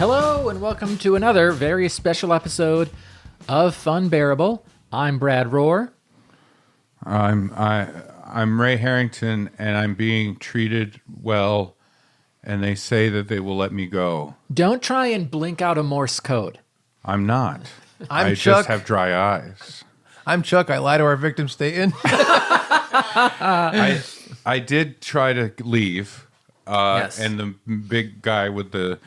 Hello and welcome to another very special episode of Funbearable. I'm Brad Rohr. I'm Ray Harrington, and I'm being treated well, and they say that they will let me go. Don't try and blink out a Morse code. I'm not. I'm I Chuck. just have dry eyes. I'm Chuck. I lie to our victim Staten. I did try to leave, Yes. and the big guy with the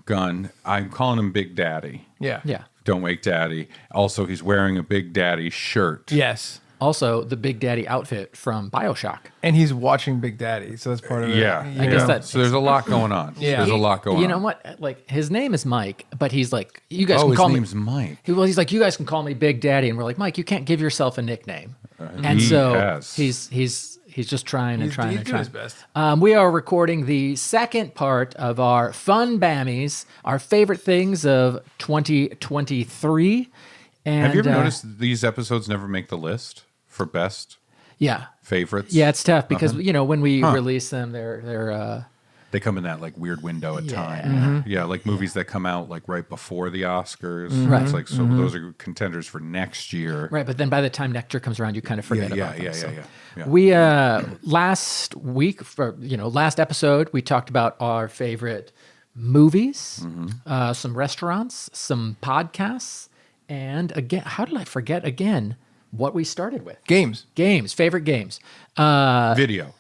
gun, I'm calling him Big Daddy. Yeah. Yeah. Don't wake Daddy. Also, he's wearing a Big Daddy shirt. Yes. Also, the Big Daddy outfit from BioShock. And he's watching Big Daddy, so that's part of it. Yeah. I guess that- So there's a lot going on. Yeah. There's a lot going on. You know what? Like, his name is Mike, but he's like, you guys Oh, can his call name's me. Mike. He's like, you guys can call me Big Daddy, and we're like, Mike, you can't give yourself a nickname. And he so has. he's just trying and He's trying and doing trying. his best. We are recording the second part of our Funbammies, our favorite things of 2023. And Have you ever noticed these episodes never make the list for best Yeah, favorites? yeah, it's tough because Nothing? when we release them, they're They come in that like weird window at time. Mm-hmm. Yeah, like movies that come out like right before the Oscars. Right. It's like those are contenders for next year. right. But then by the time next year comes around, you kind of forget Yeah, about them. yeah, so. yeah. We last week for last episode we talked about our favorite movies, some restaurants, some podcasts, and again, how did I forget again what we started with? Games. Games, favorite games, video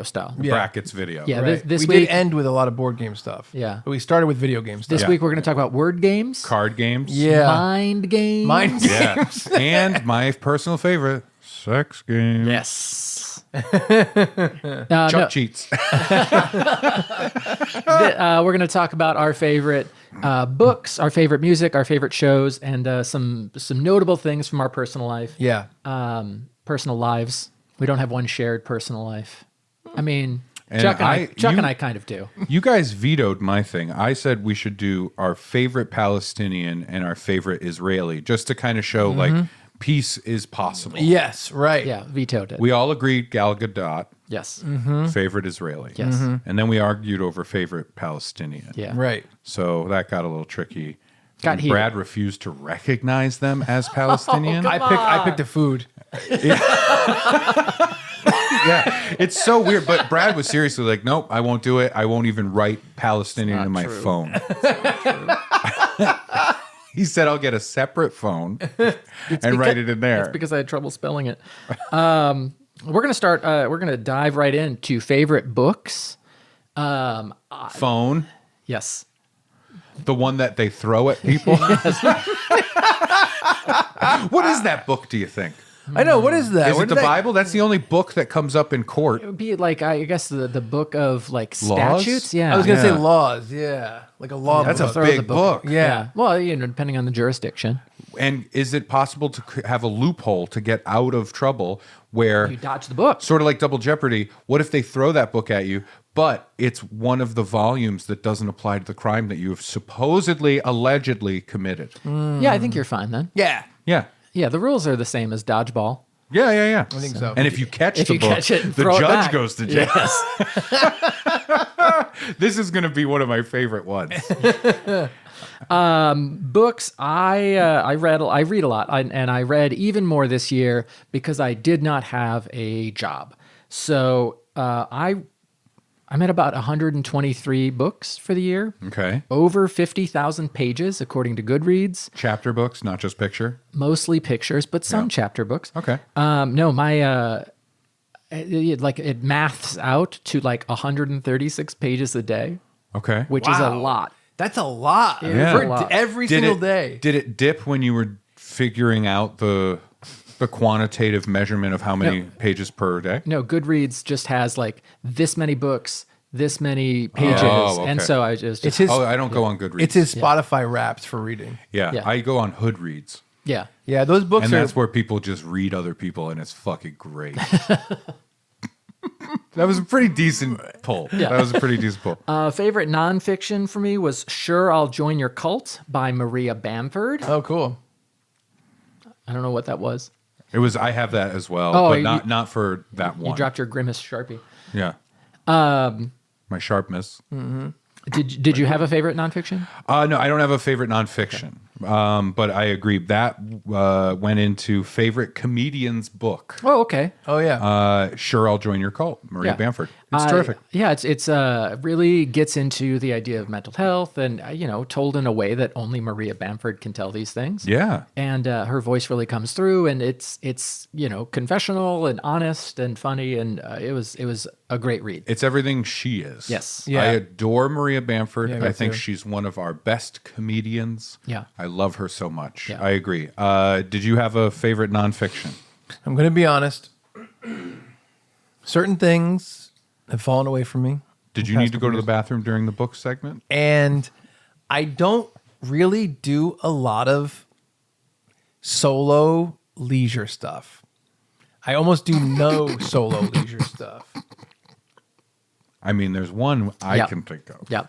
style. Yeah. Brackets video. Yeah. Right. This we week, did end with a lot of board game stuff. Yeah. But we started with video game stuff. this week we're going to talk about word games, Card games. Yeah. mind games, Mind Yeah. games. And my personal favorite, sex games. Yes. Chuck cheats. We're going to talk about our favorite books, our favorite music, our favorite shows, and some notable things from our personal life. Yeah. Personal lives. We don't have one shared personal life. I mean, And Chuck you- and I kind of do. You guys vetoed my thing. I said we should do our favorite Palestinian and our favorite Israeli, just to kind of show like peace is possible. Yes, right. Yeah, vetoed it. We all agreed Gal Gadot, Yes. favorite Israeli. Yes. And then we argued over favorite Palestinian. Yeah. Right. So that got a little tricky. Got And heated. Brad refused to recognize them as Palestinian. I picked a food. Yeah, it's so weird. But Brad was seriously like, nope, I won't do it. I won't even write Palestinian not in my true. phone. He said, I'll get a separate phone and write it in there. It's because I had trouble spelling it. We're gonna start. We're gonna dive right into favorite books. Phone, Yes. the one that they throw at people. What is that book, do you think? I know. What is that? Is Where it the did that- Bible? That's the only book that comes up in court. It would be like I guess the book of like Laws? statutes. Yeah. I was going to Yeah. say laws. Yeah. Like a law That's a book. Throw the big book. Yeah. Well, depending on the jurisdiction, And is it possible to have a loophole to get out of trouble where, you dodge the book. sort of like Double Jeopardy, what if they throw that book at you, but it's one of the volumes that doesn't apply to the crime that you have supposedly, allegedly committed? Yeah, I think you're fine then. Yeah. Yeah. Yeah, the rules are the same as dodgeball. Yeah. I think so. And if you catch If the you book, catch it and the throw it judge back. goes to jail. Yes. This is going to be one of my favorite ones. Books. I read a lot, and I read even more this year because I did not have a job. So I'm at about 123 books for the year. Okay. Over 50,000 pages, according to Goodreads. Chapter books, not just picture. Mostly pictures, but some chapter books. Okay. No, my it maths out to like 136 pages a day, Okay. which is a Wow. lot. That's a lot. Yeah. For a lot. every Did single it- day. Did it dip when you were figuring out the quantitative measurement of how many pages per day? No, Goodreads just has like this many books, this many pages, Oh, and okay. so I just It's his. Oh, I don't go on Goodreads. It's his Spotify Wrapped for reading. Yeah, Yeah. I go on Hoodreads. yeah. Yeah, those books And are. that's where people just read other people, and it's fucking great. That was a pretty decent pull. That was a pretty decent pull. Favorite nonfiction for me was "Sure, I'll Join Your Cult" by Maria Bamford. Oh, cool. I don't know what that was. It was. I have that as well, Oh, but you- not for that one. You dropped your Grimace Sharpie. Yeah. My sharpness. Did you have a favorite nonfiction? No, I don't have a favorite nonfiction. But I agree that went into favorite comedian's book. Oh, okay. Oh yeah. Sure, I'll join your cult, Maria Yeah. Bamford. It's terrific. Yeah, it's really gets into the idea of mental health and told in a way that only Maria Bamford can tell these things. Yeah. And her voice really comes through, and it's confessional and honest and funny, and it was a great read. It's everything she is. Yes. Yeah. I adore Maria Bamford. Yeah, me I think too. she's one of our best comedians. Yeah. I love her so much. Yeah. I agree. Did you have a favorite nonfiction? I'm going to be honest. Certain things have fallen away from me. Did you need to go to the bathroom during the book segment? And I don't really do a lot of solo leisure stuff. I almost do no solo leisure stuff. I mean, there's one I Yeah. can think of. Yeah.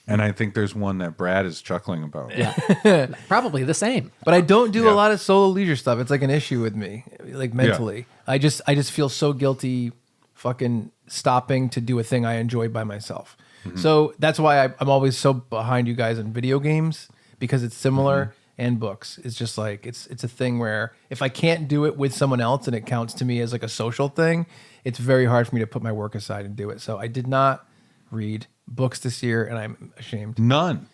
And I think there's one that Brad is chuckling about. Yeah. Probably the same. But I don't do Yeah. a lot of solo leisure stuff. It's like an issue with me, like mentally. I just feel so guilty fucking stopping to do a thing I enjoy by myself. So that's why I'm always so behind you guys in video games, because it's similar, and books. It's just like it's a thing where if I can't do it with someone else and it counts to me as like a social thing, it's very hard for me to put my work aside and do it. So I did not read books this year, and I'm ashamed. None.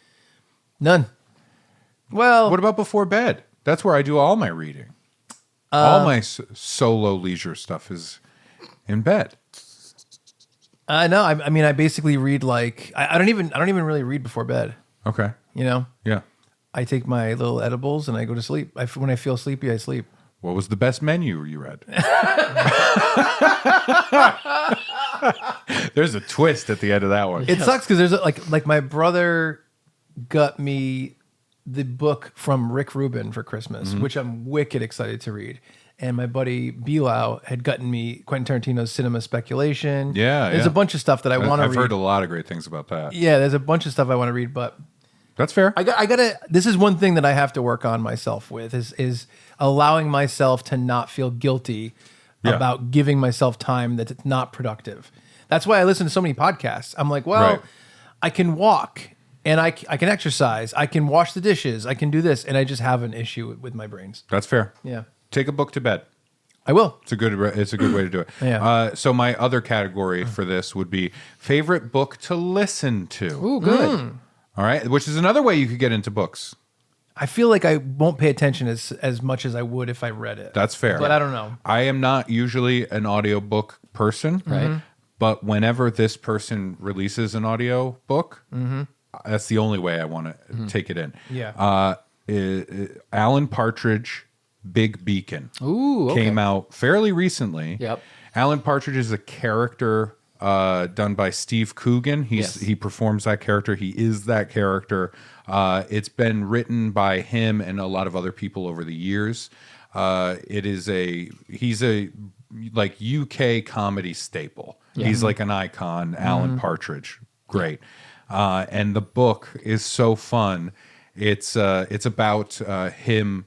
None. Well, What about before bed? That's where I do all my reading. All my solo leisure stuff is in bed. no, I mean, I basically read like I don't even really read before bed. Okay. You know, Yeah. I take my little edibles and I go to sleep. When I feel sleepy, I sleep. What was the best menu you read? There's a twist at the end of that one. It sucks because there's like my brother got me the book from Rick Rubin for Christmas, which I'm wicked excited to read. And my buddy Bilal had gotten me Quentin Tarantino's Cinema Speculation. Yeah, There's yeah. a bunch of stuff that I want to read. I've heard a lot of great things about that. Yeah, there's a bunch of stuff I want to read, but That's fair. I gotta. This is one thing that I have to work on myself with is allowing myself to not feel guilty Yeah. about giving myself time that it's not productive. That's why I listen to so many podcasts. I'm like, well, Right. I can walk and I can exercise. I can wash the dishes. I can do this, and I just have an issue with my brains. That's fair. Yeah, Take a book to bed. I will. It's a good way to do it. Yeah. So my other category for this would be favorite book to listen to. Ooh, good. All right, which is another way you could get into books. I feel like I won't pay attention as much as I would if I read it. That's fair. But I don't know. I am not usually an audiobook person. Right. But whenever this person releases an audio book, that's the only way I want to take it in. Yeah. Alan Partridge, Big Beacon. Ooh, okay. Came out fairly recently. Yep. Alan Partridge is a character done by Steve Coogan. He performs that character. He is that character. It's been written by him and a lot of other people over the years. He's a like UK comedy staple. He's like an icon. Alan Partridge, great. And the book is so fun. It's about him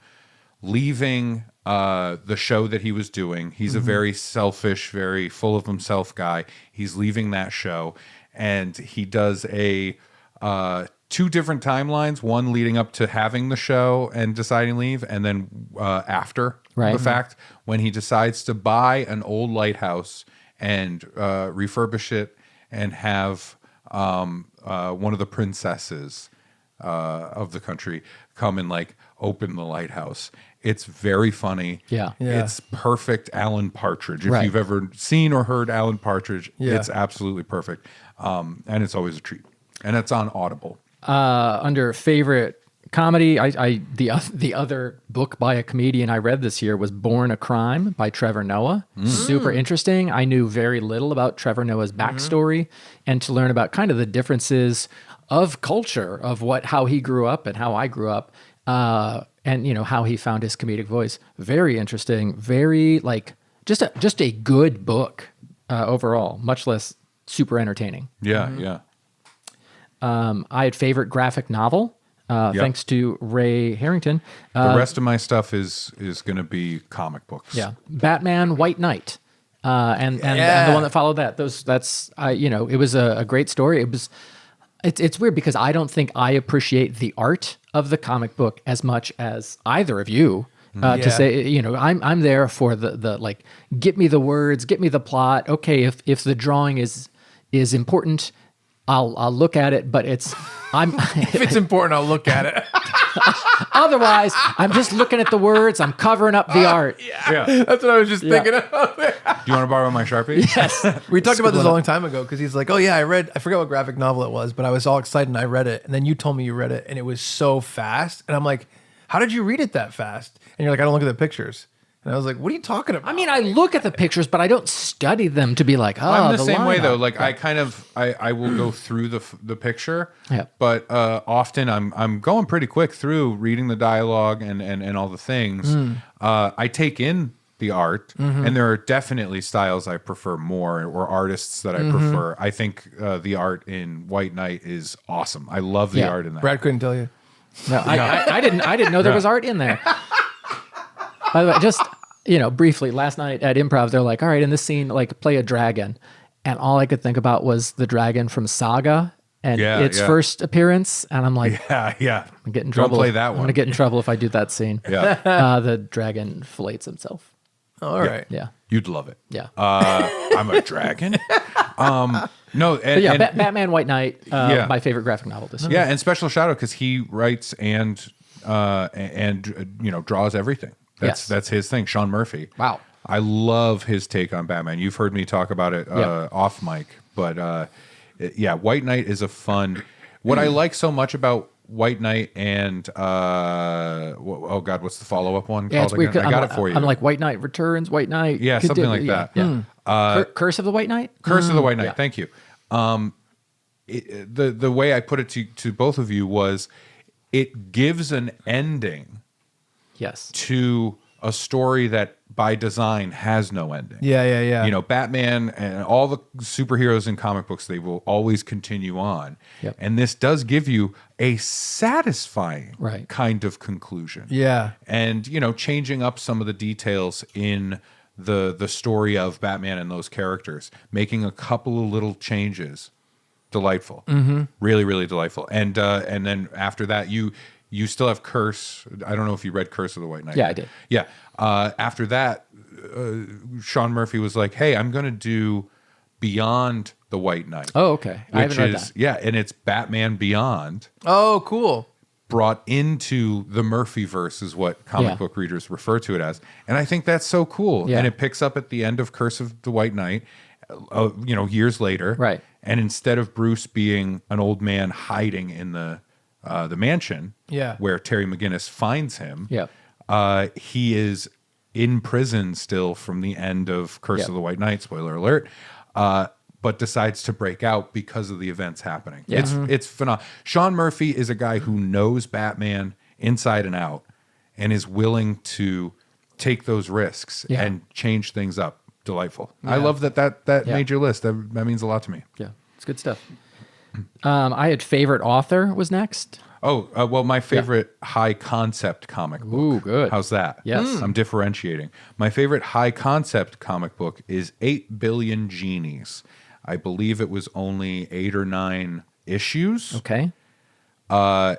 leaving the show that he was doing. He's a very selfish, very full of himself guy. He's leaving that show, and he does two different timelines, one leading up to having the show and deciding to leave, and then after Right. the fact, when he decides to buy an old lighthouse and refurbish it and have one of the princesses of the country come and like open the lighthouse. It's very funny. Yeah. Yeah. It's perfect Alan Partridge. If Right. you've ever seen or heard Alan Partridge, Yeah. it's absolutely perfect. And it's always a treat. And it's on Audible. Under favorite comedy, the other book by a comedian I read this year was Born a Crime by Trevor Noah. Super interesting. I knew very little about Trevor Noah's backstory, and to learn about kind of the differences of culture, of how he grew up and how I grew up, and how he found his comedic voice. Very interesting. Very just a good book overall, much less super entertaining. Yeah, yeah. I had favorite graphic novel, thanks to Ray Harrington. The rest of my stuff is going to be comic books. Yeah, Batman, White Knight, and the one that followed that. It was a great story. It's weird because I don't think I appreciate the art of the comic book as much as either of you. Yeah. To say, you know, I'm there for the like, get me the words, get me the plot. Okay, if the drawing is important, I'll look at it. But If it's important, I'll look at it. otherwise I'm just looking at the words. I'm covering up the art. Yeah. That's what I was just thinking of. Do you want to borrow my Sharpie? Yes. We talked about this a long time ago because he's like, oh yeah, I forgot what graphic novel it was, but I was all excited and I read it. And then you told me you read it and it was so fast. And I'm like, how did you read it that fast? And you're like, I don't look at the pictures. And I was like, what are you talking about? I mean, I look at the pictures, but I don't study them to be like, oh, I'm the same way line though. art. Like I will go through the picture, Yeah. but often I'm going pretty quick through reading the dialogue and all the things. I take in the art, and there are definitely styles I prefer more, or artists that I prefer. I think the art in White Knight is awesome. I love the Yeah. art in that. Brad couldn't tell you. No, I didn't know there was art in there. By the way, just, you know, briefly, last night at improv, they're like, all right, in this scene, like, play a dragon. And all I could think about was the dragon from Saga and its first appearance. And I'm like, Yeah. I'm getting in Don't trouble. play that I'm one. going to get in trouble if I do that scene. Yeah. The dragon fillets himself. All right. Yeah. You'd love it. Yeah. I'm a dragon. No, and, But yeah, and- Batman White Knight, Yeah. my favorite graphic novel this year. yeah, and Special Shadow because he writes and you know, draws everything. Yes. That's his thing. Sean Murphy. Wow. I love his take on Batman. You've heard me talk about it Yeah. off mic, but yeah, White Knight is a fun. What I like so much about White Knight and oh god, what's the follow up one Yeah, it's called weird. again? I got it for you. I'm like White Knight Returns, White Knight. Yeah, something like that. Yeah. Curse of the White Knight? Curse of the White Knight. Yeah. Thank you. The way I put it to both of you was it gives an ending Yes. to a story that by design has no ending. Yeah. You know, Batman and all the superheroes in comic books, they will always continue on. Yep. And this does give you a satisfying Right. kind of conclusion. Yeah. And, you know, changing up some of the details in the story of Batman and those characters, making a couple of little changes. Delightful. Really, really delightful. And then after that, you still have Curse. I don't know if you read Curse of the White Knight. Yeah, I did. Yeah. After that, Sean Murphy was like, "Hey, I'm going to do Beyond the White Knight." Oh, okay. I haven't read that. Yeah, and it's Batman Beyond Oh, cool. brought into the Murphyverse is what comic Yeah. book readers refer to it as, and I think that's so cool. Yeah. And it picks up at the end of Curse of the White Knight, you know, years later, Right. And instead of Bruce being an old man hiding in the mansion, Yeah. where Terry McGinnis finds him, Yep. he is in prison still from the end of Curse Yep. of the White Knight. Spoiler alert. But decides to break out because of the events happening. Yeah. It's phenomenal. Sean Murphy is a guy who knows Batman inside and out and is willing to take those risks Yeah. and change things up. Delightful. I Yeah. love that Yeah. made your list. That means a lot to me. Yeah. It's good stuff. I had favorite author was next. Oh, well, my favorite high concept comic book. Ooh, good. How's that? Yes. I'm differentiating. My favorite high concept comic book is 8 Billion Genies. I believe it was only 8 or 9 issues. Okay. The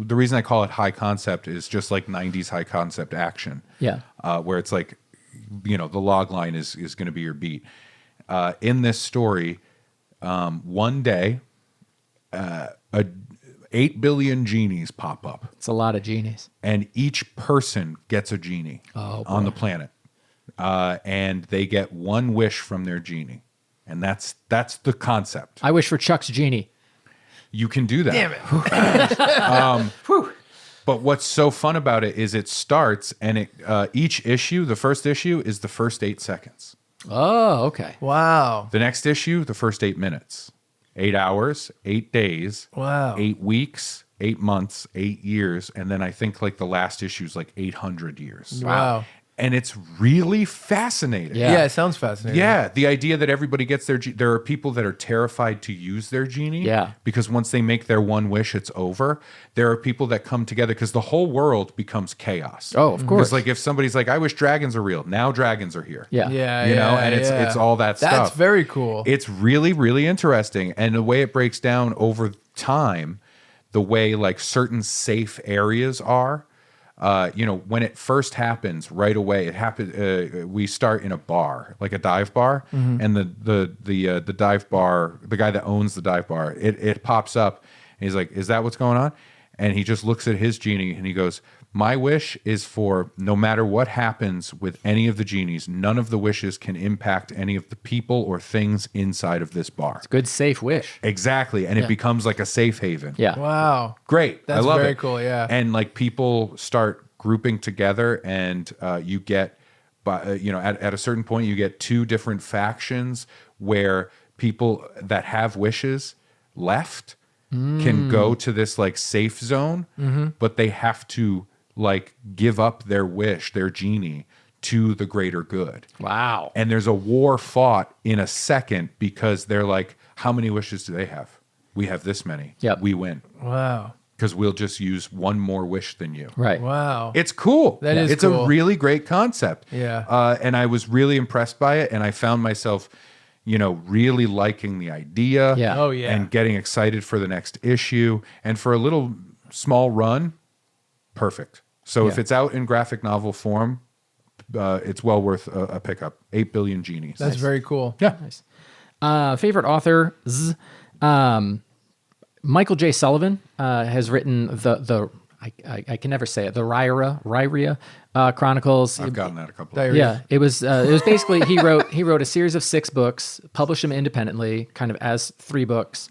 reason I call it high concept is just like 90s high concept action. Yeah. Where it's like, you know, the log line is going to be your beat. In this story, one day, 8 billion genies pop up, It's a lot of genies. and each person gets a genie on the planet, and they get one wish from their genie, and that's the concept. I wish for Chuck's genie. You can do that. Damn it. But what's so fun about it is it starts, and each issue, the first issue, is the first 8 seconds. Oh, okay. Wow. The next issue, the first 8 minutes. 8 hours, 8 days, Wow. 8 weeks, 8 months, 8 years, and then I think like the last issue is like 800 years. Wow. And it's really fascinating. Yeah, it sounds fascinating. Yeah, the idea that everybody gets there are people that are terrified to use their genie. Yeah. Because once they make their one wish, it's over. There are people that come together because the whole world becomes chaos. Oh, of course. Because like if somebody's like, I wish dragons are real. Now dragons are here. Yeah. Yeah, You know, yeah, and it's all that stuff. That's very cool. It's really, really interesting. And the way it breaks down over time, the way like certain safe areas are, you know, when it first happens right away, it happened. We start in a bar, like a dive bar, and the dive bar, the guy that owns the dive bar, it pops up, and he's like, "Is that what's going on?" And he just looks at his genie and he goes, "My wish is for no matter what happens with any of the genies, none of the wishes can impact any of the people or things inside of this bar." Good, safe wish. Exactly, and it becomes like a safe haven. Yeah. Wow. Great. That's I love very it. cool, yeah. And like people start grouping together, and you get, you know, at a certain point, you get two different factions where people that have wishes left can go to this like safe zone, but they have to like give up their wish, their genie, to the greater good. Wow. And there's a war fought in a second because they're like, how many wishes do they have? We have this many. Yep. We win. Wow. Because we'll just use one more wish than you. Right. Wow. It's cool. That is it's cool. a really great concept. Yeah. And I was really impressed by it. And I found myself, you know, really liking the idea. Yeah. Oh, yeah. And getting excited for the next issue. And for a little small run, perfect. So if Yeah. it's out in graphic novel form, it's well worth a pickup. 8 billion genies. That's very cool. Yeah. Nice. Favorite author, Michael J. Sullivan has written I can never say it, the Ryria Chronicles. I've gotten that a couple of Diary. Yeah, it was basically he wrote a series of 6 books, published them independently, kind of as 3 books,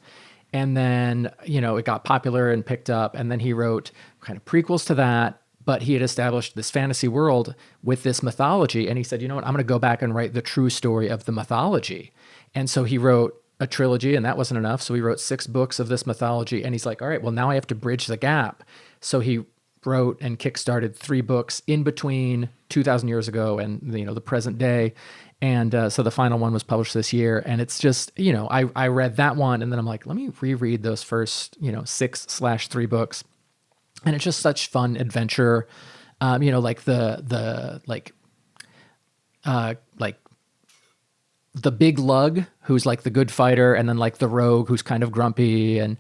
and then it got popular and picked up, and then he wrote kind of prequels to that. But he had established this fantasy world with this mythology, and he said, you know what, I'm going to go back and write the true story of the mythology. And so he wrote a trilogy, and that wasn't enough. So he wrote 6 books of this mythology, and he's like, all right, well, now I have to bridge the gap. So he wrote and kickstarted 3 books in between 2,000 years ago and the present day. And so the final one was published this year, and it's just, I read that one, and then I'm like, let me reread those first 6/3 books. And it's just such fun adventure, like the big lug who's like the good fighter, and then like the rogue who's kind of grumpy, and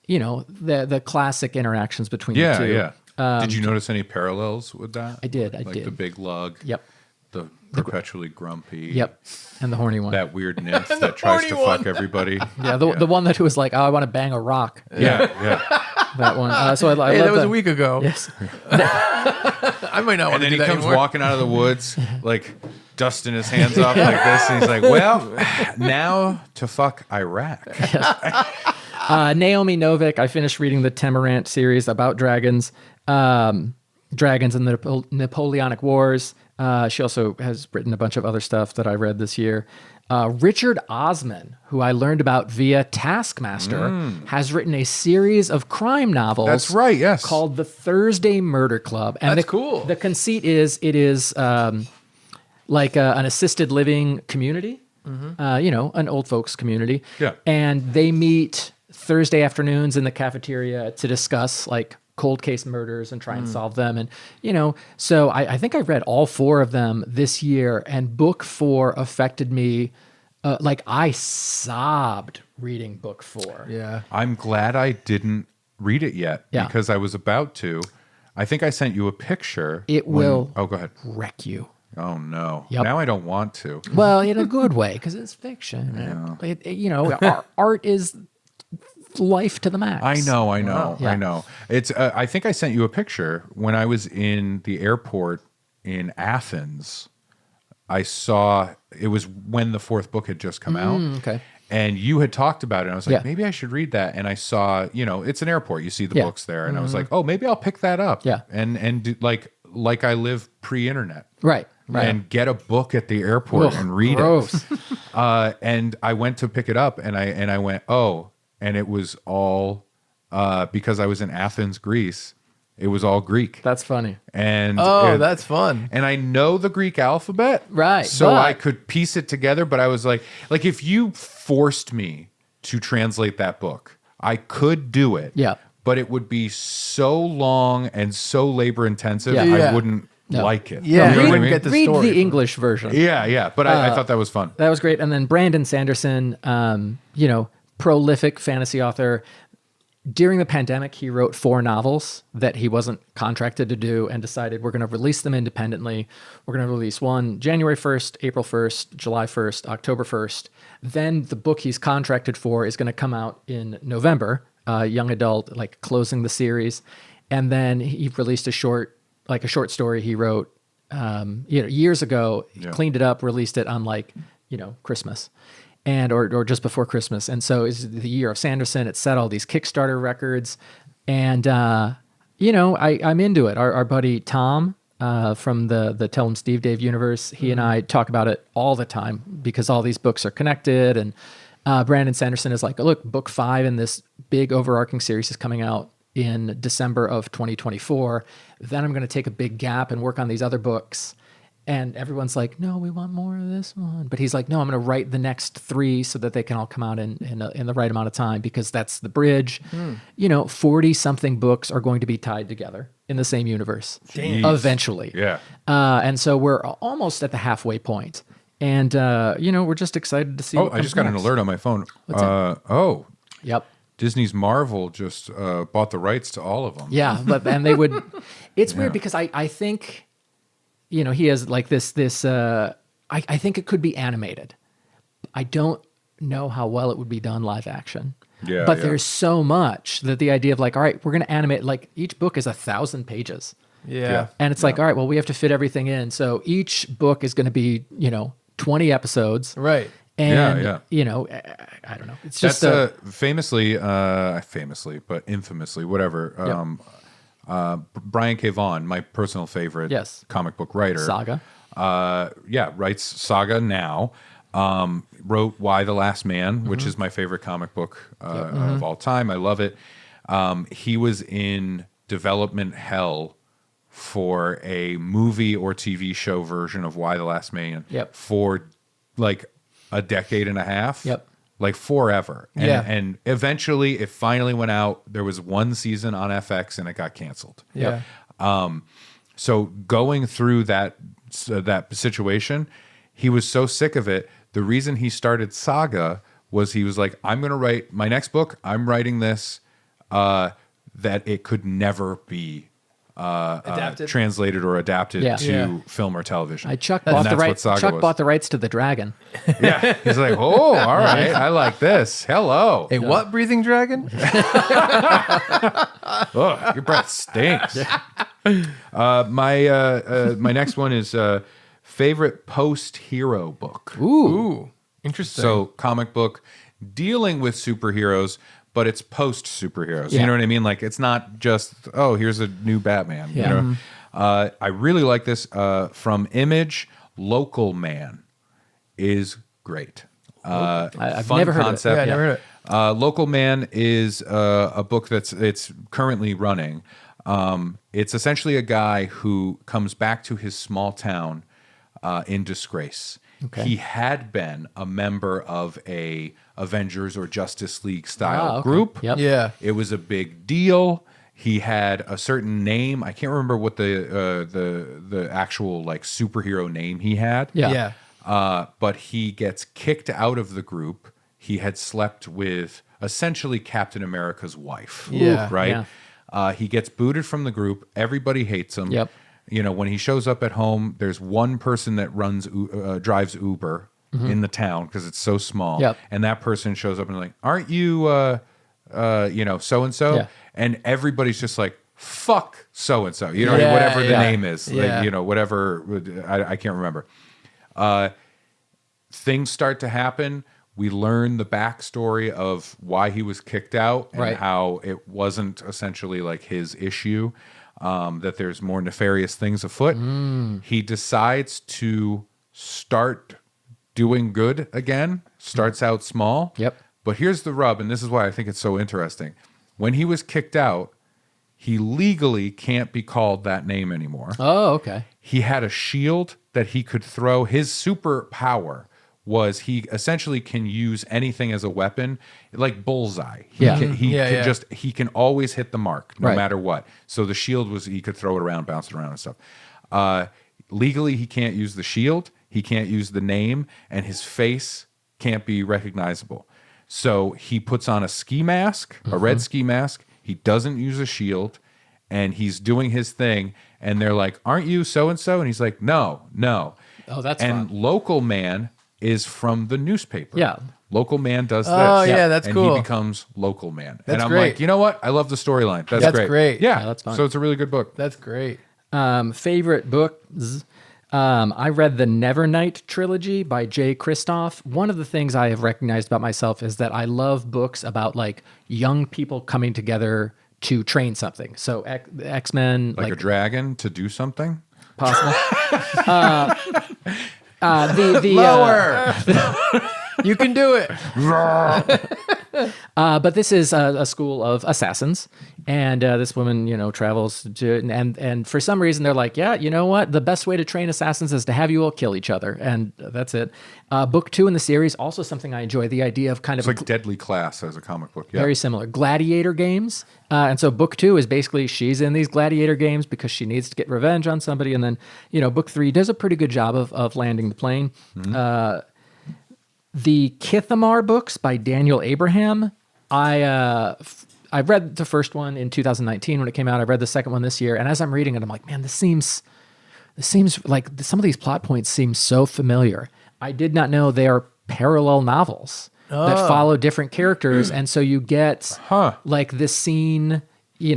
the classic interactions between the two. Yeah. Did you notice any parallels with that? I did. Like the big lug. Yep. The perpetually grumpy. Yep. And the horny one. That weird nymph that tries to fuck everybody. Yeah. The one that was like, oh, I want to bang a rock. Yeah. Yeah. That one. So I Hey, love that was a week ago. Yes. I might not And want to then do he that comes anymore. walking out of the woods, like dusting his hands off like this, and he's like, "Well, now to fuck Iraq." Naomi Novik. I finished reading the Temerant series about dragons, dragons and the Napoleonic Wars. She also has written a bunch of other stuff that I read this year. Richard Osman, who I learned about via Taskmaster, has written a series of crime novels. That's right, yes. Called The Thursday Murder Club. And That's cool. The conceit is it is like an assisted living community, an old folks community. Yeah. And they meet Thursday afternoons in the cafeteria to discuss like cold case murders and try and solve them. And, so I think I read all 4 of them this year, and book 4 affected me. Like I sobbed reading book 4. Yeah. I'm glad I didn't read it yet because I was about to. I think I sent you a picture. It will Oh, go ahead. wreck you. Oh no! Yep. Now I don't want to. Well, in a good way, because it's fiction. Art is life to the max. I know. Yeah. I know. It's. I think I sent you a picture when I was in the airport in Athens. I saw it was when the 4th book had just come out. Okay. And you had talked about it. And I was like, Yeah. maybe I should read that. And I saw, it's an airport. You see the Yeah. books there. And I was like, oh, maybe I'll pick that up. Yeah. And do, like I live pre-internet. Right. And get a book at the airport Ugh, and read gross. it. And I went to pick it up, and I went, oh, and it was all because I was in Athens, Greece, It was all Greek. That's funny. And that's fun. And I know the Greek alphabet, Right, So but- I could piece it together. But I was like if you forced me to translate that book, I could do it. Yeah. But it would be so long and so labor intensive. Yeah. I Yeah. wouldn't No. like it. Yeah, You know you what I wouldn't mean? get the Read story. the English version. Yeah. But I thought that was fun. That was great. And then Brandon Sanderson, prolific fantasy author. During the pandemic, he wrote 4 novels that he wasn't contracted to do and decided we're going to release them independently. We're going to release one January 1st, April 1st, July 1st, October 1st. Then the book he's contracted for is going to come out in November, young adult, like closing the series. And then he released a short story he wrote, years ago, cleaned it up, released it on Christmas. And or just before Christmas. And so it's the year of Sanderson. It set all these Kickstarter records. And, I'm into it. Our buddy Tom from the Tell 'em Steve Dave universe, he and I talk about it all the time because all these books are connected. And Brandon Sanderson is like, look, book 5 in this big overarching series is coming out in December of 2024. Then I'm going to take a big gap and work on these other books. And everyone's like, no, we want more of this one. But he's like, no, I'm going to write the next 3 so that they can all come out in the right amount of time because that's the bridge. 40-something books are going to be tied together in the same universe eventually. Yeah. And so we're almost at the halfway point. And, we're just excited to see what I just got an next. alert on my phone. Yep. Disney's Marvel just bought the rights to all of them. Yeah. And they would, it's weird because I think, he has like this, I think it could be animated. I don't know how well it would be done live action. Yeah. But there's so much that the idea of like, all right, we're going to animate, like each book is 1,000 pages. Yeah. And it's like, all right, well, we have to fit everything in. So each book is going to be, 20 episodes. Right. And, Yeah. I don't know. It's That's just famously, but infamously, whatever. Brian K. Vaughan, my personal favorite comic book writer. Saga. Writes Saga now. Wrote Why the Last Man, which is my favorite comic book of all time. I love it. He was in development hell for a movie or TV show version of Why the Last Man for like a decade and a half. Like forever. And eventually it finally went out. There was 1 season on FX and it got canceled. So going through that situation, he was so sick of it. The reason he started Saga was he was like, I'm going to write my next book. I'm writing this that it could never be translated or adapted to film or television. Chuck bought the rights. Chuck bought the rights to the dragon. Yeah, he's like, oh, all right, I like this. Hello. A what breathing dragon? Oh, your breath stinks. My next one is favorite post-hero book. Ooh, interesting. So comic book dealing with superheroes, but it's post superheroes. You know what I mean? Like it's not just here's a new Batman. You know, I really like this from Image. Local Man is great. I've fun never heard concept. of it. I never heard it. Local Man is a book it's currently running. It's essentially a guy who comes back to his small town in disgrace. Okay. He had been a member of a Avengers or Justice League style group. Yep. Yeah. It was a big deal. He had a certain name. I can't remember what the actual like superhero name he had. Yeah. But he gets kicked out of the group. He had slept with essentially Captain America's wife. Yeah. Right? Yeah. He gets booted from the group. Everybody hates him. Yep. When he shows up at home, there's one person that drives Uber in the town because it's so small. Yep. And that person shows up and like, aren't you, so-and-so? Yeah. And everybody's just like, fuck so-and-so, whatever the name is, Yeah. like, whatever, I can't remember. Things start to happen. We learn the backstory of why he was kicked out and how it wasn't essentially like his issue, that there's more nefarious things afoot. He decides to start doing good again, starts out small. Yep. But here's the rub, and this is why I think it's so interesting. When he was kicked out, He legally can't be called that name anymore. Oh, okay. He had a shield that he could throw. His superpower was he essentially can use anything as a weapon, like bullseye. Yeah. He can always hit the mark no Right. matter what. So the shield was he could throw it around, bounce it around and stuff. Legally, he can't use the shield. He can't use the name, and his face can't be recognizable. So he puts on a ski mask, a red ski mask. He doesn't use a shield, and he's doing his thing. And they're like, "Aren't you so and so?" And he's like, "No." Oh, that's and fun. Local Man is from the newspaper. Yeah. Local Man does this. Oh, yeah, that's and cool. he becomes Local Man. That's and I'm great. like, you know what? I love the storyline. That's great. Yeah, that's fun. So it's a really good book. That's great. Favorite books. I read the Nevernight trilogy by Jay Kristoff. One of the things I have recognized about myself is that I love books about like young people coming together to train something. So X-Men, Like a dragon to do something. possible. Lower. You can do it. But this is a school of assassins, and this woman, travels to, and for some reason they're like, yeah, you know what? The best way to train assassins is to have you all kill each other, and that's it. Book 2 in the series, also something I enjoy, the idea of kind It's of like Deadly Class as a comic book. Yeah. very similar gladiator games, and so book 2 is basically she's in these gladiator games because she needs to get revenge on somebody, and then book 3 does a pretty good job of landing the plane. The Kithamar books by Daniel Abraham. I read the first one in 2019 when it came out. I read the second one this year, and as I'm reading it, I'm like, man, this seems like some of these plot points seem so familiar. I did not know they are parallel novels that follow different characters, and so you get like this scene,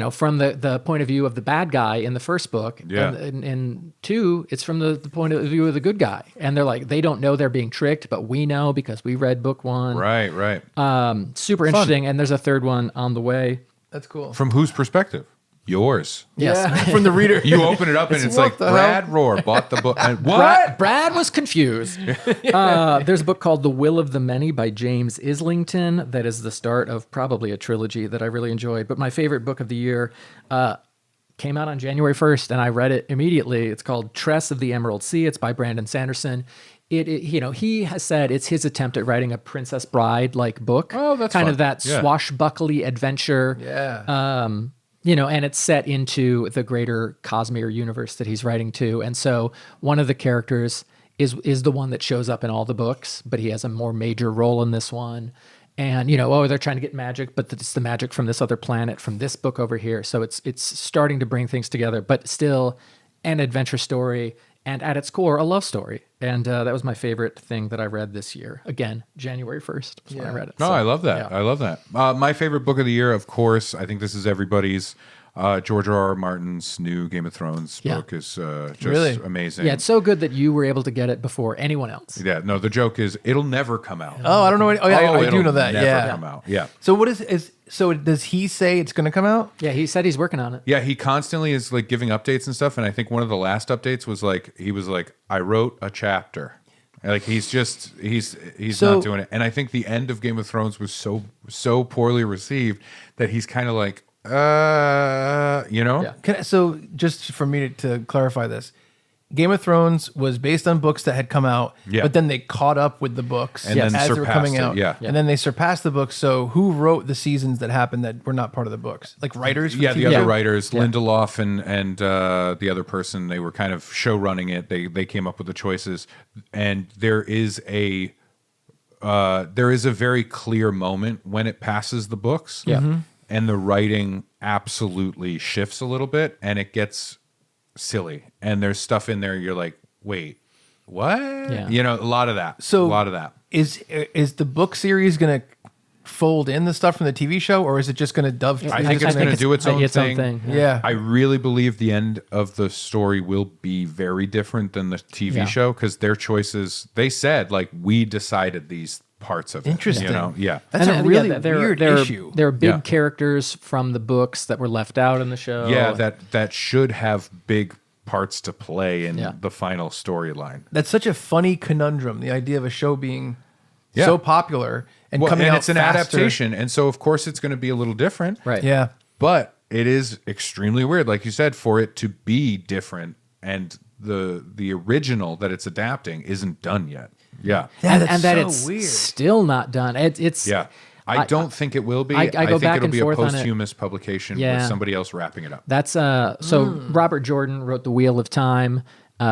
from the point of view of the bad guy in the first book. Yeah. And in 2, it's from the point of view of the good guy. And they're like, they don't know they're being tricked, but we know because we read book 1. Right. Super interesting. And there's a third one on the way. That's cool. From whose perspective? Yours. Yes. Yeah, from the reader. You open it up and it's what like the Brad Rohr bought the book. And what? Brad was confused. There's a book called The Will of the Many by James Islington that is the start of probably a trilogy that I really enjoyed. But my favorite book of the year came out on January 1st, and I read it immediately. It's called Tress of the Emerald Sea. It's by Brandon Sanderson. He has said it's his attempt at writing a Princess Bride-like book. Oh, that's kind fun. of that Yeah. swashbuckly adventure. Yeah. And it's set into the greater Cosmere universe that he's writing to. And so one of the characters is the one that shows up in all the books, but he has a more major role in this one. And, they're trying to get magic, but it's the magic from this other planet, from this book over here. So it's starting to bring things together, but still an adventure story, and at its core, a love story. And that was my favorite thing that I read this year. Again, January 1st was when I read it. No, So, I love that. yeah. I love that. My favorite book of the year, of course, I think this is everybody's. George R.R. Martin's new Game of Thrones book is just Really? amazing. Yeah, it's so good that you were able to get it before anyone else. Yeah, no, the joke is it'll never come out. Oh, I don't know. I do it'll know that. Never Yeah. come out. Yeah. So what is so does he say it's going to come out? Yeah, he said he's working on it. Yeah, he constantly is like giving updates and stuff. And I think one of the last updates was like he was like, I wrote a chapter. Like he's So- not doing it. And I think the end of Game of Thrones was so poorly received that he's kind of like, Yeah. So just for me to clarify this, Game of Thrones was based on books that had come out, Yeah. but then they caught up with the books And then as they were surpassed coming it, out. yeah. And then they surpassed the books. So who wrote the seasons that happened that were not part of the books? Like writers? for Yeah, the TV other show? writers, Lindelof and the other person, they were kind of show running it. They came up with the choices, and there is a very clear moment when it passes the books. Yeah. And the writing absolutely shifts a little bit, and it gets silly. And there's stuff in there you're like, wait, what? Yeah. A lot of that. So a lot of that. Is the book series going to fold in the stuff from the TV show, or is it just going to dovetail? I think it's going to do its own thing. Yeah. I really believe the end of the story will be very different than the TV Yeah. show because their choices, they said, like, we decided these parts of it. Interesting. Yeah. That's a really weird issue. There are big Yeah. characters from the books that were left out in the show. Yeah, that should have big parts to play in Yeah. the final storyline. That's such a funny conundrum. The idea of a show being Yeah. so popular and coming out it's an faster. adaptation, and so of course it's going to be a little different. Right. Yeah. But it is extremely weird, like you said, for it to be different, and the original that it's adapting isn't done yet. Yeah. Yeah, that's and that so it's weird. still not done. It's Yeah. I don't think it will be. I go think back it'll and be a forth on it. posthumous publication Yeah. with somebody else wrapping it up. That's so Robert Jordan wrote The Wheel of Time,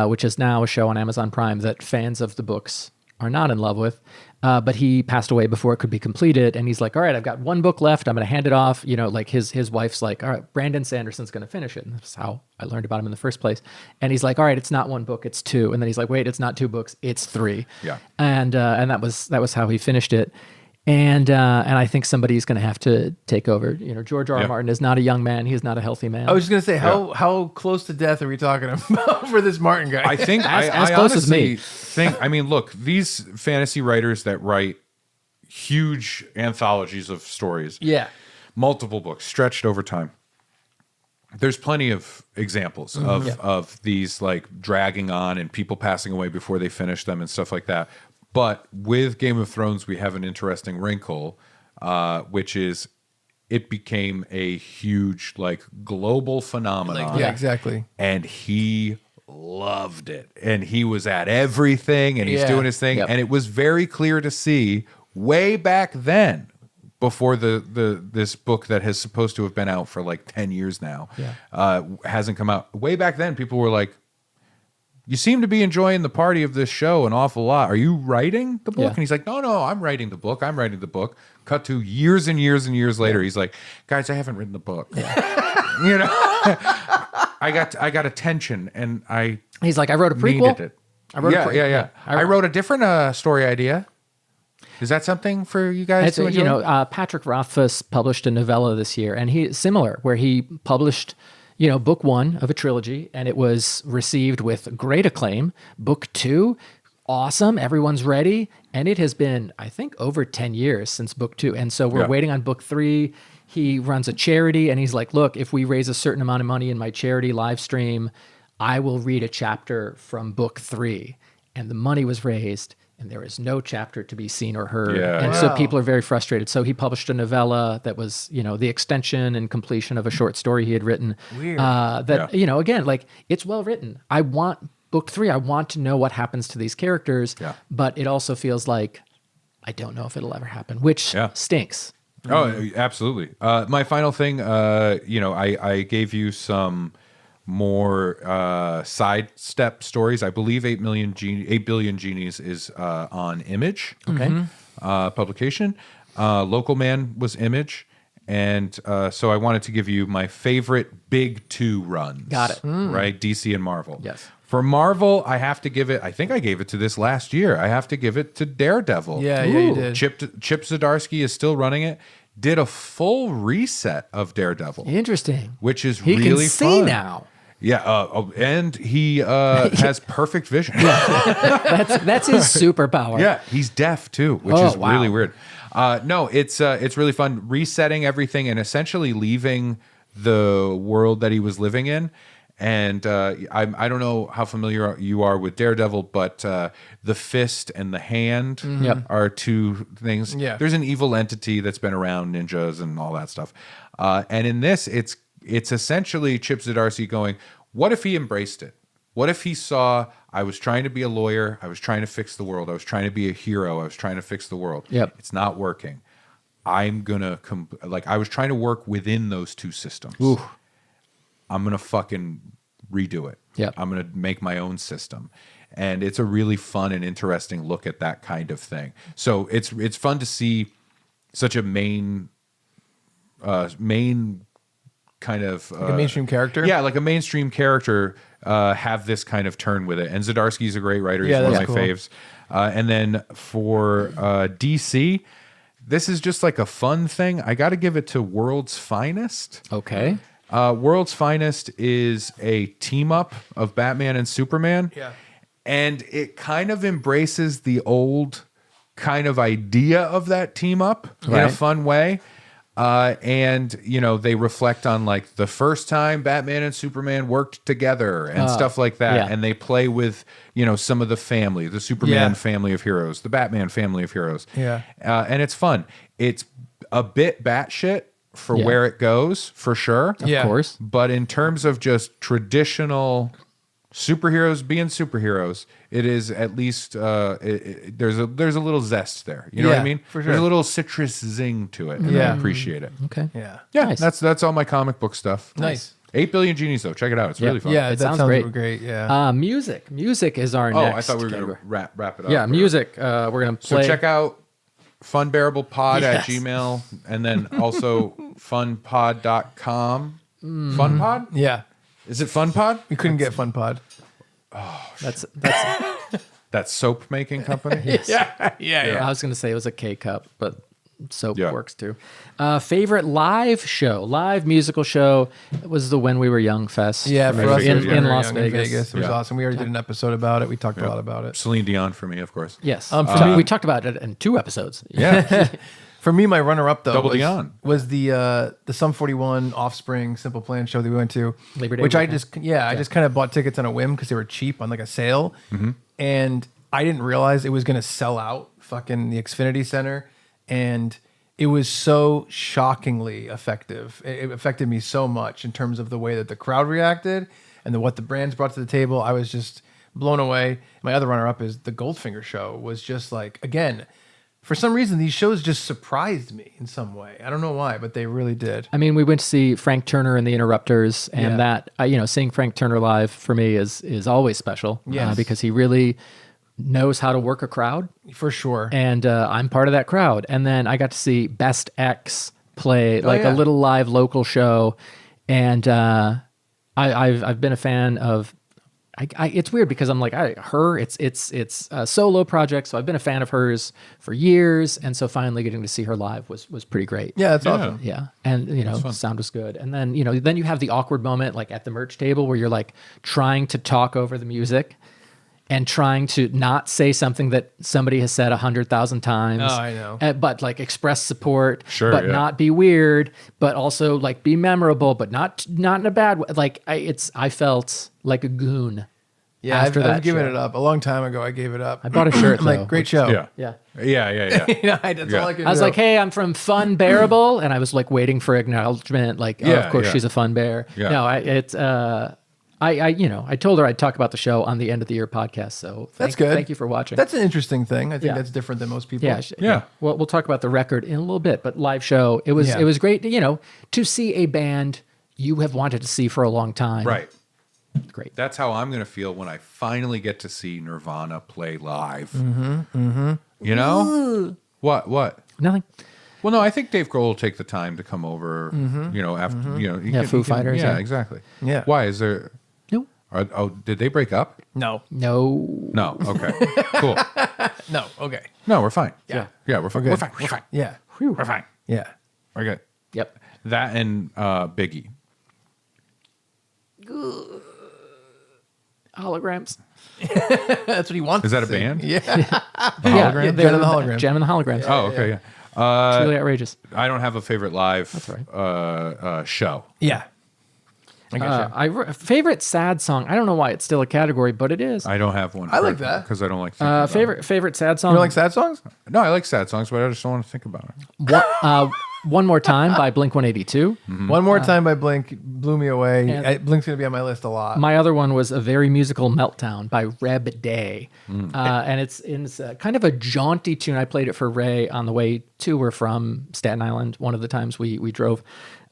which is now a show on Amazon Prime that fans of the books are not in love with. But he passed away before it could be completed, and he's like, "All right, I've got one book left. I'm going to hand it off." You know, like his wife's like, "All right, Brandon Sanderson's going to finish it." And that's how I learned about him in the first place. And he's like, "All right, it's not one book, it's two." And then he's like, "Wait, it's not two books, it's three." Yeah. And that was how he finished it. And I think somebody's going to have to take over. You know, George R. R. Yeah. Martin is not a young man. He is not a healthy man. I was just gonna say, how close to death are we talking about for this Martin guy? I think As I close as honestly me. think. I mean, look, these fantasy writers that write huge anthologies of stories, yeah. multiple books stretched over time. There's plenty of examples of these like dragging on and people passing away before they finish them and stuff like that. But with Game of Thrones, we have an interesting wrinkle, which is it became a huge like global phenomenon. yeah, exactly. And he loved it, and he was at everything, and he's Yeah. doing his thing. Yep. And it was very clear to see way back then, before this book that has supposed to have been out for like 10 years now, hasn't come out. Way back then, people were like, "You seem to be enjoying the party of this show an awful lot. Are you writing the book?" Yeah. And he's like, no, I'm writing the book. I'm writing the book. Cut to years and years and years later, he's like, "Guys, I haven't written the book." You know, I got attention, and He's like, I wrote a prequel. needed it. I wrote a yeah, pre- yeah, yeah. I wrote a different story idea. Is that something for you guys It's, to enjoy? you know, Patrick Rothfuss published a novella this year, and he similar where he published, you know, book one of a trilogy, and it was received with great acclaim. Book two, awesome, everyone's ready, and it has been, I think, over 10 years since book two, and so we're Yeah. waiting on book three. He runs a charity, and he's like, "Look, if we raise a certain amount of money in my charity live stream, I will read a chapter from book three." And the money was raised, and there is no chapter to be seen or heard. Yeah. And so Wow. people are very frustrated. So he published a novella that was, you know, the extension and completion of a short story he had written. Weird. That, you know, again, like it's well written. I want book three. I want to know what happens to these characters. Yeah. But it also feels like I don't know if it'll ever happen, which Yeah. stinks. Oh, absolutely. My final thing, you know, I gave you some more sidestep stories. I believe 8 Billion Genies is on Image. Okay. Publication. Local Man was Image. And so I wanted to give you my favorite big two runs. Got it. Right? DC and Marvel. Yes. For Marvel, I have to give it, I think I gave it to this last year. I have to give it to Daredevil. Yeah, you did. Chip Zdarsky is still running it. Did a full reset of Daredevil, Interesting. which is He really can see fun. now. Yeah, and he has perfect vision. That's his superpower. Yeah, he's deaf too, which Oh, is wow. really weird. No, it's really fun resetting everything and essentially leaving the world that he was living in. And I don't know how familiar you are with Daredevil, but the fist and the hand Yep. are two things. Yeah. There's an evil entity that's been around, ninjas and all that stuff. And in this, it's essentially Chip Zdarsky going, what if he embraced it? What if he saw, I was trying to be a lawyer, I was trying to fix the world, I was trying to be a hero, I was trying to fix the world. Yep. It's not working. I'm gonna I was trying to work within those two systems. Ooh. I'm gonna fucking redo it. Yep. I'm gonna make my own system. And it's a really fun and interesting look at that kind of thing. So it's fun to see such a main kind of Like a mainstream character. yeah, like a mainstream character have this kind of turn with it. And Zdarsky's a great writer. He's Yeah, one of that's my cool. faves. And then for DC, this is just like a fun thing. I got to give it to World's Finest. Okay. World's Finest is a team up of Batman and Superman. Yeah. And it kind of embraces the old kind of idea of that team up in a Right. fun way. And, you know, they reflect on like the first time Batman and Superman worked together and stuff like that. yeah. And they play with, you know, some of the family, the Superman Yeah. family of heroes, the Batman family of heroes. Yeah. And it's fun. It's a bit batshit, for Yeah. where it goes, for sure. Yeah. Of course. But in terms of just traditional superheroes being superheroes, it is at least there's a little zest there. You know what I Yeah, mean? for There's a sure. little citrus zing to it, and Yeah. I appreciate it. Okay. Yeah. Yeah, Nice. that's all my comic book stuff. Nice. 8 Billion Genies though. Check it out. It's really fun. Yeah, It that sounds sounds great. Yeah. Music. Music is our Oh, next I thought we were category. going to wrap it up. Yeah, music. We're going to So play. check out funbearablepod Yes. at Gmail, and then also funpod.com. Funpod? yeah. Is it Funpod? We couldn't get Fun Pod. That's That soap making company? Yeah. I was going to say it was a K cup, but soap Yeah. works too. Favorite live show, live musical show was the When We Were Young Fest. Yeah, for us, it in, was when in we were Las young Vegas. It was Yeah. awesome. We already did an episode about it. We talked a lot about it. Celine Dion for me, of course. Yes, for me- we talked about it in 2 episodes. Yeah. For me, my runner-up though Double was, Dion. was the Sum 41 Offspring Simple Plan show that we went to, Labor Day which I weekend. just kind of bought tickets on a whim because they were cheap on like a sale, and I didn't realize it was going to sell out fucking the Xfinity Center, and it was so shockingly effective. It affected me so much in terms of the way that the crowd reacted and what the brands brought to the table. I was just blown away. My other runner-up is the Goldfinger show. Was just like, again, for some reason, these shows just surprised me in some way. I don't know why, but they really did. I mean, we went to see Frank Turner and the Interrupters, and Yeah. that seeing Frank Turner live for me is always special. Yes. Because he really knows how to work a crowd, For sure. and I'm part of that crowd. And then I got to see Best X play like yeah. a little live local show, and I've been a fan of. It's weird because I'm like it's a solo project, so I've been a fan of hers for years, and so finally getting to see her live was pretty great. Yeah, that's Yeah. awesome. Yeah, and sound was good, and then then you have the awkward moment like at the merch table where you're like trying to talk over the music, and trying to not say something that somebody has said 100,000 times. Oh, I know. But like express support, Sure, but yeah. not be weird, but also like be memorable, but not in a bad way. Like I felt like a goon. Yeah, after I've that given show. it up. A long time ago, I gave it up. I bought a shirt. I'm like, though, great which- show. Yeah. Yeah. Yeah. You know, that's Yeah. all I could I was do. like, hey, I'm from Funbearable, and I was like waiting for acknowledgement. Like, oh, Yeah, of course yeah. she's a fun bear. Yeah. No, I told her I'd talk about the show on the end of the year podcast. So That's good. Thank you for watching. That's an interesting thing. I think Yeah. that's different than most people. yeah, Yeah. Well, we'll talk about the record in a little bit, but live show. It was Yeah. great. To see a band you have wanted to see for a long time. Right. Great. That's how I'm going to feel when I finally get to see Nirvana play live. You know? What? Nothing. Well, no, I think Dave Grohl will take the time to come over, after, he Foo Fighters, Yeah, yeah. exactly. Yeah. Why? Is there, No. did they break up? No. No. No. Okay. Cool. No. Okay. No, we're fine. Yeah. Yeah, we're fine. good. We're fine. We're fine. Yeah. We're fine. Yeah. We're good. Yep. That and Biggie. Holograms. That's what he wants. Is that to a say. band? Yeah. Yeah, Jen and the Holograms. Jen and the Holograms. Oh, okay. Yeah. It's really outrageous. I don't have a favorite live right. show. Yeah. I gotcha. Favorite sad song. I don't know why it's still a category, but it is. I don't have one. I like that. because I don't like thinking about Favorite sad song. You don't like sad songs? it. No, I like sad songs, but I just don't want to think about it. One More Time by Blink 182. One More Time by Blink blew me away. and- Blink's going to be on my list a lot. My other one was A Very Musical Meltdown by Reb Day. And it's kind of a jaunty tune. I played it for Ray on the way to or from Staten Island one of the times we drove.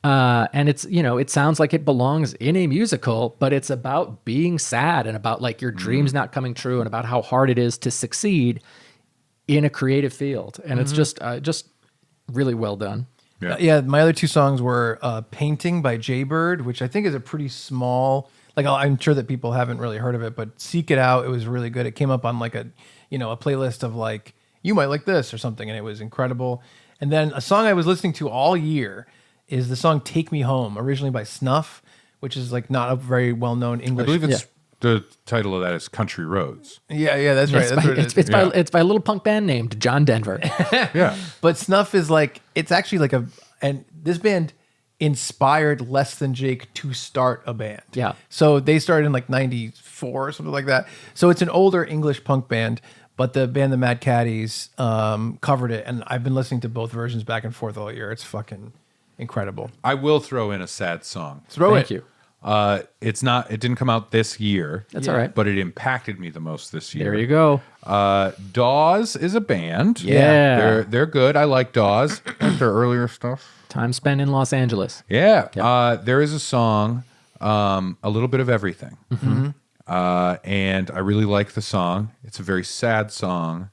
And it's, it sounds like it belongs in a musical, but it's about being sad and about like your dreams not coming true and about how hard it is to succeed in a creative field. And it's just really well done. Yeah. My other two songs were Painting by Jaybird, which I think is a pretty small, like I'm sure that people haven't really heard of it, but seek it out. It was really good. It came up on like a playlist of like, you might like this or something. And it was incredible. And then a song I was listening to all year is the song Take Me Home, originally by Snuff, which is like not a very well-known English. I believe it's the title of that is Country Roads. Yeah, that's right. It's, That's by, what it it's, is. it's, by, it's by a little punk band named John Denver. Yeah. But Snuff is like, it's actually like and this band inspired Less Than Jake to start a band. Yeah. So they started in like 94 or something like that. So it's an older English punk band, but the band, the Mad Caddies, covered it. And I've been listening to both versions back and forth all year. It's fucking incredible. I will throw in a sad song. Throw Thank it. you. It didn't come out this year. That's all right. But it impacted me the most this year. There you go. Dawes is a band. Yeah. They're good. I like Dawes. I like their earlier stuff. Time spent in Los Angeles. Yeah. There is a song, A Little Bit of Everything. And I really like the song. It's a very sad song.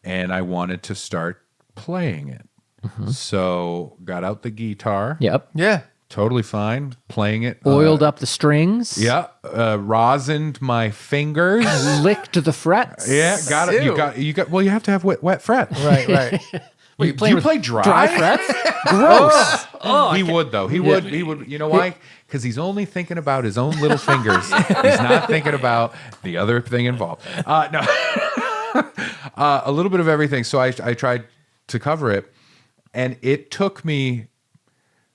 And I wanted to start playing it. So got out the guitar. Yep. Yeah. Totally fine. Playing it. Oiled up the strings. Yeah. Rosined my fingers. Licked the frets. Yeah, got it. You got. Well, you have to have wet frets. Right. Do you play dry? Dry frets? Gross. He would though. He would. You know why? Because he's only thinking about his own little fingers. He's not thinking about the other thing involved. No. A little bit of everything. So I tried to cover it, and it took me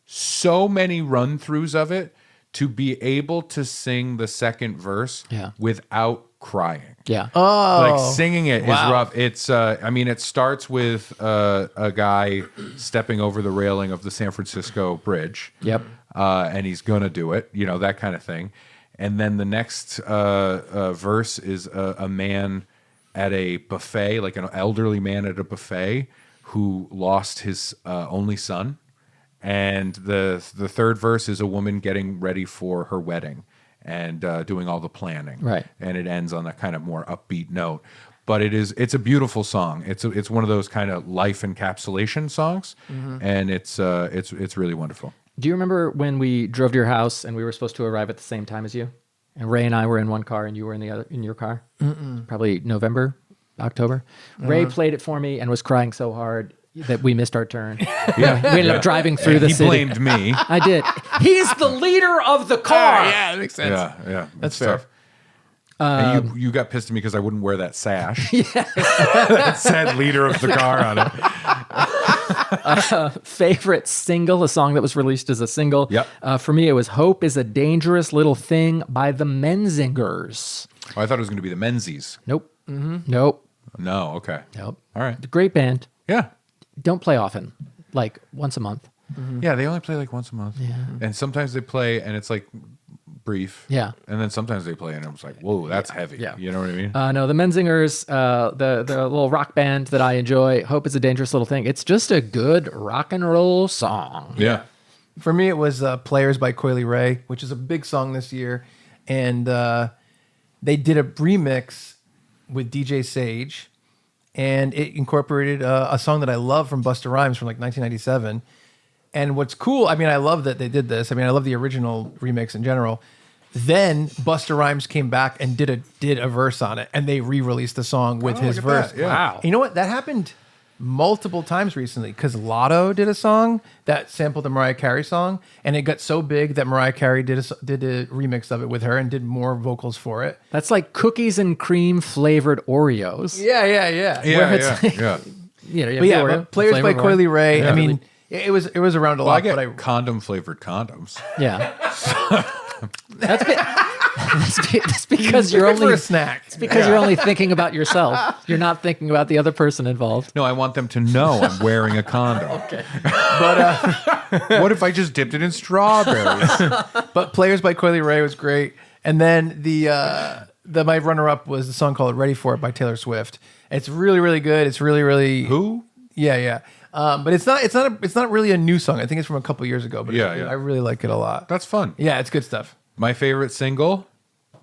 so many run-throughs of it to be able to sing the second verse without crying. Yeah. Like singing it is wow. rough. It's it starts with a guy stepping over the railing of the San Francisco Bridge. Yep. And he's gonna do it, that kind of thing. And then the next verse is a man at a buffet, like an elderly man at a buffet who lost his only son. And the third verse is a woman getting ready for her wedding and doing all the planning. Right. And it ends on a kind of more upbeat note. But it's a beautiful song. It's one of those kind of life encapsulation songs, and it's really wonderful. Do you remember when we drove to your house and we were supposed to arrive at the same time as you? And Ray and I were in one car and you were in the other in your car? Probably November, October. Ray played it for me and was crying so hard that we missed our turn. We ended up driving through the He city. blamed me. I did. He's the leader of the car. that makes sense. Yeah, That's it's fair. tough. And you got pissed at me because I wouldn't wear that sash. That said leader of the car on it. Favorite single, a song that was released as a single. Yep. For me, it was Hope is a Dangerous Little Thing by the Menzingers. Oh, I thought it was going to be the Menzies. Nope. Nope. No, okay. Nope. All right. Great band. Yeah. Don't play often, like once a month. Yeah, they only play like once a month. Yeah. And sometimes they play and it's like brief. Yeah. And then sometimes they play and it's like, whoa, that's heavy. Yeah. You know what I mean? No, the Menzingers, the little rock band that I enjoy, Hope is a Dangerous Little Thing. It's just a good rock and roll song. Yeah. For me, it was Players by Coily Ray, which is a big song this year. And they did a remix with DJ Sage, and it incorporated a song that I love from Busta Rhymes from like 1997. And what's cool, I mean, I love that they did this. I mean, I love the original remix in general. Then Busta Rhymes came back and did a verse on it, and they re-released the song with his look at verse. that, yeah. Wow. You know what? That happened multiple times recently because Lotto did a song that sampled the Mariah Carey song, and it got so big that Mariah Carey did a remix of it with her and did more vocals for it. That's like cookies and cream flavored Oreos. Yeah. Where it's like- yeah. You know, you have But yeah, the Oreo, but Players by flavored Oreo. Coily Ray. Yeah. I mean, it was around a Well, I lot, get but condom flavored condoms. Yeah. That's because you're Good for only a snack. It's because you're only thinking about yourself. You're not thinking about the other person involved. No, I want them to know I'm wearing a condom. Okay. But What if I just dipped it in strawberries? but Players by Coily Ray was great, and then my runner up was the song called "Ready for It" by Taylor Swift. It's really, really good. It's really Who? Yeah. But it's not really a new song. I think it's from a couple years ago. But Yeah. I really like it a lot. That's fun. Yeah, it's good stuff. My favorite single,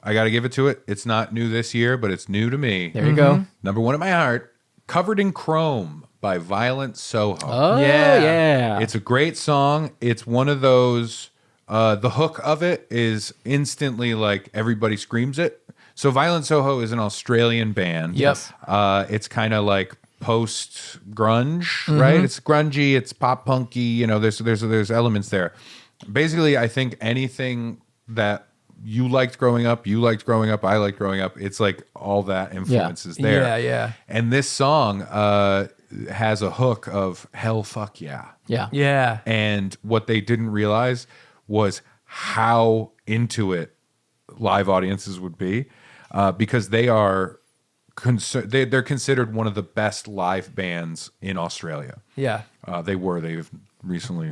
I got to give it to it. It's not new this year, but it's new to me. There you go. Number one at my heart, Covered in Chrome by Violent Soho. Oh, Yeah. yeah. It's a great song. It's one of those, the hook of it is instantly like everybody screams it. So Violent Soho is an Australian band. Yep. It's kind of like post grunge, right? It's grungy, it's pop punky, there's elements there. Basically, I think anything that you liked growing up, I liked growing up, it's like all that influence is there. Yeah. And this song has a hook of hell fuck yeah. Yeah. Yeah. And what they didn't realize was how into it live audiences would be, because they are they're considered one of the best live bands in Australia. Yeah. They've recently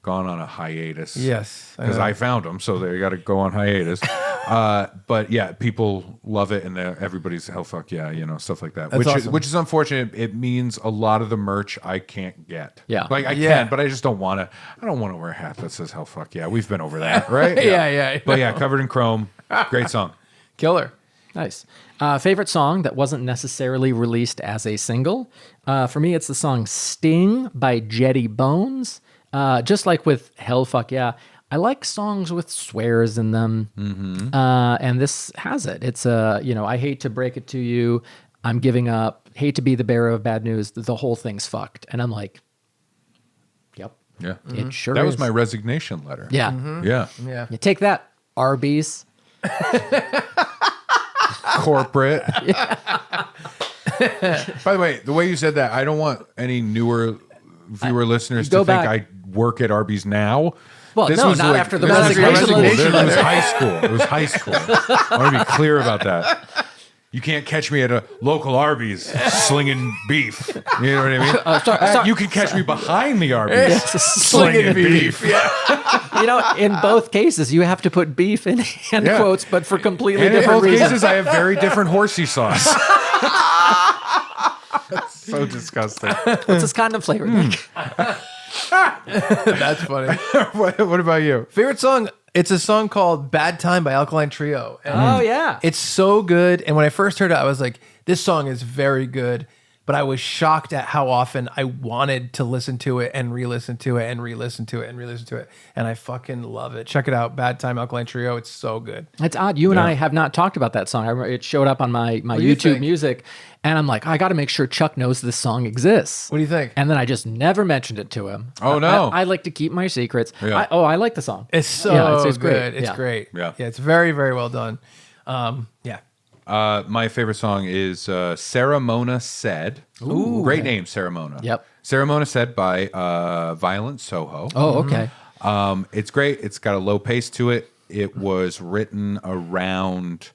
gone on a hiatus. Yes, because I found them, so they got to go on hiatus. But yeah, people love it, and everybody's hell fuck yeah, stuff like that. That's awesome. Which is unfortunate. It means a lot of the merch I can't get. Yeah. like I can, but I just don't want to. I don't want to wear a hat that says hell fuck yeah. We've been over that, right? Yeah. But yeah, Covered in Chrome, great song. Killer. Nice. Favorite song that wasn't necessarily released as a single? For me, it's the song Sting by Jetty Bones. Just like with Hell Fuck Yeah, I like songs with swears in them. And this has it. It's, I hate to break it to you. I'm giving up. Hate to be the bearer of bad news. The whole thing's fucked. And I'm like, yep. Yeah, It sure that is. was my resignation letter. Yeah. Yeah, You take that, Arby's. corporate. By the way, the way you said that, I don't want any newer viewer listeners to go think back. I work at Arby's now. Well, This no, was not like- after the this was resignation resignation letter. It was high school. It was high school. I want to be clear about that. You can't catch me at a local Arby's slinging beef. You know what I mean? sorry. You can catch me behind the Arby's Slinging beef. In both cases, you have to put beef in hand Yeah. quotes, but for completely And in different both reasons. cases, I have very different horsey sauce. That's so disgusting. What's this kind of flavor, Nick? That's funny. What about you? Favorite song? It's a song called "Bad Time" by Alkaline Trio. And Oh, yeah. it's so good. And when I first heard it, I was like, "This song is very good." But I was shocked at how often I wanted to listen to it and re-listen to it and re-listen to it and re-listen to it. And I fucking love it. Check it out, "Bad Time" Alkaline Trio. It's so good. It's odd. You and I have not talked about that song. I remember it showed up on my do you YouTube think? music, and I'm like, I got to make sure Chuck knows this song exists. What do you think? And then I just never mentioned it to him. Oh, no. I like to keep my secrets. Yeah. I like the song. It's so Yeah, it's great. good. It's Yeah. great. Yeah. It's very, very well done. Yeah. My favorite song is Saramona Said. Ooh, great name, Saramona. Yep. Saramona Said by Violent Soho. Oh, okay. It's great. It's got a low pace to it. It was written around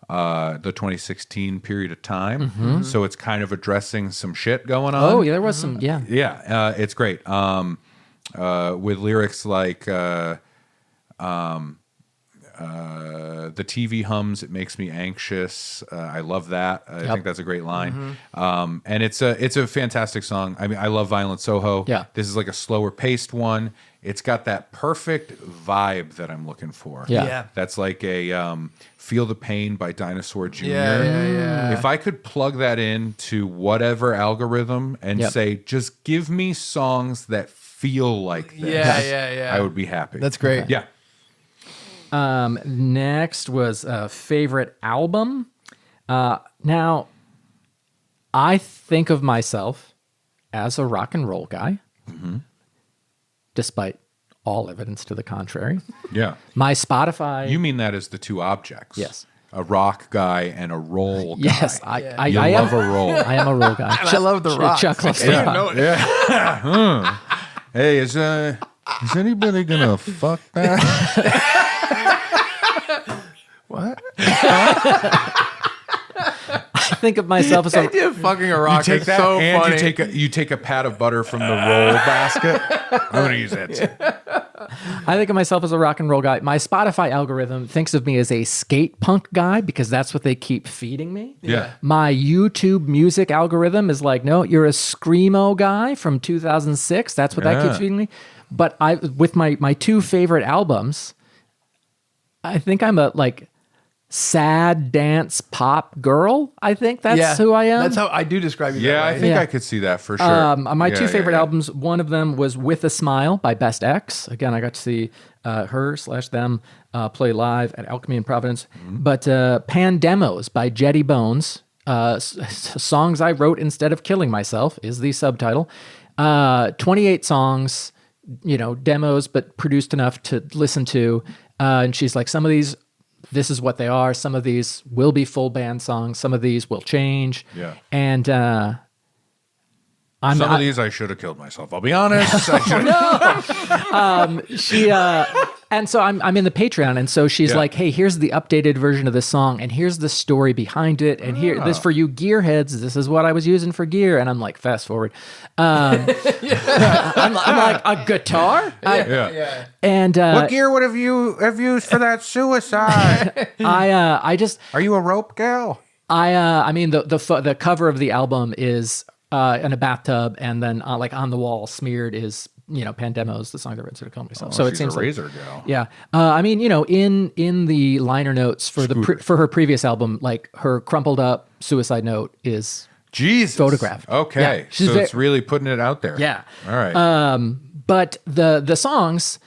the 2016 period of time. So it's kind of addressing some shit going on. Oh, yeah, there was some, yeah. Yeah, it's great. With lyrics like the TV hums, it makes me anxious. I love that. I think that's a great line. And it's a fantastic song. I mean, I love Violent Soho. Yeah. This is like a slower paced one. It's got that perfect vibe that I'm looking for. Yeah. Yeah. That's like a Feel the Pain by Dinosaur Jr. Yeah. If I could plug that into whatever algorithm and Yep. say, just give me songs that feel like this, Yeah. I would be happy. That's great. Yeah. Next was favorite album. Now, I think of myself as a rock and roll guy, despite all evidence to the contrary. Yeah. My Spotify. You mean that as the two objects? Yes. A rock guy and a roll guy. Yes, Yeah. I You am. love a roll. I am a roll guy. I love the rock. Chuck loves the rock. Hey, is anybody gonna fuck that? What? I think of myself as The a idea of fucking a rock Take is that so and funny. you take a pat of butter from the roll basket. I'm gonna use that too. I think of myself as a rock and roll guy. My Spotify algorithm thinks of me as a skate punk guy because that's what they keep feeding me. Yeah. My YouTube music algorithm is like, no, you're a screamo guy from 2006. That's what that keeps feeding me. But with my two favorite albums, I think I'm a sad dance pop girl. I think that's who I am. That's how I do describe you. Yeah, that I way. think Yeah. I could see that for sure. My Yeah, two favorite yeah. albums, one of them was With a Smile by Best X. Again, I got to see her/them play live at Alchemy in Providence. But Pandemos by Jetty Bones, Songs I Wrote Instead of Killing Myself is the subtitle. 28 songs, demos, but produced enough to listen to. And she's like, some of these, this is what they are. Some of these will be full band songs. Some of these will change. Yeah. And Some of these I should have killed myself. I'll be honest. I should have. she And so I'm in the Patreon, and so she's Yeah. like, "Hey, here's the updated version of this song, and here's the story behind it, and here this for you gearheads. This is what I was using for gear." And I'm like, fast forward. I'm like, a guitar? Yeah. And What gear would have used for that suicide? I just Are you a rope gal? I mean the cover of the album is in a bathtub, and then like on the wall smeared is Pandemos, the song that Red Soda Comedy song. So it She's seems a like razor gal. yeah. I mean in the liner notes for for her previous album, like her crumpled up suicide note is Jesus. photograph. Okay. Yeah, she's So very- it's really putting it out there. Yeah. All right. But the songs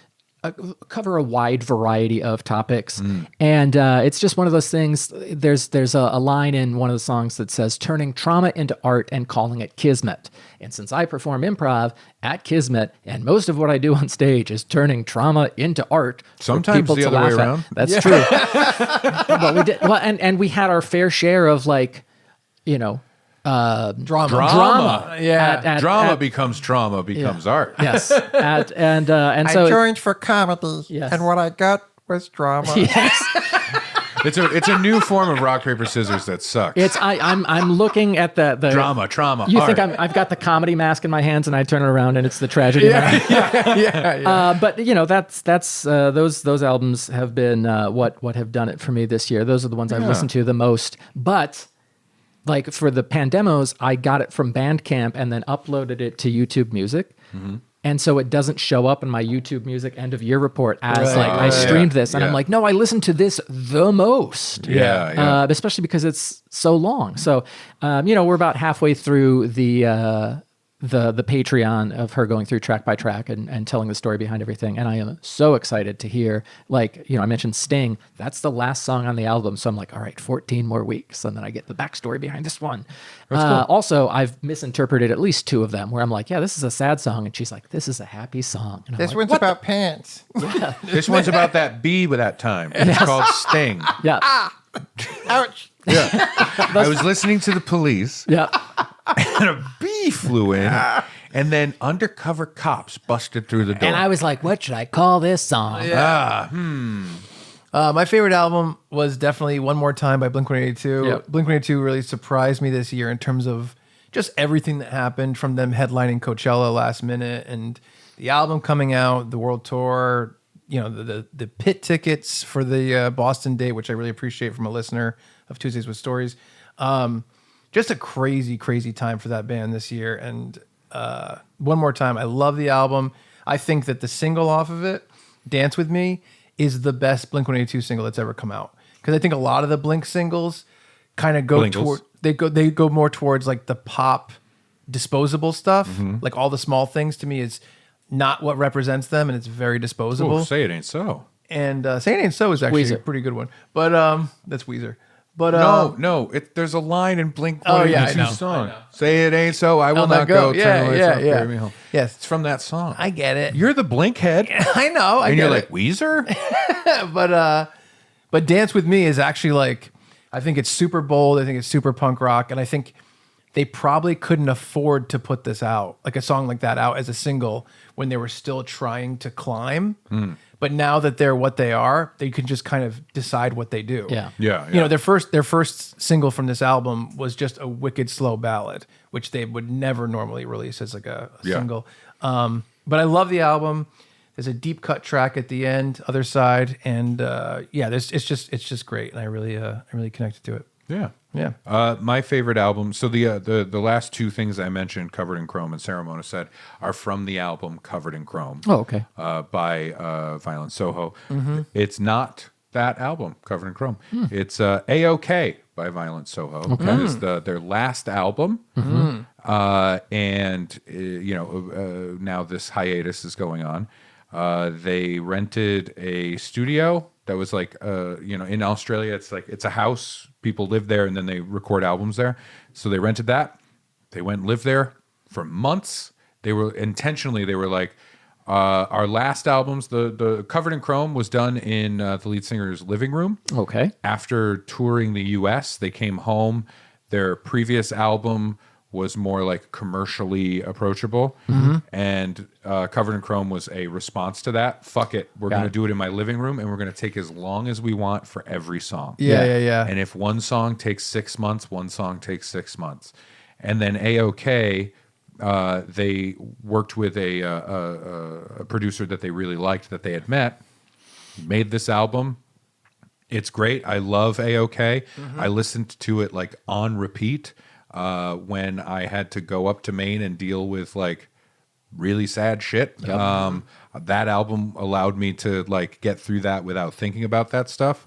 cover a wide variety of topics, and it's just one of those things. There's a line in one of the songs that says, "Turning trauma into art and calling it kismet." And since I perform improv at Kismet, and most of what I do on stage is turning trauma into art, for Sometimes people the to other way laugh at. around. That's true. But we did well, and we had our fair share of Drama. drama. Yeah. Drama becomes trauma becomes art. Yes, and so joined for comedy, Yes. and what I got was drama. yes. It's a new form of rock paper scissors that sucks. I'm looking at the drama, trauma. You art. think I've got the comedy mask in my hands, and I turn it around, and it's the tragedy. Yeah. But that's those albums have been what have done it for me this year. Those are the ones I've listened to the most. But like for the Pandemos, I got it from Bandcamp and then uploaded it to YouTube Music. And so it doesn't show up in my YouTube Music end of year report as like I streamed this. And I'm like, no, I listened to this the most. Yeah. Especially because it's so long. So, we're about halfway through the Patreon of her going through track by track and telling the story behind everything. And I am so excited to hear, I mentioned Sting. That's the last song on the album. So I'm like, all right, 14 more weeks. And then I get the backstory behind this one. Also, I've misinterpreted at least 2 of them where I'm like, yeah, this is a sad song. And she's like, this is a happy song. And I'm This like, one's about pants. This one's about that bee with that time. It's called Sting. yeah. Ouch. I was listening to the Police, Yeah. and a bee flew in, and then undercover cops busted through the door. And I was like, what should I call this song? My favorite album was definitely One More Time by Blink-182. Yep. Blink-182 really surprised me this year in terms of just everything that happened, from them headlining Coachella last minute and the album coming out, the world tour, the pit tickets for the Boston date, which I really appreciate from a listener of Tuesdays with Stories. Just a crazy, crazy time for that band this year. And One More Time, I love the album. I think that the single off of it, Dance With Me, is the best Blink-182 single that's ever come out. Because I think a lot of the Blink singles kind of go Blinkles. toward they go more towards like the pop disposable stuff. Like all the small things to me is not what represents them, and it's very disposable. Oh, say it ain't so. And Say It Ain't So is actually a Weezer. pretty good one. But that's Weezer. But No. There's a line in Blink Oh, yeah, I 182 know, song. I know. Say it ain't so. I will I'll not go. Turn the lights off, carry me home. Yes, It's from that song. I get it. You're the Blink head, I know. I and get you're it. like Weezer. But Dance With Me is actually like, I think it's super bold. I think it's super punk rock. And I think they probably couldn't afford to put this out, like a song like that out as a single when they were still trying to climb. But now that they're what they are, they can just kind of decide what they do. Yeah. Yeah. Their first single from this album was just a wicked slow ballad, which they would never normally release as like a Yeah. single. But I love the album. There's a deep cut track at the end, Other Side, and it's just great, and I really connected to it. Yeah. Yeah. My favorite album. So the last 2 things I mentioned, Covered in Chrome and Ceremonia Said, are from the album Covered in Chrome. Oh, okay. By Violent Soho. It's not that album, Covered in Chrome. It's A-OK by Violent Soho. That is their last album. And now this hiatus is going on. They rented a studio that was like, in Australia, it's a house. People live there and then they record albums there. So they rented that. They went and lived there for months. They were like, our last albums, the Covered in Chrome was done in the lead singer's living room. Okay. After touring the US, they came home. Their previous album was more like commercially approachable, and Covered in Chrome was a response to that. Fuck it, we're going to do it in my living room, and we're going to take as long as we want for every song. Yeah. And if one song takes 6 months, one song takes 6 months. And then AOK, they worked with a producer that they really liked that they had met, made this album. It's great. I love AOK. I listened to it like on repeat when I had to go up to Maine and deal with like really sad shit. That album allowed me to like get through that without thinking about that stuff.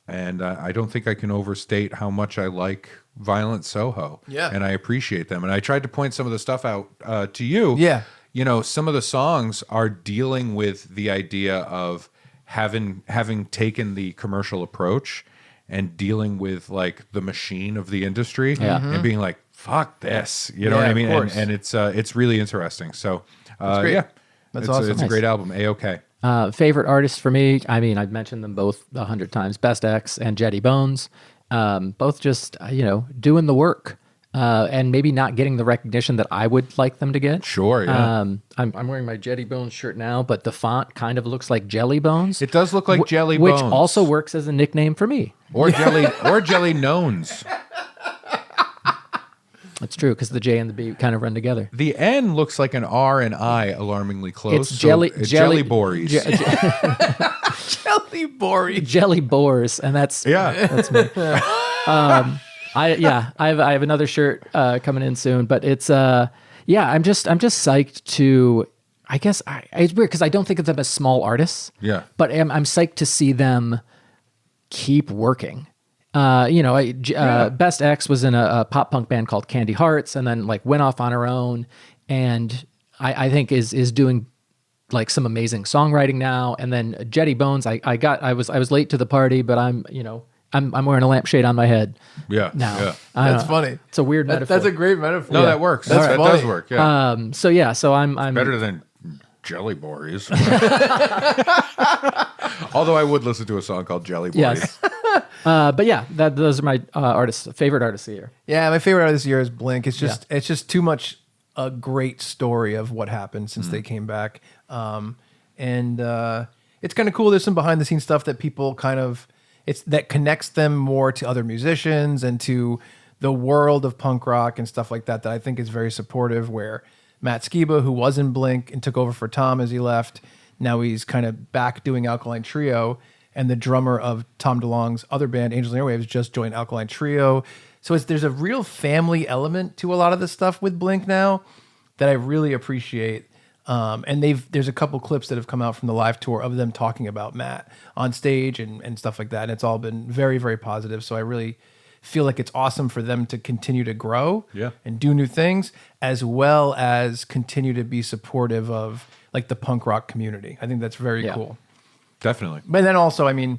And I don't think I can overstate how much I like Violent Soho. Yeah. And I appreciate them. And I tried to point some of the stuff out to you. Yeah. You know, some of the songs are dealing with the idea of having taken the commercial approach and dealing with like the machine of the industry and being like, fuck this. You know what I mean? And it's really interesting. So great. yeah. That's It's awesome. a great album. A-OK. Favorite artists for me, I mean, I've mentioned them both 100 times, Best X and Jetty Bones. Both just, doing the work and maybe not getting the recognition that I would like them to get. Sure, yeah. I'm wearing my Jetty Bones shirt now, but the font kind of looks like Jelly Bones. It does look like Jelly Which Bones. also works as a nickname for me. Or Jelly Nones. That's true, because the J and the B kind of run together. The N looks like an R and I alarmingly close. It's jelly Bories. Jelly Bory. Jelly Boars, and that's me. I have another shirt coming in soon, but it's I'm just psyched to. I guess it's weird because I don't think of them as small artists. Yeah, but I'm psyched to see them keep working. Best X was in a pop punk band called Candy Hearts, and then like went off on her own, and I think is doing like some amazing songwriting now. And then Jetty Bones, I was late to the party, but I'm wearing a lampshade on my head. Yeah, now. yeah. That's funny. It's a weird metaphor. That's a great metaphor. No, that works. That's That funny. does work. Yeah, So I'm better than Jelly Bories. Although I would listen to a song called Jelly Bories. Yes. But yeah, those are my favorite artists of the year. Yeah, my favorite artist this year is Blink. It's just too much a great story of what happened since they came back. And it's kind of cool. There's some behind the scenes stuff that people that connects them more to other musicians and to the world of punk rock and stuff like that I think is very supportive, where Matt Skiba, who was in Blink and took over for Tom as he left, now he's kind of back doing Alkaline Trio, and the drummer of Tom DeLonge's other band, Angels and Airwaves, just joined Alkaline Trio. So there's a real family element to a lot of this stuff with Blink now that I really appreciate. And there's a couple clips that have come out from the live tour of them talking about Matt on stage and stuff like that. And it's all been very, very positive. So I really feel like it's awesome for them to continue to grow and do new things, as well as continue to be supportive of like the punk rock community. I think that's very cool. Definitely. But then also, I mean,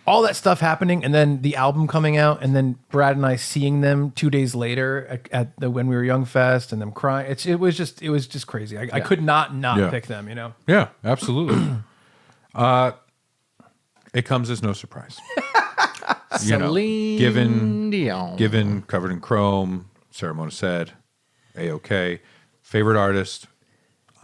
all that stuff happening, and then the album coming out, and then Brad and I seeing them 2 days later at the When We Were Young Fest, and them crying. It was just crazy. I could not pick them. Yeah, absolutely. It comes as no surprise. Celine Dion. Given Covered in Chrome, Sarah Mona said, A-OK. Favorite artist,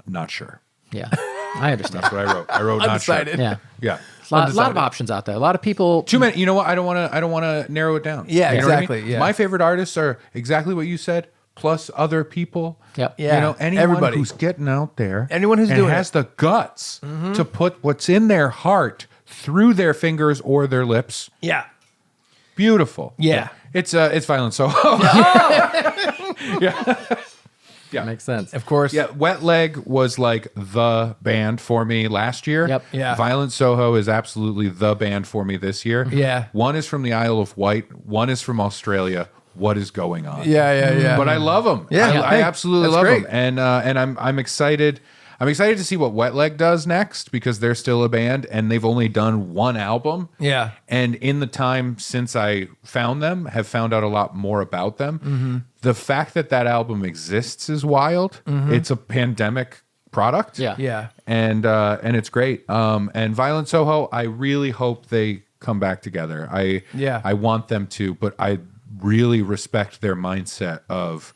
not sure. Yeah, I understand. That's what I wrote. I wrote not sure. Undecided. Yeah. Yeah. A lot of options out there. A lot of people. Too many. You know what? I don't want to narrow it down. Yeah, You know what I exactly, mean? yeah. My favorite artists are exactly what you said, plus other people. Yep. Yeah. Anyone everybody. who's getting out there, Anyone who's and doing has it. the guts to put what's in their heart through their fingers or their lips. Yeah. Beautiful. Yeah. It's Violent Soho. Yeah, makes sense. Of course. Yeah, Wet Leg was like the band for me last year. Yep. Yeah. Violent Soho is absolutely the band for me this year. Yeah. One is from the Isle of Wight. One is from Australia. What is going on? Yeah. But I love them. Yeah. I Hey, absolutely that's love great. them. And I'm excited. I'm excited to see what Wet Leg does next, because they're still a band and they've only done one album. Yeah. And in the time since I found them, have found out a lot more about them. Mm-hmm. The fact that album exists is wild. It's a pandemic product. Yeah. Yeah. And it's great. And Violent Soho, I really hope they come back together. I want them to, but I really respect their mindset of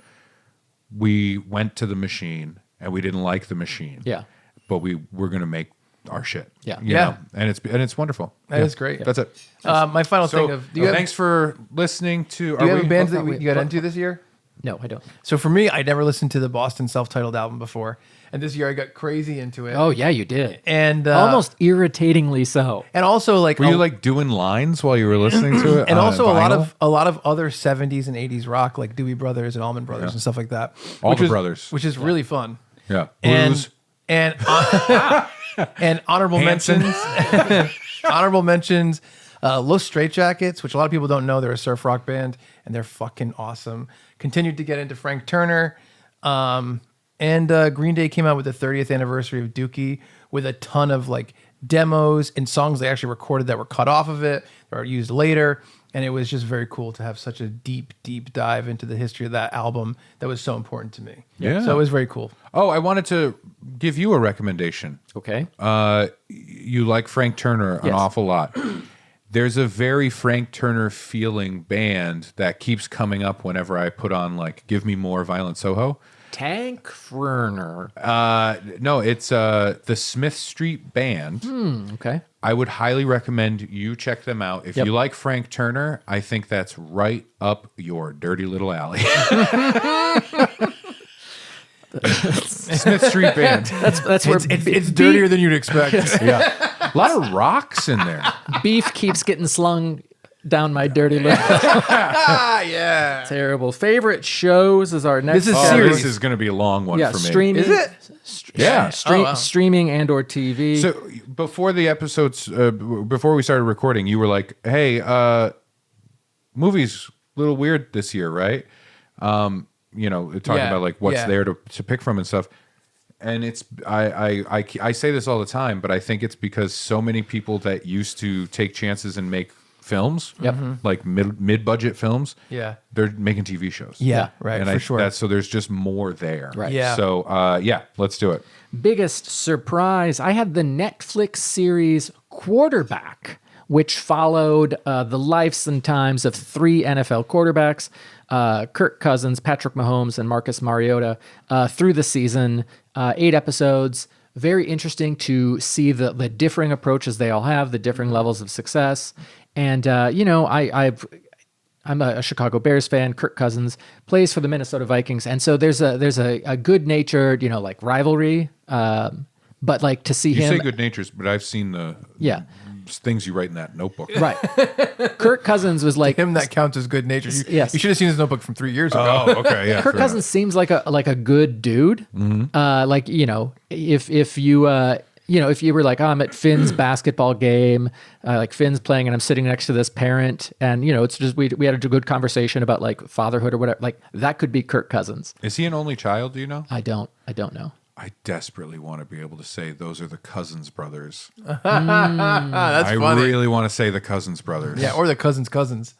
we went to the machine and we didn't like the machine. Yeah. But we're going to make our shit. Yeah. You know? And it's wonderful. That is great. That's it. My final So thing of do you have, thanks for listening to. do you have a band that we- you got into this year? No, I don't. So for me, I never listened to the Boston self-titled album before, and this year I got crazy into it. Oh yeah, you did. And Almost irritatingly so. and also like Were you like doing lines while you were listening to it? and on also vinyl? a lot of other 70s and 80s rock like Dewey Brothers and Allman Brothers and stuff like that. All which the was- brothers. which is really fun. Yeah. And Blues. and and honorable Hanson. mentions honorable mentions Los Straitjackets, which a lot of people don't know, they're a surf rock band and they're fucking awesome. Continued to get into Frank Turner. And Green Day came out with the 30th anniversary of Dookie with a ton of like demos and songs they actually recorded that were cut off of it or used later. And it was just very cool to have such a deep, deep dive into the history of that album that was so important to me. Yeah. So it was very cool. Oh, I wanted to give you a recommendation. Okay. You like Frank Turner an Yes. awful lot. There's a very Frank Turner feeling band that keeps coming up whenever I put on like Give Me More Violent Soho. Tank Ferner. No, it's the Smith Street Band. Okay. I would highly recommend you check them out. If Yep. you like Frank Turner, I think that's right up your dirty little alley. Smith Street Band. That's where It's dirtier than you'd expect. Yeah. A lot of rocks in there. beef keeps getting slung down my dirty little Yeah. terrible. Favorite shows is our next. This is Oh, serious. this is going to be a long one Yeah, for me. streaming. Is it? Yeah. Streaming and or TV. So before the episodes, before we started recording, you were like, "Hey, movies a little weird this year, right?" You know, talking Yeah, about like what's yeah. there to pick from and stuff. And it's I say this all the time, but I think it's because so many people that used to take chances and make films, Yep. like mid-budget films, Yeah. they're making TV shows. Yeah, right, and for sure. So there's just more there. Right. Yeah. So yeah, let's do it. Biggest surprise, I had the Netflix series Quarterback, which followed the lives and times of 3 NFL quarterbacks, Kirk Cousins, Patrick Mahomes, and Marcus Mariota through the season. 8 episodes. Very interesting to see the differing approaches they all have, the differing levels of success. And, you know, I'm a Chicago Bears fan. Kirk Cousins plays for the Minnesota Vikings, and so there's a good natured, you know, like rivalry. But like to see You him, say good natures, but I've seen the yeah, things you write in that notebook. right. Kirk Cousins was like Him that counts as good nature. Yes. You should have seen his notebook from 3 years ago. Oh, okay, yeah. Kirk fair Cousins seems like a good dude. Like, you know, if you you know, if you were like, oh, I'm at Finn's basketball game, like Finn's playing and I'm sitting next to this parent and, you know, it's just, we had a good conversation about like fatherhood or whatever. Like that could be Kirk Cousins. enough. Is he an only child? Do you know? I don't know. I desperately want to be able to say those are the Cousins brothers. That's I funny. really want to say the Cousins brothers. Yeah, or the cousins.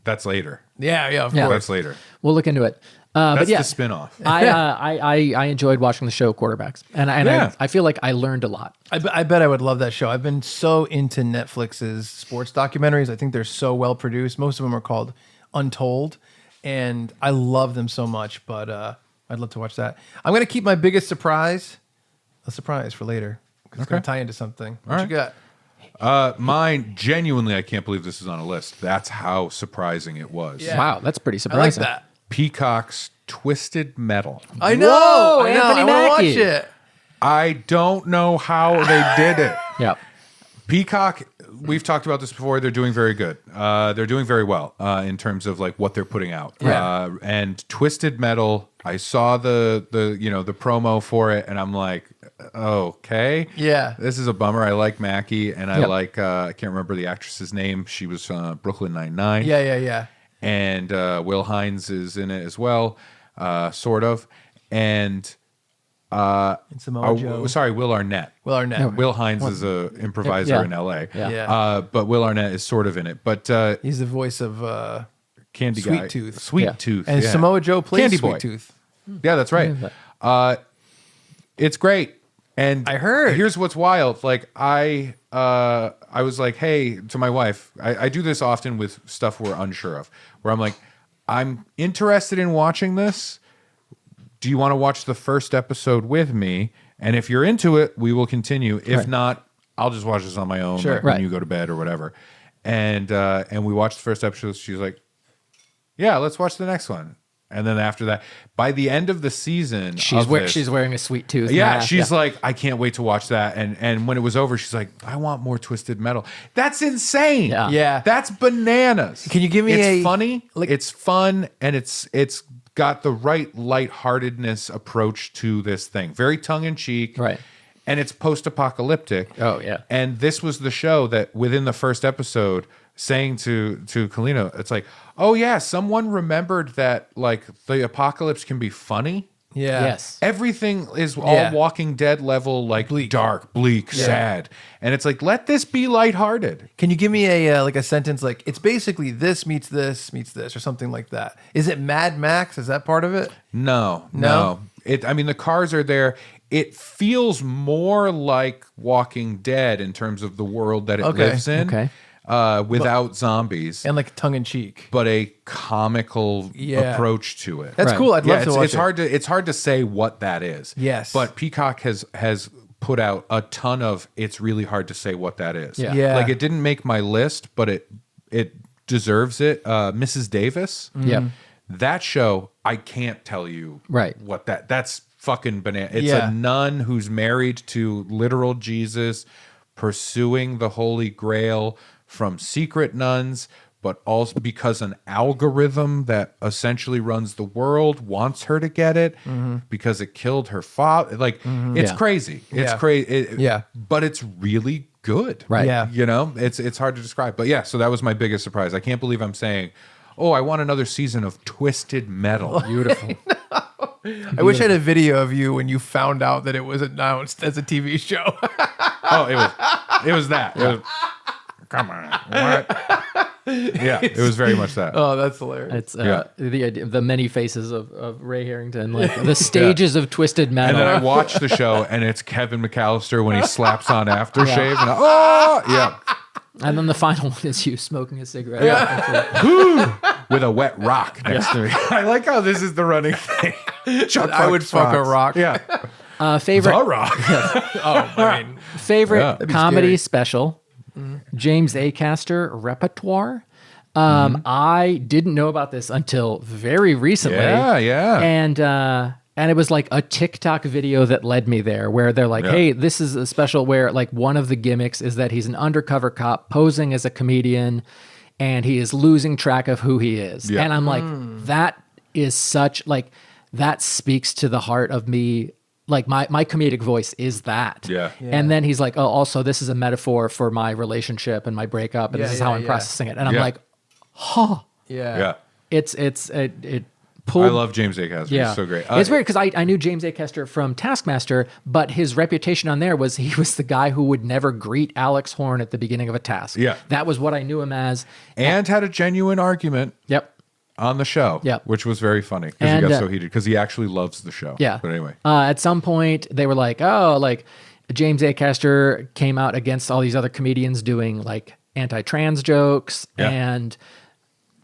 That's later. Yeah, of Yeah. course. That's later. We'll look into it. That's But yeah, the spinoff. I enjoyed watching the show Quarterbacks, and Yeah. I feel like I learned a lot. I bet I would love that show. I've been so into Netflix's sports documentaries. I think they're so well produced. Most of them are called Untold, and I love them so much. But I'd love to watch that. I'm gonna keep my biggest surprise a surprise for later because it's gonna tie into something. What you got? Mine, genuinely, I can't believe this is on a list. That's how surprising it was. Yeah. Wow, that's pretty I like surprising. that. Peacock's Twisted Metal. I know. Whoa, I know. Anthony I want to watch Mackie. it. I don't know how they did it. Yeah. Peacock, we've talked about this before. They're doing very good. They're doing very well in terms of like what they're putting out. Yeah. And Twisted Metal, I saw the promo for it, and I'm like, okay, Yeah. this is a bummer. I like Mackie, and I Yep. like I can't remember the actress's name. She was Brooklyn Nine-Nine. Yeah. And Will Hines is in it as well, sort of. And And Samoa Joe. sorry, Will Arnett. Will Arnett. Will Hines is a improviser Yeah. in L.A. Yeah. Yeah. But Will Arnett is sort of in it. But He's the voice of Candy Sweet Guy, Tooth. Sweet Yeah. Tooth, and yeah. Samoa Joe plays Candy Sweet Boy. Tooth. Yeah, that's right. It's great. And I heard. Here's what's wild. Like I was like, hey, to my wife, I do this often with stuff we're unsure of, where I'm like, I'm interested in watching this. Do you want to watch the first episode with me? And if you're into it, we will continue. If not, I'll just watch this on my own, Sure. like when you go to bed or whatever. And we watched the first episode. She's like, yeah, let's watch the next one. And then after that, by the end of the season, She's wearing a sweet tooth. yeah, mask. she's like, I can't wait to watch that. And when it was over, she's like, I want more Twisted Metal. That's insane. Yeah. Yeah. That's bananas. Can you give me it's a- funny, like- it's fun, and it's got the right lightheartedness approach to this thing. Very tongue in cheek. Right. And it's post-apocalyptic. Oh, yeah. And this was the show that within the first episode saying to Kalina, it's like, oh yeah, someone remembered that like the apocalypse can be funny. Yeah. Yes. Everything is all Yeah. Walking Dead level, like dark, bleak, sad, and it's like, let this be lighthearted. Can you give me a like a sentence like it's basically this meets this meets this or something like that? Is it Mad Max? Is that part of it? No. I mean, the cars are there. It feels more like Walking Dead in terms of the world that it Okay. lives in, Okay. without zombies, And like tongue in cheek. but a comical Yeah. approach to it. That's Right. cool. I'd love to watch it's it. hard to say what that is. Yes. but Peacock has put out a ton of. It's really hard to say what that is. Yeah. Yeah. like it didn't make my list, but it deserves it. Mrs. Davis. Yep. That show, I can't tell you Right. what that's fucking banana. It's Yeah. a nun who's married to literal Jesus, pursuing the Holy Grail from secret nuns, but also because an algorithm that essentially runs the world wants her to get it because it killed her father. Like it's Yeah. crazy. It's Yeah. crazy. Yeah. But it's really good. Right. Yeah. You know, it's hard to describe. But yeah, so that was my biggest surprise. I can't believe I'm saying, oh, I want another season of Twisted Metal. Beautiful. I wish I had a video of you when you found out that it was announced as a TV show. Oh, it was that. It was, come on. What? Yeah, it was very much that. Oh, that's hilarious. It's Yeah. the idea, the many faces of Ray Harrington, like the stages of Twisted And Metal. then I watched the show, and it's Kevin McAllister when he slaps on aftershave. And oh, yeah. And then the final one is you smoking a cigarette. With a wet rock next to me. I like how this is the running thing. Chuck I would fucks fuck a rocks. rock. Yeah. Favorite The rock. Oh, I mean, favorite Yeah. That'd be comedy scary. special, James Acaster repertoire. I didn't know about this until very recently. Yeah. And it was like a TikTok video that led me there, where they're like, Yeah. "Hey, this is a special where like one of the gimmicks is that he's an undercover cop posing as a comedian, and he is losing track of who he is." Yeah. And I'm like, that is such like that speaks to the heart of me. Like my comedic voice is that. Yeah. And then he's like, "Oh, also this is a metaphor for my relationship and my breakup, and Yeah, this is how yeah, I'm yeah. processing it." And I'm Yeah. like, Yeah. it pulled. I love James Acaster. Yeah, He's so great. It's weird because I knew James Acaster from Taskmaster, but his reputation on there was he was the guy who would never greet Alex Horn at the beginning of a task. Yeah. That was what I knew him as. And had a genuine argument Yep. on the show, Yeah. which was very funny because he And, got so heated because he actually loves the show. Yeah. But anyway. At some point, they were like, oh, like James Acaster came out against all these other comedians doing like anti-trans jokes. Yeah.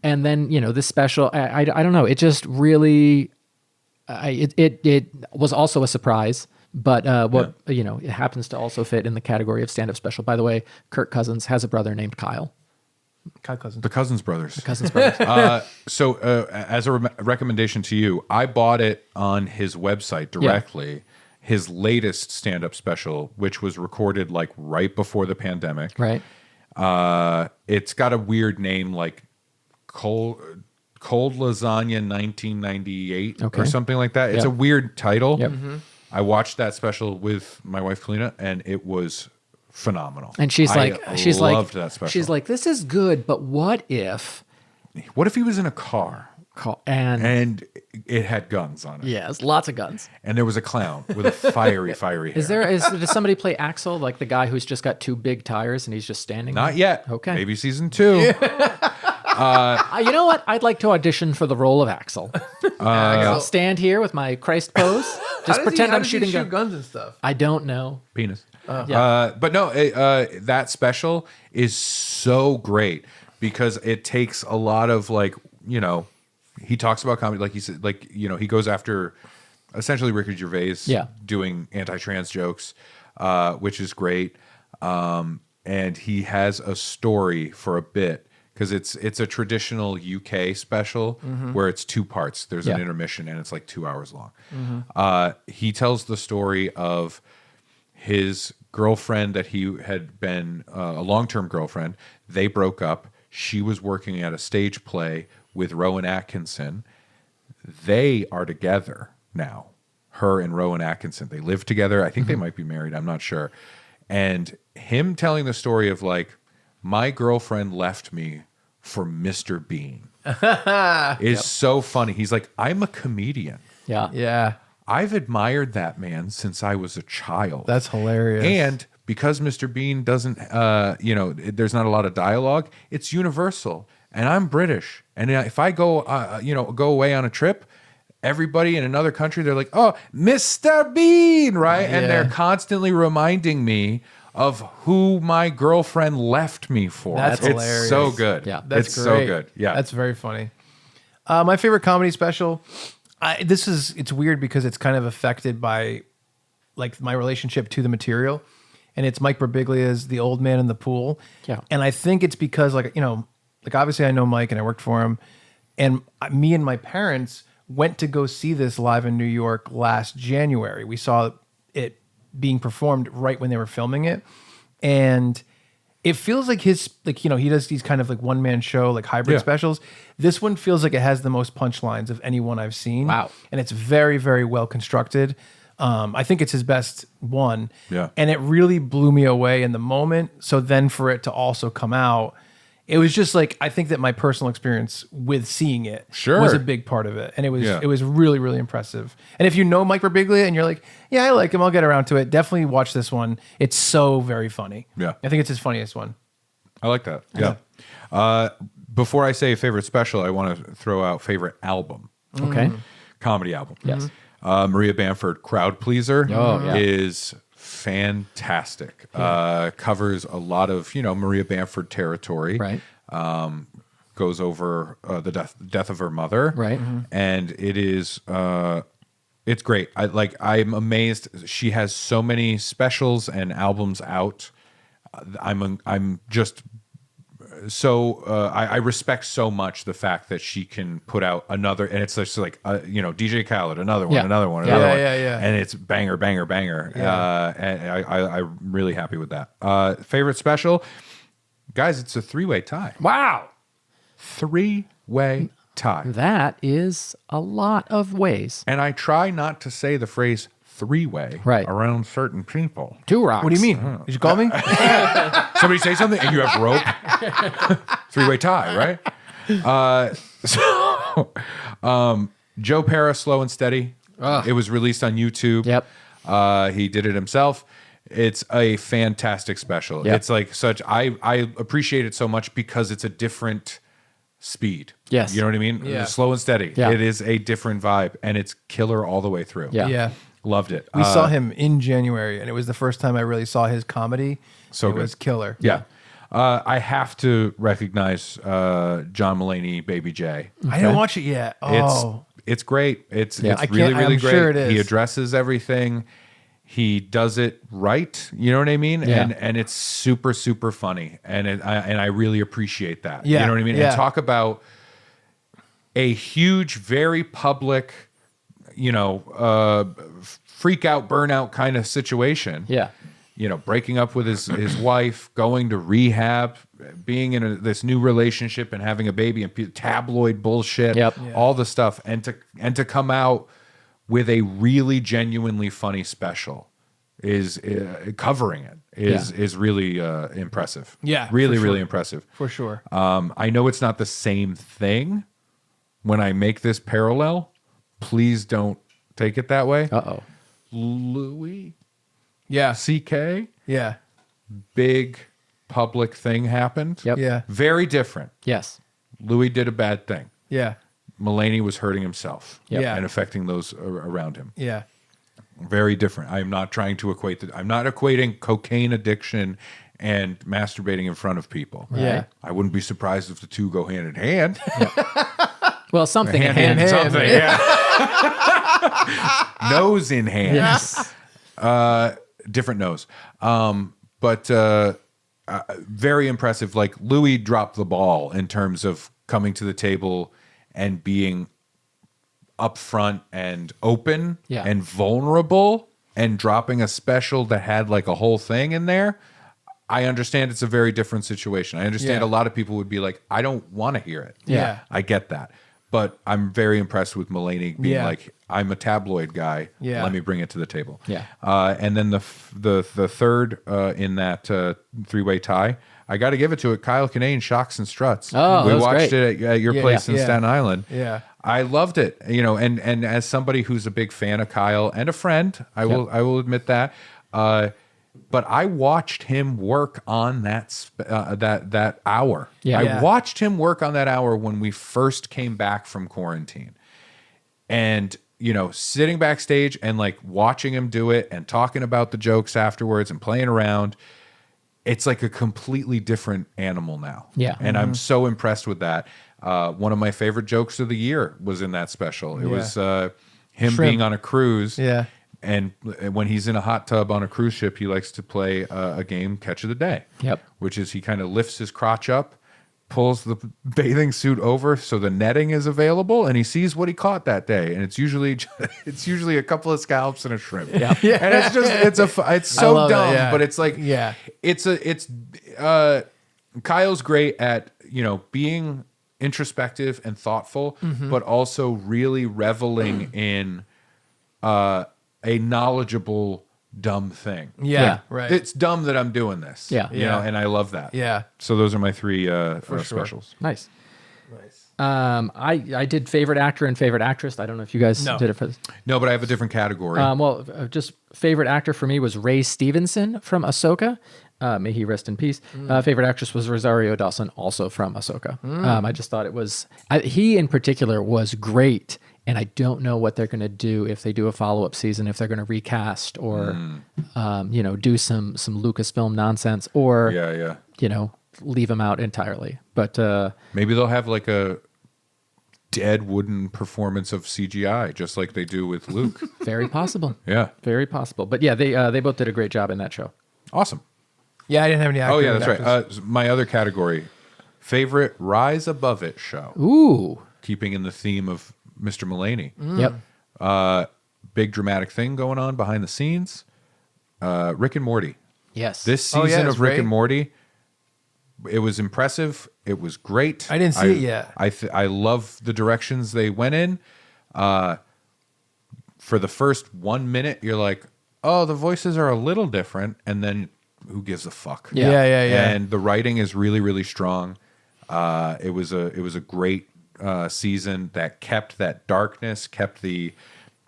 And then, you know, this special, I don't know. It just really, it was also a surprise. But you know, it happens to also fit in the category of stand-up special. By the way, Kirk Cousins has a brother named Kyle. Kyle Cousins. The Cousins Brothers. Cousins brothers. So, as a recommendation to you, I bought it on his website directly. His lasted stand-up special, which was recorded like right before the pandemic. Right. It's got a weird name, like Cold Lasagna 1998 Okay. or something like that. It's Yep. a weird title. Yep. I watched that special with my wife Kalina, and it was phenomenal. And she's I like, loved that special. she's like, this is good, but what if? what if he was in a car and it had guns on it? Yes, lots of guns. And there was a clown with a fiery hair. Does somebody play Axel, like the guy who's just got two big tires and he's just standing? Not yet. Okay. Maybe season 2. You know what? I'd like to audition for the role of Axel. I'll stand here with my Christ pose. Just pretend I'm shooting shoot guns and stuff. I don't know. Penis. Yeah. But no, that special is so great because it takes a lot of he talks about comedy, like he said, he goes after essentially Ricky Gervais doing anti-trans jokes, which is great. And he has a story for a bit because it's a traditional UK special where it's 2 parts. There's an intermission and it's like 2 hours long. He tells the story of his girlfriend that he had been a long-term girlfriend. They broke up. She was working at a stage play with Rowan Atkinson. They are together now, her and Rowan Atkinson. They live together. I think they might be married. I'm not sure. And him telling the story of my girlfriend left me for Mr. Bean is so funny. He's like, I'm a comedian. Yeah. Yeah. I've admired that man since I was a child. That's hilarious. And because Mr. Bean doesn't, there's not a lot of dialogue, it's universal. And I'm British. And if I go away on a trip, everybody in another country, they're like, oh, Mr. Bean, right? Yeah. And they're constantly reminding me of who my girlfriend left me for. That's it's hilarious. so good. Yeah. That's it's great. so good. Yeah. That's very funny. My favorite comedy special, it's weird because it's kind of affected by my relationship to the material. And it's Mike Birbiglia's The Old Man in the Pool. Yeah. And I think it's because obviously I know Mike and I worked for him. And me and my parents went to go see this live in New York last January. We saw it being performed right when they were filming it. And it feels like he does these kind of one-man show, hybrid specials. This one feels like it has the most punchlines of anyone I've seen. Wow. And it's very, very well constructed. I think it's his best one. Yeah. And it really blew me away in the moment. So then for it to also come out, it was just I think that my personal experience with seeing it was a big part of it. And it was really, really impressive. And if you know Mike Birbiglia and you're like, yeah, I like him, I'll get around to it, definitely watch this one. It's so very funny. Yeah. I think it's his funniest one. I like that. Yeah. Before I say favorite special, I want to throw out favorite album. Okay. Comedy album. Yes. Maria Bamford, Crowd Pleaser, Oh, yeah. is fantastic. Covers a lot of Maria Bamford territory. Right. Goes over the death of her mother. Right. And it is it's great. I'm amazed. She has so many specials and albums out. I'm just so I respect so much the fact that she can put out another, and it's just DJ Khaled, another one, Yeah. another one, Yeah. another one, Yeah. and it's banger. And I'm really happy with that. Favorite special, guys, it's a 3-way tie. Wow. 3-way tie. That is a lot of ways. And I try not to say the phrase 3-way Right. around certain people. 2 rocks. What do you mean? Did you call me? Somebody say something and you have rope. 3-way tie, right? Joe Pera, Slow and Steady. It was released on YouTube. Yep. He did it himself. It's a fantastic special. Yep. It's I appreciate it so much because it's a different speed. Yes. You know what I mean? Yeah. Slow and steady. Yeah. It is a different vibe and it's killer all the way through. Yeah. Yeah. Loved it. We saw him in January, and it was the first time I really saw his comedy. So it good. was killer. Yeah. I have to recognize John Mulaney, Baby J. I didn't watch it yet. Oh, It's great. It's I really, can't- really I'm great. sure it is. He addresses everything. He does it right. You know what I mean? Yeah. And it's super, super funny. And I really appreciate that. Yeah. You know what I mean? Yeah. And talk about a huge, very public, freak out, burnout kind of situation. Yeah. Breaking up with his wife, going to rehab, being in this new relationship and having a baby and tabloid bullshit, Yep. all the stuff. And to come out with a really genuinely funny special is covering it is really impressive. Yeah, Really, for really sure. impressive. for sure. I know it's not the same thing when I make this parallel. Please don't take it that way. Uh-oh. Louis Yeah. C.K., Yeah. big public thing happened. Yep. Yeah. Very different. Yes. Louis did a bad thing. Yeah. Mulaney was hurting himself Yeah. and affecting those around him. Yeah. Very different. I'm not trying to equate I'm not equating cocaine addiction and masturbating in front of people. Yeah. I wouldn't be surprised if the two go hand in hand. Well, something in Hand hand. in something. Yeah. Nose in hand. Yes. Different nose. But very impressive. Like Louis dropped the ball in terms of coming to the table and being upfront and open Yeah. and vulnerable and dropping a special that had like a whole thing in there. I understand it's a very different situation. I understand Yeah. a lot of people would be like, I don't want to hear it. Yeah. I get that. But I'm very impressed with Mulaney being Yeah. like, I'm a tabloid guy. Yeah. Let me bring it to the table. Yeah. And then the third in that three-way tie, I got to give it to it. Kyle Kinane, Shocks and Struts. Oh, we that was watched great. it at your place in Yeah. Staten Island. Yeah. I loved it. You know, and as somebody who's a big fan of Kyle and a friend, I will admit that. But I watched him work on that hour. Yeah. I watched him work on that hour when we first came back from quarantine. And, you know, sitting backstage and like watching him do it and talking about the jokes afterwards and playing around, it's like a completely different animal now. Yeah. And I'm so impressed with that. One of my favorite jokes of the year was in that special. It was him Shrimp. being on a cruise. Yeah. And when he's in a hot tub on a cruise ship, he likes to play a game, Catch of the Day. Yep. Which is he kind of lifts his crotch up, pulls the bathing suit over so the netting is available, and he sees what he caught that day. And it's usually a couple of scallops and a shrimp. Yeah. And it's just it's so love dumb, that, yeah. but it's like Yeah. it's Kyle's great at, you know, being introspective and thoughtful, but also really reveling in a knowledgeable dumb thing. Yeah. Yeah. Right. It's dumb that I'm doing this. Yeah. You know, and I love that. Yeah. So those are my three sure. specials. Nice. I did favorite actor and favorite actress. I don't know if you guys No. did it for this. No, but I have a different category. Just favorite actor for me was Ray Stevenson from Ahsoka. May he rest in peace. Favorite actress was Rosario Dawson, also from Ahsoka. I just thought he in particular was great, and I don't know what they're going to do if they do a follow-up season, if they're going to recast or, do some Lucasfilm nonsense or, yeah. leave him out entirely. But Maybe they'll have like a dead wooden performance of CGI, just like they do with Luke. very possible. Yeah. Very possible. But yeah, they both did a great job in that show. Awesome. Yeah. I didn't have any actors. Oh, yeah, that's right. My other category, favorite Rise Above It show. Ooh. Keeping in the theme of Mr. Mulaney. Yep. Big dramatic thing going on behind the scenes. Rick and Morty. Yes. This Oh, yeah, season it's of Rick great. and Morty, it was impressive. It was great. I didn't see it yet. I love the directions they went in. For the first 1 minute, you're like, oh, the voices are a little different. And then who gives a fuck? Yeah. Yeah. And the writing is really, really strong. It was a great season that kept that darkness, kept the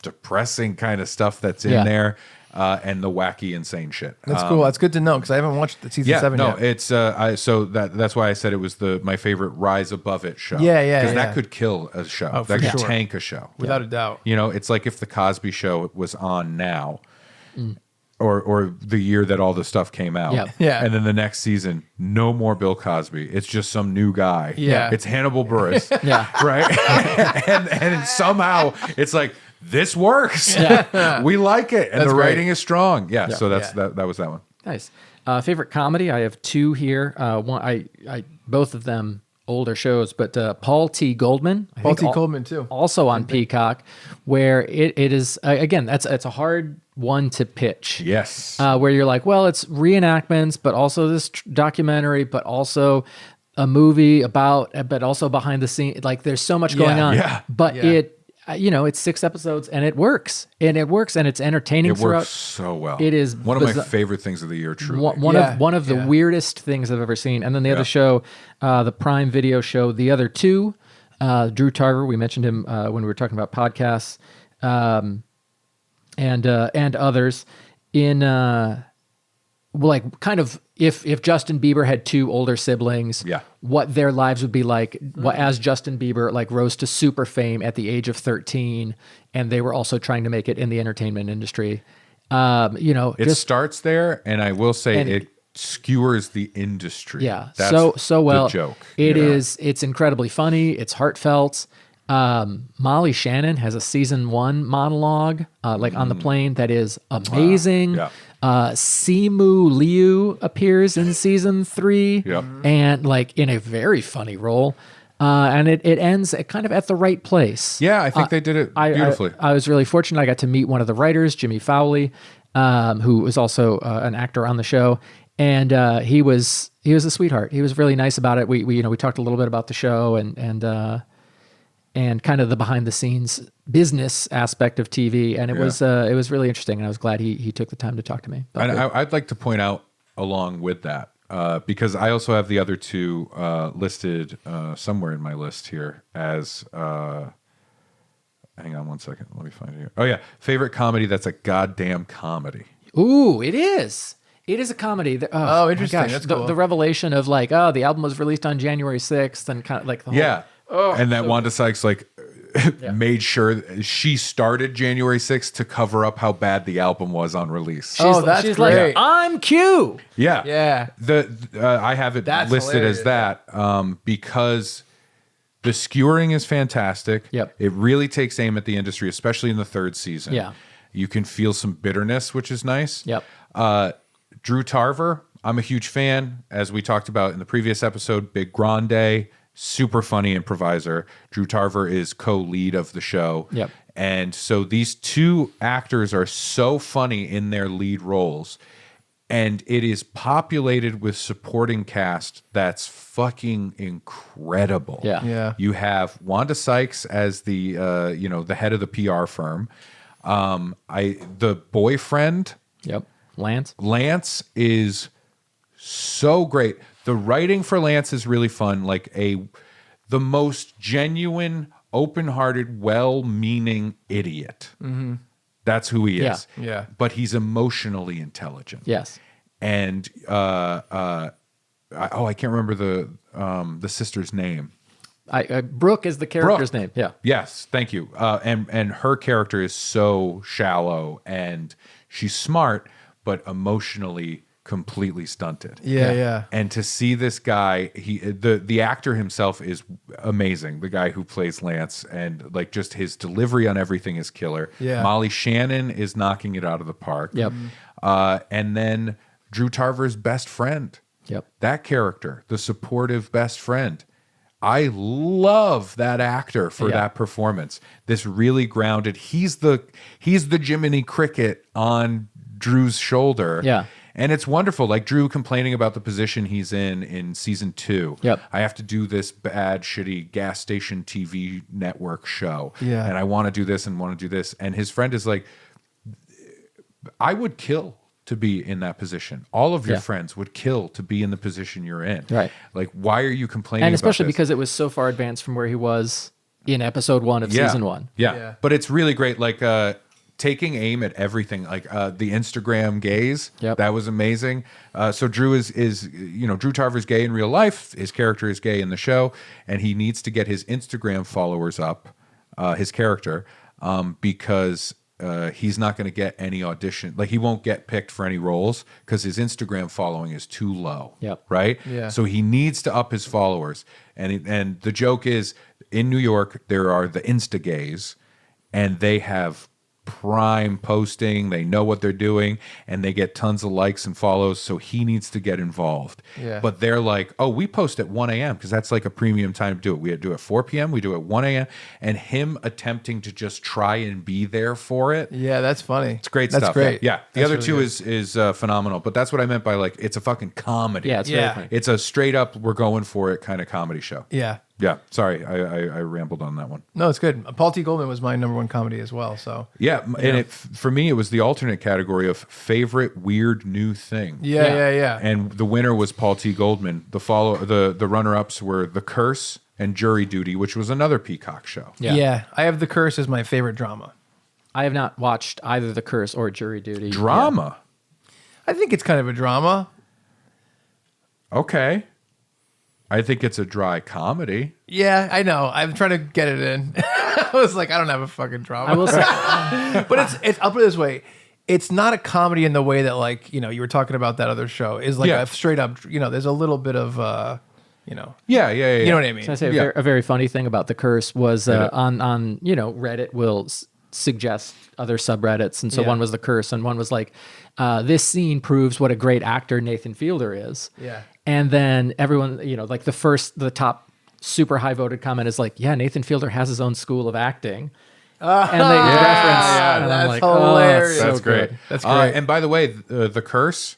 depressing kind of stuff that's in Yeah. there, and the wacky, insane shit. That's cool. That's good to know because I haven't watched the season 7 no, yet. it's so that's why I said it was my favorite Rise Above It show. Yeah, because yeah. that could kill a show. Oh, That for could sure. tank a show. Without a doubt. You know, it's like if the Cosby Show was on now, or the year that all the stuff came out. Yep. Yeah. And then the next season, no more Bill Cosby. It's just some new guy. Yeah. It's Hannibal Buress. Yeah. Right. and somehow it's like, this works. We like it. And That's the great. writing is strong. Yeah. So that's Yeah. that was that one. Nice. Favorite comedy? I have two here. One, I both of them older shows, but Paul T. Goldman. I Paul think T. Goldman, too. Also on Peacock, where it is again. It's a hard one to pitch. Yes. Where you're like, well, it's reenactments, but also this documentary, but also a movie about, but also behind the scene. Like there's so much going on. Yeah. But Yeah. it, it's 6 episodes and it works, and it's entertaining It throughout. works so well. It is one of my bizarre. favorite things of the year. Truly. One of the Yeah. weirdest things I've ever seen. And then the Yeah. other show, the Prime Video show, The Other Two, Drew Tarver. We mentioned him when we were talking about podcasts, and others. In like kind of if Justin Bieber had two older siblings, Yeah. what their lives would be like what as Justin Bieber like rose to super fame at the age of 13, and they were also trying to make it in the entertainment industry. It Just starts there, and I will say And- it skewers the industry. yeah, That's so well. the joke. It's incredibly funny. It's heartfelt. Molly Shannon has a season 1 monologue, like on the plane, that is amazing. Yeah. Simu Liu appears in season 3, Yep. and like in a very funny role. And it ends kind of at the right place. Yeah, I think they did it beautifully. I was really fortunate. I got to meet one of the writers, Jimmy Fowley, who was also an actor on the show, and he was a sweetheart. He was really nice about it. We talked a little bit about the show and kind of the behind the scenes business aspect of TV, and it was really interesting. And I was glad he took the time to talk to me. And I'd like to point out along with that, because I also have the other two listed somewhere in my list here as. Hang on one second. Let me find it here. Oh yeah, favorite comedy that's a goddamn comedy. Ooh, it is. It is a comedy. Oh, my interesting. gosh. That's the, cool. the revelation of like, oh, the album was released on January 6th, and kind of like the whole, Yeah. And that Wanda Sykes made sure she started January 6th to cover up how bad the album was on release. That's she's great. like, I'm Q. Yeah. Yeah. I have it That's listed hilarious. as that because the skewering is fantastic. Yep. It really takes aim at the industry, especially in the third season. Yeah. You can feel some bitterness, which is nice. Yep. Drew Tarver, I'm a huge fan. As we talked about in the previous episode, Big Grande, super funny improviser. Drew Tarver is co-lead of the show. Yep. And so these two actors are so funny in their lead roles. And it is populated with supporting cast that's fucking incredible. Yeah. Yeah. You have Wanda Sykes as the the head of the PR firm. The boyfriend, Yep. Lance is so great. The writing for Lance is really fun. The most genuine, open-hearted, well-meaning idiot. Mm-hmm. That's who he is. Yeah. But he's emotionally intelligent. Yes. And I can't remember the sister's name. Brooke is the character's Brooke. name. Yeah. Yes, thank you. And her character is so shallow, and she's smart, but emotionally completely stunted. Yeah. And to see this guy, the actor himself is amazing. The guy who plays Lance, and like just his delivery on everything is killer. Yeah. Molly Shannon is knocking it out of the park. Yep. And then Drew Tarver's best friend. Yep. That character, the supportive best friend. I love that actor for that performance. This really grounded. He's the Jiminy Cricket on Drew's shoulder. Yeah. And it's wonderful. Like Drew complaining about the position he's in season 2. Yep. I have to do this bad, shitty gas station TV network show. Yeah. And I want to do this and want to do this. And his friend is like, I would kill to be in that position. All of your friends would kill to be in the position you're in. Right. Like, why are you complaining And especially about this? because it was so far advanced from where he was in episode 1 of season 1. Yeah. But it's really great. Like, taking aim at everything, like the Instagram gays. Yep. That was amazing. So Drew is Drew Tarver's gay in real life. His character is gay in the show, and he needs to get his Instagram followers up, his character, because he's not going to get any audition. Like, he won't get picked for any roles because his Instagram following is too low. Yep. Right. Yeah. So he needs to up his followers, and the joke is, in New York there are the Insta gays, and they have prime posting. They know what they're doing, and they get tons of likes and follows. So he needs to get involved. Yeah. But they're like, oh, we post at 1 a.m. because that's like a premium time to do it. We do it at 4 p.m. We do it at 1 a.m. And him attempting to just try and be there for it. Yeah, that's funny. It's great That's stuff. great. Yeah. The That's other really two good. is phenomenal. But that's what I meant by like, it's a fucking comedy. Yeah, it's Yeah. very funny. It's a straight up, we're going for it kind of comedy show. Yeah. Yeah. Sorry, I rambled on that one. No, it's good. Paul T. Goldman was my number 1 comedy as well. So Yeah, and for me, it was the alternate category of favorite weird new thing. yeah. And the winner was Paul T. Goldman. The runner-ups were The Curse and Jury Duty, which was another Peacock show. Yeah. I have The Curse as my favorite drama. I have not watched either The Curse or Jury Duty. Drama. I think it's kind of a drama. Okay. I think it's a dry comedy. Yeah, I know. I'm trying to get it in. I was like, I don't have a fucking drama. I will say, But it's I'll put it this way. It's not a comedy in the way that, like, you know, you were talking about that other show is like Yeah. a straight up, you know, there's a little bit of, you know, Yeah. you know what I mean? can I say Yeah. a very funny thing about The Curse was on you know, Reddit will suggest other subreddits, and so Yeah. one was The Curse, and one was like, this scene proves what a great actor Nathan Fielder is. Yeah. And then everyone, you know, like the top super high voted comment is like, yeah, Nathan Fielder has his own school of acting. And they reference, and I'm that's like, hilarious. Oh, That's so great. good. That's great. And by the way, The Curse,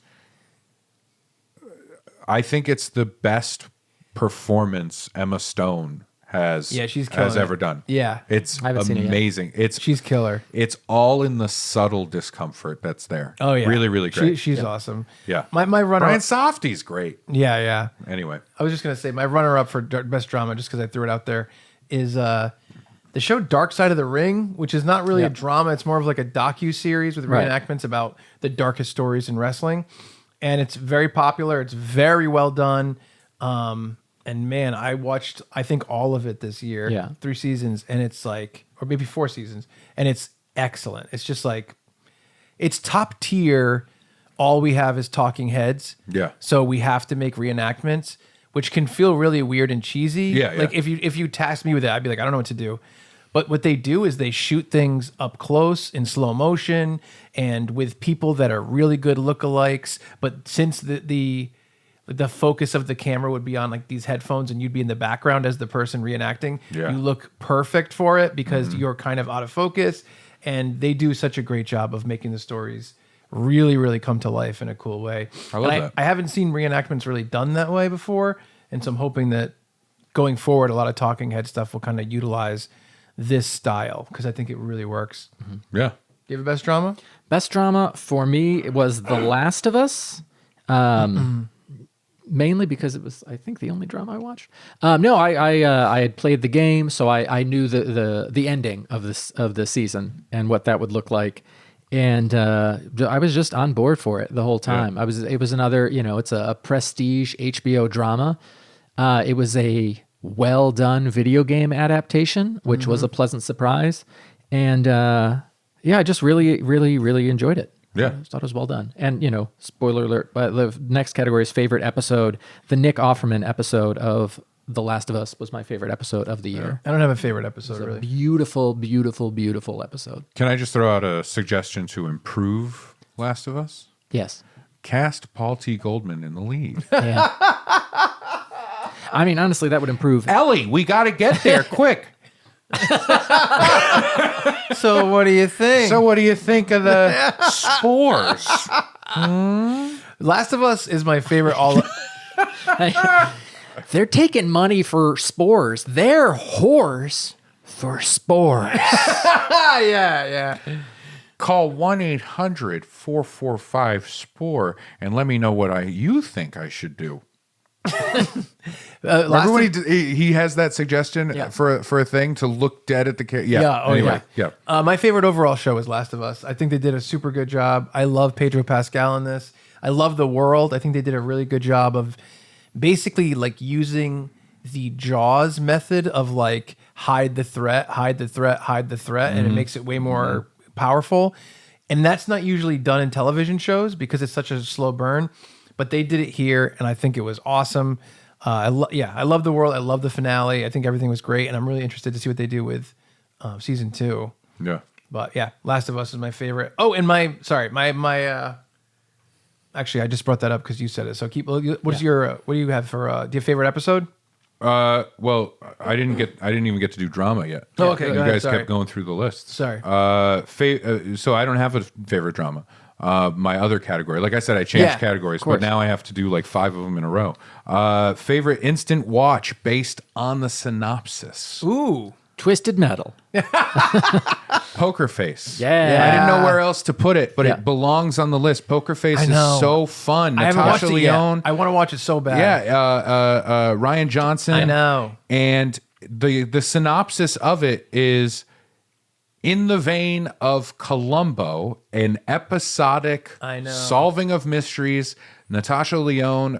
I think it's the best performance Emma Stone has she's killing has it. ever done. Yeah. It's I haven't seen it yet. amazing. She's killer. It's all in the subtle discomfort that's there. Oh yeah. Really, really great. She's awesome. Yeah. My runner Brian Softy's great. Yeah. Anyway. I was just gonna say my runner up for best drama, just because I threw it out there, is the show Dark Side of the Ring, which is not really a drama. It's more of like a docu-series with Right. reenactments about the darkest stories in wrestling. And it's very popular. It's very well done. And man, I watched, I think, all of it this year. Yeah. 3 seasons. And it's like, or maybe 4 seasons. And it's excellent. It's just like, it's top tier. All we have is talking heads. Yeah. So we have to make reenactments, which can feel really weird and cheesy. Yeah, Like if you tasked me with it, I'd be like, I don't know what to do. But what they do is they shoot things up close in slow motion and with people that are really good lookalikes. But since the focus of the camera would be on like these headphones and you'd be in the background as the person reenacting, Yeah. you look perfect for it because you're kind of out of focus. And they do such a great job of making the stories really, really come to life in a cool way. I love And that. I haven't seen reenactments really done that way before. And so I'm hoping that going forward, a lot of talking head stuff will kind of utilize this style because I think it really works. Yeah. Do you have a best drama? Best drama for me was The Last of Us. Mainly because it was, I think, the only drama I watched. No, I had played the game, so I knew the ending of the season and what that would look like, and I was just on board for it the whole time. Yeah. It was another, you know, it's a prestige HBO drama. It was a well done video game adaptation, which was a pleasant surprise, and I just really, really, really enjoyed it. Yeah. I just thought it was well done. And, you know, spoiler alert, but the next category is favorite episode. The Nick Offerman episode of The Last of Us was my favorite episode of the year. I don't have a favorite episode, It's a really. beautiful, beautiful, beautiful episode. Can I just throw out a suggestion to improve Last of Us? Yes. Cast Paul T. Goldman in the lead. Yeah. I mean, honestly, that would improve. Ellie, we got to get there quick. So what do you think? So what do you think of the spores? Last of Us is my favorite They're taking money for spores. They're whores for spores. yeah. Call 1-800-445-SPORE and let me know what you think I should do. Remember when he has that suggestion for a thing to look dead at the camera? Yeah, oh, anyway, yeah. My favorite overall show is Last of Us. I think they did a super good job. I love Pedro Pascal in this. I love the world. I think they did a really good job of basically like using the Jaws method of like hide the threat, and it makes it way more powerful. And that's not usually done in television shows because it's such a slow burn. But they did it here, and I think it was awesome. I love the world. I love the finale. I think everything was great, and I'm really interested to see what they do with season 2. Yeah. But yeah, Last of Us is my favorite. Oh, and my actually, I just brought that up because you said it. So what do you have for do you have favorite episode? Well, I didn't even get to do drama yet. Oh, okay, You go ahead, guys sorry. kept going through the list. Sorry. So I don't have a favorite drama. My other category, like I said, I changed categories, but now I have to do like 5 of them in a row. Favorite instant watch based on the synopsis. Ooh. Twisted Metal. Poker Face. Yeah. I didn't know where else to put it, but Yeah. it belongs on the list. Poker Face I is know. so fun. I haven't watched Natasha it yet. Lyonne. I want to watch it so bad. Yeah, Ryan Johnson. I know. And the synopsis of it is in the vein of Columbo, an episodic I know. solving of mysteries. Natasha Lyonne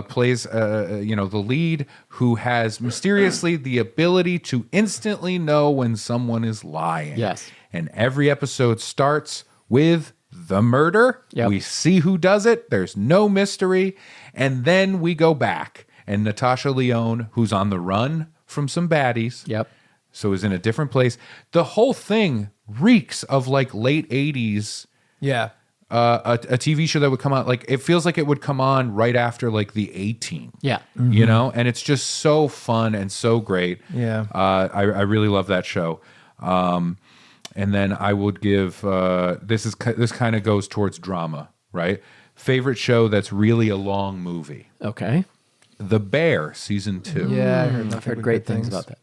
plays, the lead, who has mysteriously the ability to instantly know when someone is lying. Yes. And every episode starts with the murder. Yep. We see who does it. There's no mystery. And then we go back. And Natasha Lyonne, who's on the run from some baddies, Yep. so is in a different place. The whole thing reeks of like late 80s, Yeah. a TV show that would come out. Like, it feels like it would come on right after like the A-Team. Yeah. You know, and it's just so fun and so great. Yeah. I really love that show. And then I would give this kind of goes towards drama, right? Favorite show that's really a long movie. Okay. The Bear, season 2. Yeah. I've heard great things about that.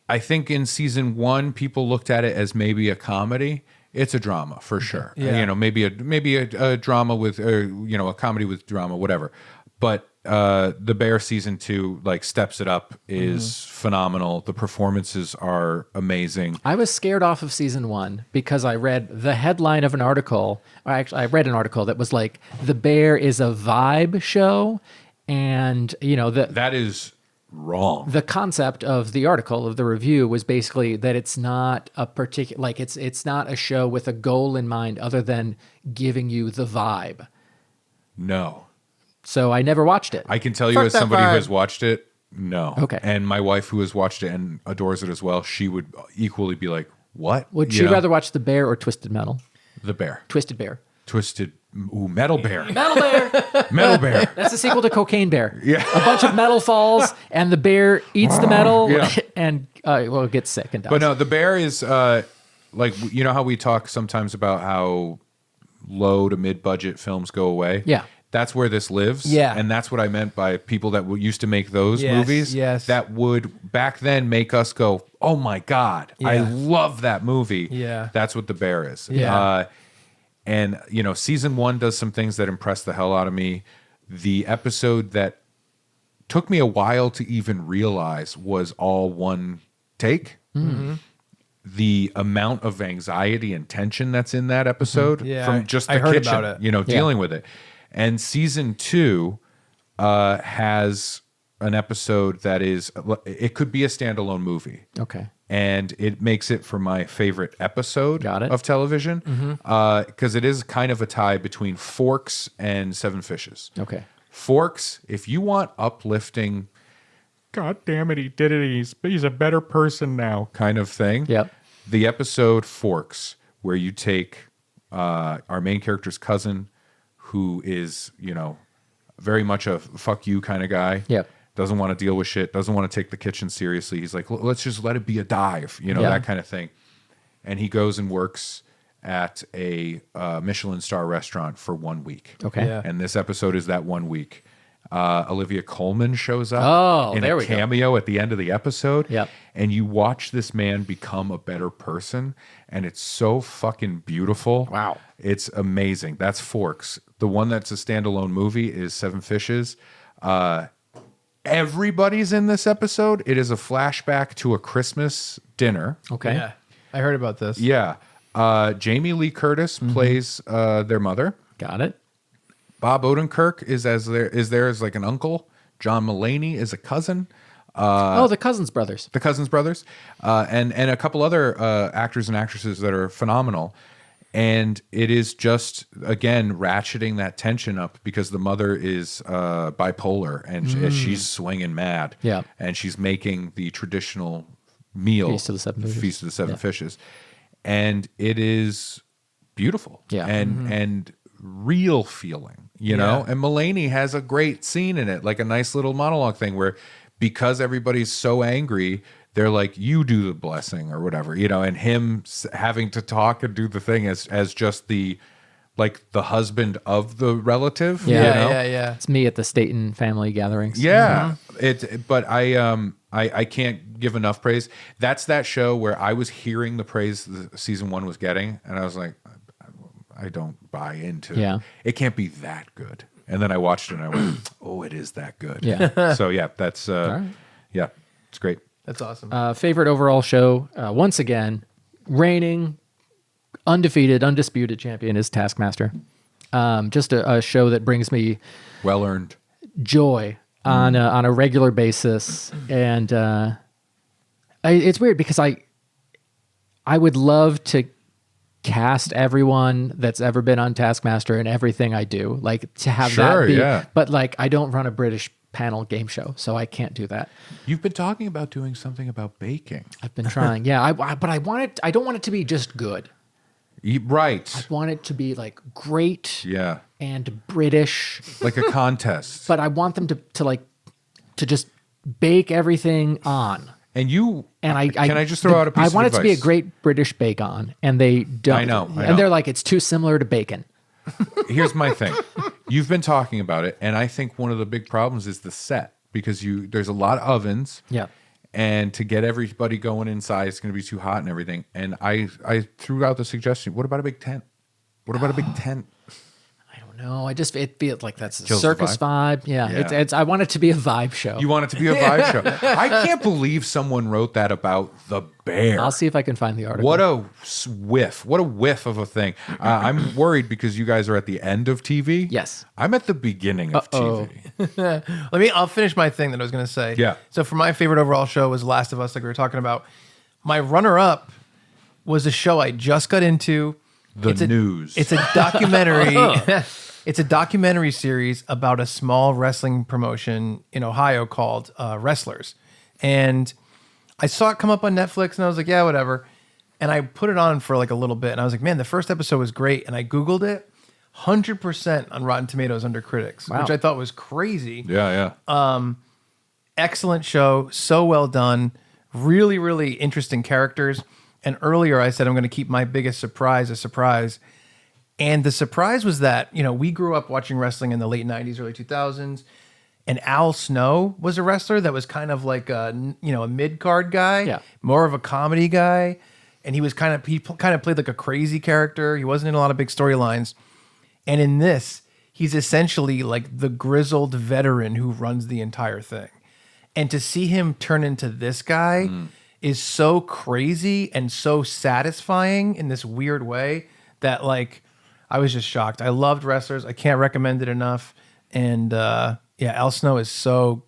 I think in season 1, people looked at it as maybe a comedy. It's a drama for sure. Yeah. You know, maybe a drama with, a comedy with drama, whatever. But The Bear season 2 like steps it up, is phenomenal. The performances are amazing. I was scared off of season 1 because I read the headline of an article. Or actually, I read an article that was like, The Bear is a vibe show. And, That is wrong. the concept of the article, of the review, was basically that it's not a particular, like it's not a show with a goal in mind other than giving you the vibe. No. So I never watched it. I can tell you Fuck as that somebody who vibe. has watched it, no. Okay. And my wife who has watched it and adores it as well, she would equally be like, what? Would You she know? rather watch The Bear or Twisted Metal? The Bear. Twisted Bear. Twisted, Metal Bear. Metal Bear. Metal Bear. That's the sequel to Cocaine Bear. Yeah. A bunch of metal falls, and the bear eats the metal, Yeah. and gets sick and dies. But no, The Bear is like, you know how we talk sometimes about how low to mid-budget films go away? Yeah. That's where this lives. Yeah. And that's what I meant by people that used to make those Yes, movies. yes. That would back then make us go, oh my God, I Yeah. love that movie. Yeah. That's what The Bear is. Yeah. And, season 1 does some things that impress the hell out of me. The episode that took me a while to even realize was all one take. The amount of anxiety and tension that's in that episode Yeah, from just the I heard kitchen, about it. dealing with it. And season 2 has an episode that is, it could be a standalone movie. Okay. And it makes it for my favorite episode Got it. of television because it is kind of a tie between Forks and Seven Fishes. Okay. Forks, if you want uplifting, God damn it, he did it, he's a better person now kind of thing. Yep. The episode Forks, where you take our main character's cousin, who is, very much a fuck you kind of guy. Yep. Doesn't want to deal with shit, doesn't want to take the kitchen seriously. He's like, let's just let it be a dive, Yeah. that kind of thing. And he goes and works at a Michelin star restaurant for 1 week. Okay. Yeah. And this episode is that 1 week. Olivia Colman shows up Oh, in there a we go. cameo at the end of the episode. Yep. And you watch this man become a better person, and it's so fucking beautiful. Wow. It's amazing. That's Forks. The one that's a standalone movie is Seven Fishes. Everybody's in this episode. It is a flashback to a Christmas dinner. Okay. Yeah. I heard about this. Yeah. Jamie Lee Curtis plays their mother. Got it. Bob Odenkirk is there as like an uncle. John Mulaney is a cousin. The Cousins brothers. The Cousins brothers, and a couple other actors and actresses that are phenomenal. And it is just, again, ratcheting that tension up because the mother is bipolar and she's swinging mad. Yeah. And she's making the traditional meal, Feast of the Seven Fishes. Feast of the Seven Yeah. Fishes. And it is beautiful. Yeah. And real feeling, you know? And Mulaney has a great scene in it, like a nice little monologue thing where because everybody's so angry, they're like, you do the blessing or whatever, and him having to talk and do the thing as just the husband of the relative. Yeah. Yeah. It's me at the Staten family gatherings. Yeah. But I can't give enough praise. That's that show where I was hearing the praise the season 1 was getting, and I was like, I don't buy into Yeah. it. Can't be that good. And then I watched it and I went, oh, it is that good. Yeah. So yeah, that's right. yeah, it's great. That's awesome. Favorite overall show? Once again, reigning, undefeated, undisputed champion is Taskmaster. Just a show that brings me Well earned. joy on a regular basis, and it's weird because I would love to cast everyone that's ever been on Taskmaster in everything I do, like to have Sure, that be. yeah. But like, I don't run a British panel game show, so I can't do that. You've been talking about doing something about baking. I've been trying, yeah. But I want it. I don't want it to be just good. Right. I want it to be like great Yeah. and British. Like a contest. But I want them to just bake everything on. And you, And can I just throw out a piece I of want it to be a advice? great British bake on, and they don't. I know. And they're like, it's too similar to bacon. Here's my thing. You've been talking about it, and I think one of the big problems is the set because there's a lot of ovens. Yeah. And to get everybody going inside, it's going to be too hot and everything. And I threw out the suggestion, what about a big tent? What about a big tent? I don't know. It feels like that's a Kills the circus vibe. Yeah. Yeah. It's. I want it to be a vibe show. You want it to be a vibe show. I can't believe someone wrote that about the bear. I'll see if I can find the article. What a whiff. What a whiff of a thing. I'm worried because you guys are at the end of TV. Yes. I'm at the beginning of TV. I'll finish my thing that I was going to say. Yeah. So for my favorite overall show was Last of Us, like we were talking about. My runner-up was a show I just got into. The News. It's a documentary. It's a documentary series about a small wrestling promotion in Ohio called Wrestlers. And I saw it come up on Netflix and I was like, yeah, whatever. And I put it on for like a little bit and I was like, man, the first episode was great. And I Googled it, 100% on Rotten Tomatoes under critics, Wow. which I thought was crazy. Yeah. Excellent show, so well done, really, really interesting characters. And earlier I said I'm going to keep my biggest surprise a surprise. And the surprise was that, we grew up watching wrestling in the late 90s, early 2000s. And Al Snow was a wrestler that was kind of like a mid-card guy, Yeah. more of a comedy guy. And he kind of played like a crazy character. He wasn't in a lot of big storylines. And in this, he's essentially like the grizzled veteran who runs the entire thing. And to see him turn into this guy is so crazy and so satisfying in this weird way that like I was just shocked. I loved Wrestlers. I can't recommend it enough. And Al Snow is so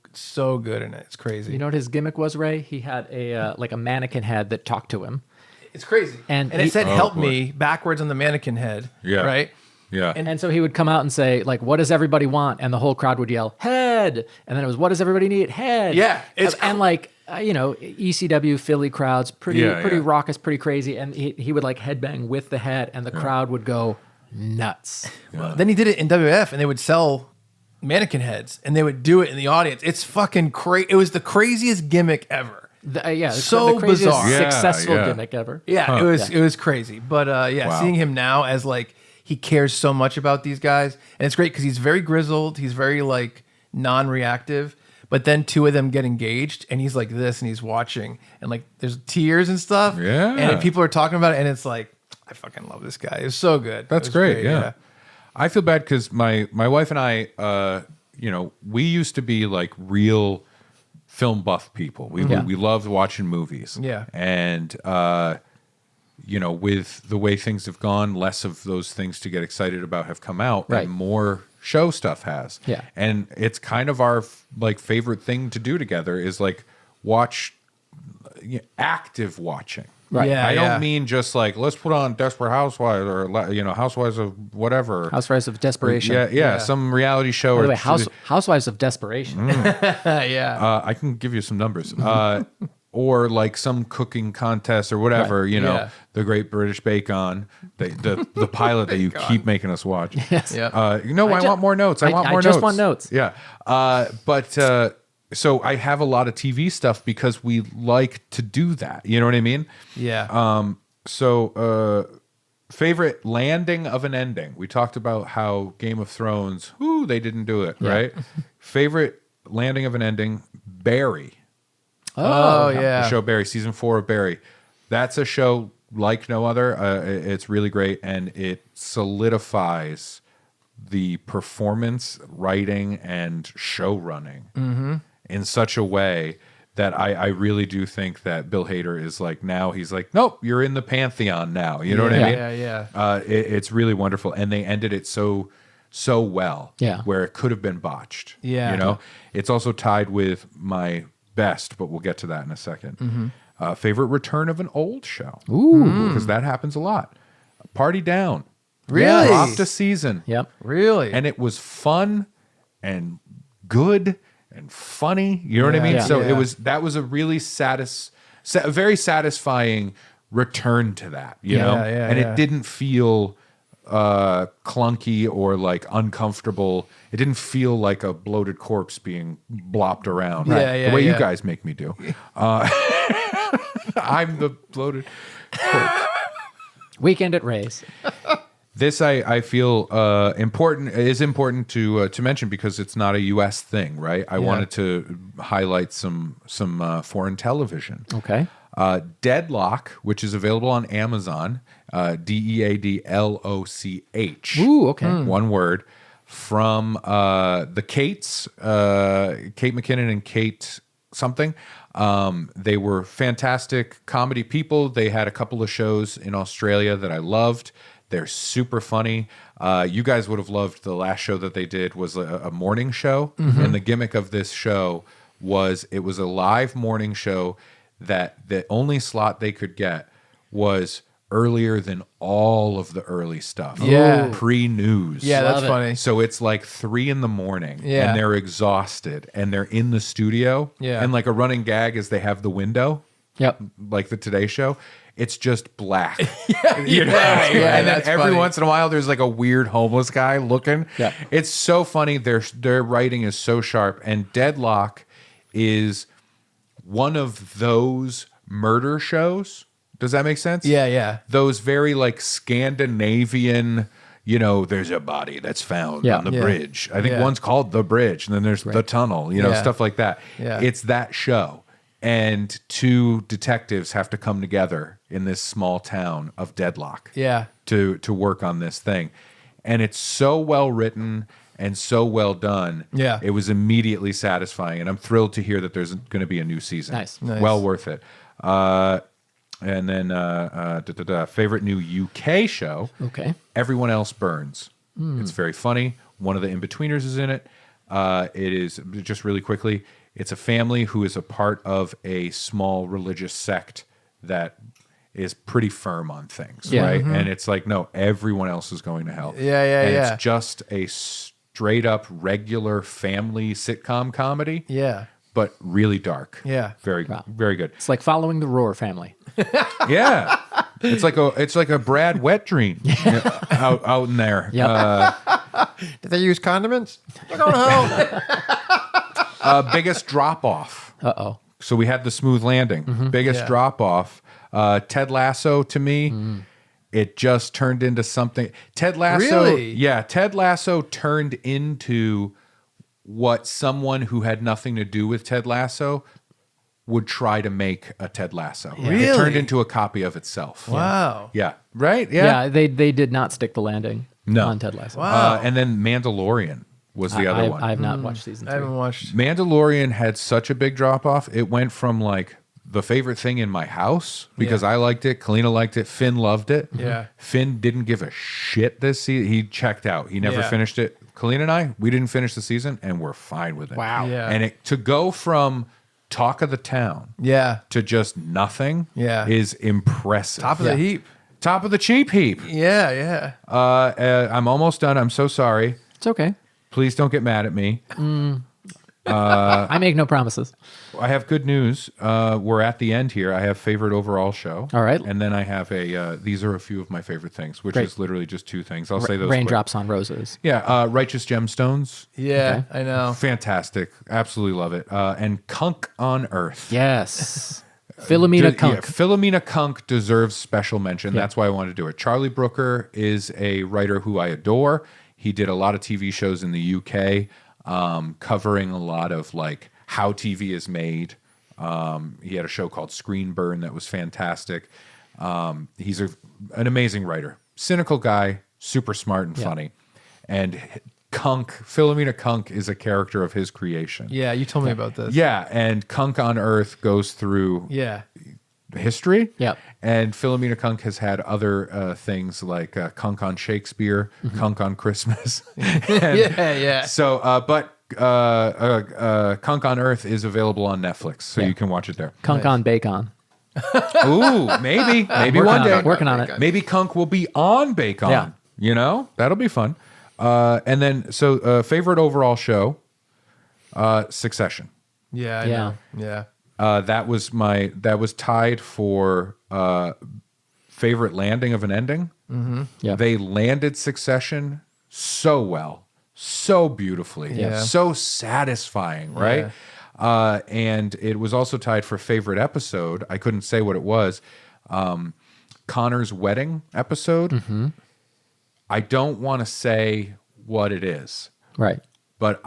good in it. It's crazy. You know what his gimmick was, Ray? He had a mannequin head that talked to him. It's crazy. And it said Oh, help boy. me backwards on the mannequin head. Yeah. Right? Yeah. And so he would come out and say, like, what does everybody want? And the whole crowd would yell, head. And then it was, what does everybody need? Head. Yeah, it's and like, ECW Philly crowds, pretty raucous, pretty crazy. And he would like headbang with the head and the crowd would go nuts. Then he did it in WF and they would sell mannequin heads and they would do it in the audience. It's fucking crazy. It was the craziest gimmick ever. So the craziest bizarre. Yeah, successful yeah. gimmick ever. Yeah, it was crazy. But Wow. seeing him now as like he cares so much about these guys, and it's great because he's very grizzled. He's very like non-reactive. But then two of them get engaged, and he's like this, and he's watching, and like there's tears and stuff. Yeah. and people are talking about it, and it's like I fucking love this guy. It's so good. That's It was great. Yeah. I feel bad because my wife and I, we used to be like real film buff people. We loved watching movies. Yeah. And with the way things have gone, less of those things to get excited about have come out, Right. and more show stuff has. Yeah. And it's kind of our like favorite thing to do together is like watch active watching. Right. Yeah, I don't mean just like let's put on Desperate Housewives or Housewives of whatever. Housewives of Desperation. Yeah, some reality show. By the or way, Housewives of Desperation. yeah. I can give you some numbers. Or like some cooking contest or whatever, Right. Yeah. the Great British Bake On, the pilot that you keep making us watch. Yes. Yeah. I want more notes. I want more notes. just want notes. Yeah. So I have a lot of TV stuff because we like to do that. You know what I mean? Yeah. Favorite landing of an ending. We talked about how Game of Thrones, they didn't do it, right? Favorite landing of an ending, Barry. Oh, The yeah. show Barry, season 4 of Barry. That's a show like no other. It's really great, and it solidifies the performance, writing, and show running in such a way that I really do think that Bill Hader is like, now he's like, nope, you're in the pantheon now. You know what I mean? Yeah. It's really wonderful, and they ended it so well. Yeah. where it could have been botched. Yeah. you know, it's also tied with my best, but we'll get to that in a second. Favorite return of an old show. Ooh. Because that happens a lot. Party Down. Really? Dropped a season. Yep. Really? And it was fun and good and funny. You know what I mean? Yeah. So Yeah. that was a really very satisfying return to that, you know? yeah, and yeah. it didn't feel clunky or like uncomfortable. It didn't feel like a bloated corpse being blopped around. Yeah, yeah, the way you yeah. guys make me do. I'm the bloated corpse. Weekend at Ray's. This I feel is important to mention because it's not a U.S. thing, right? I wanted to highlight some foreign television. Okay. Deadlock, which is available on Amazon, Deadloch. Ooh, okay. One word, from the Kates, Kate McKinnon and Kate something. They were fantastic comedy people. They had a couple of shows in Australia that I loved. They're super funny. You guys would have loved the last show that they did was a morning show. And the gimmick of this show was it was a live morning show that the only slot they could get was earlier than all of the early stuff. Yeah. Pre-news. Yeah, that's Love it. funny. So it's like 3 a.m. Yeah. and they're exhausted and they're in the studio. Yeah. And like a running gag is they have the window, Yep. like the Today Show. It's just black. yeah, You know? yeah, And then that's every funny. once in a while, there's like a weird homeless guy looking. Yeah. It's so funny. Their writing is so sharp. And Deadlock is one of those murder shows. Does that make sense? Yeah, yeah. Those very like Scandinavian, you know, there's a body that's found Yeah. on the Yeah. bridge. I think Yeah. one's called The Bridge, and then there's The Tunnel, you know, Yeah. stuff like that. Yeah. It's that show. And 2 detectives have to come together in this small town of Deadlock Yeah. to work on this thing. And it's so well written and so well done. Yeah. It was immediately satisfying. And I'm thrilled to hear that there's going to be a new season. Nice. Nice. Well worth it. And then favorite new UK show. Okay. Everyone Else Burns. It's very funny. One of the in-betweeners is in it. It is, just really quickly, it's a family who is a part of a small religious sect that is pretty firm on things, Yeah. right? And it's like, no, everyone else is going to hell. Yeah, yeah, and yeah. it's just a straight up regular family sitcom comedy, Yeah. but really dark. Yeah. Very, very good. It's like following the Roar family. Yeah. It's like a Brad wet dream out in there. Yep. Did they use condiments? They're going home. Biggest drop off. Uh-oh. So we had the smooth landing. Biggest Yeah. drop off. Ted Lasso, to me, it just turned into something. Ted Lasso, Really? yeah, Ted Lasso turned into what someone who had nothing to do with Ted Lasso would try to make a Ted Lasso. It Really? turned into a copy of itself. Wow. Yeah. Right? Yeah, they did not stick the landing No. on Ted Lasso. Wow. And then Mandalorian was the other one. I have not watched season I 3. haven't watched. Mandalorian had such a big drop off. It went from like the favorite thing in my house because Yeah. I liked it. Kalina liked it. Finn loved it. Yeah. Finn didn't give a shit this season. He checked out. He never Yeah. finished it. Kalina and I, we didn't finish the season and we're fine with it. Wow. Yeah. And to go from talk of the town Yeah. to just nothing Yeah. is impressive. Top of the heap. Top of the cheap heap. Yeah. Yeah. I'm almost done. I'm so sorry. It's okay. Please don't get mad at me. I make no promises. I have good news. We're at the end here. I have favorite overall show. All right. And then I have these are a few of my favorite things, which Great. is literally just 2 things. I'll say those. Raindrops on roses. Quick. Yeah. Righteous Gemstones. Yeah. I know. Fantastic. Absolutely love it. And Kunk on Earth. Yes. Philomena Kunk. Yeah, Philomena Kunk deserves special mention. That's why I wanted to do it. Charlie Brooker is a writer who I adore. He did a lot of TV shows in the UK, covering a lot of like how TV is made. He had a show called Screen Burn that was fantastic. He's an amazing writer, cynical guy, super smart and funny. And Kunk, Philomena Kunk is a character of his creation. Yeah, you told me about this. Yeah, and Kunk on Earth goes through Yeah. history. Yep. And Philomena Kunk has had other things like Kunk on Shakespeare, Kunk on Christmas. Yeah. So, but Kunk on Earth is available on Netflix, so you can watch it there. Kunk on Bacon. Ooh, maybe one day. Working on it. Maybe Kunk will be on Bacon. Yeah. You know, that'll be fun. And then, so favorite overall show, Succession. Yeah. I Yeah. know. Yeah. That was tied for favorite landing of an ending. Yep. They landed Succession so well, so beautifully, Yeah. so satisfying, right? And it was also tied for favorite episode. I couldn't say what it was. Connor's wedding episode. I don't want to say what it is, Right. but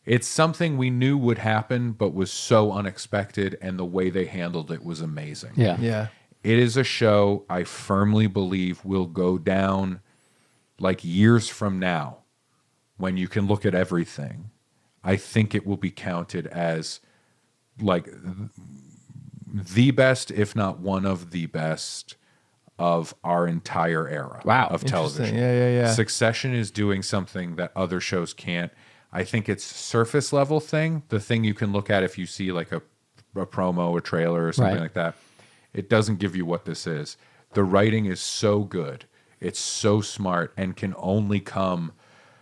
it's something we knew would happen, but was so unexpected, and the way they handled it was amazing. Yeah. Yeah. It is a show I firmly believe will go down like years from now when you can look at everything. I think it will be counted as like the best, if not one of the best of our entire era Wow. of Interesting. television. Yeah. Succession is doing something that other shows can't. I think it's surface level thing, the thing you can look at if you see like a promo, a trailer or something Right. like that. It doesn't give you what this is. The writing is so good. It's so smart and can only come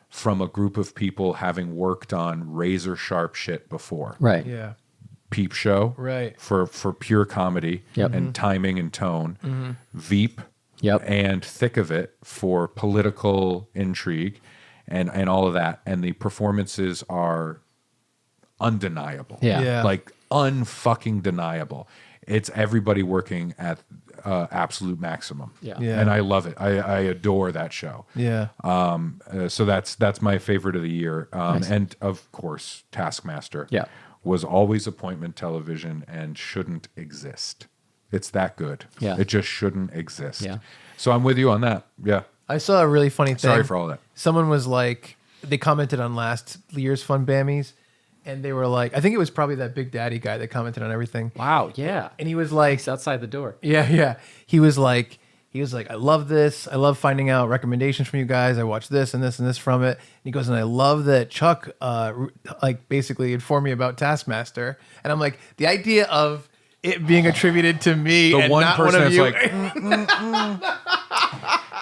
from a group of people having worked on razor sharp shit before. Right. Yeah. Peep Show, Right. for pure comedy Yep. and timing and tone. Veep, Yep. and Thick of It for political intrigue and all of that. And the performances are undeniable. Yeah. Yeah. Like unfucking deniable. It's everybody working at absolute maximum. Yeah. Yeah. And I love it. I adore that show. Yeah. So that's my favorite of the year. Nice. And of course, Taskmaster Yeah. was always appointment television and shouldn't exist. It's that good. Yeah. It just shouldn't exist. Yeah. So I'm with you on that. Yeah. I saw a really funny thing. Sorry for all that. Someone was like, they commented on last year's Funbammies, and they were like, I think it was probably that Big Daddy guy that commented on everything. Wow. Yeah. And he was like, It's outside the door. yeah. He was like, I love this. I love finding out recommendations from you guys. I watch this and this and this from it. And he goes, and I love that Chuck, like basically informed me about Taskmaster. And I'm like, the idea of it being attributed to me The and one not person one of that's you. like,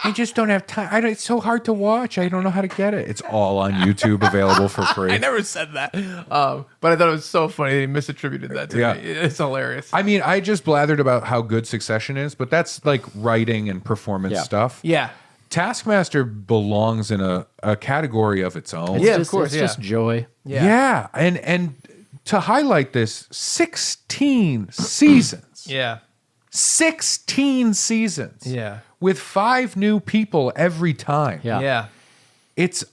I just don't have time. It's so hard to watch. I don't know how to get it. It's all on YouTube, available for free. I never said that. But I thought it was so funny. He misattributed that to Yeah. me. It's hilarious. I mean, I just blathered about how good Succession is, but that's like writing and performance Yeah. stuff. Yeah. Taskmaster belongs in a category of its own. It's Yeah, of just, course, It's yeah. just joy. Yeah. And to highlight this, 16 seasons. Yeah. 16 seasons. Yeah. With 5 new people every time. Yeah. Yeah. It's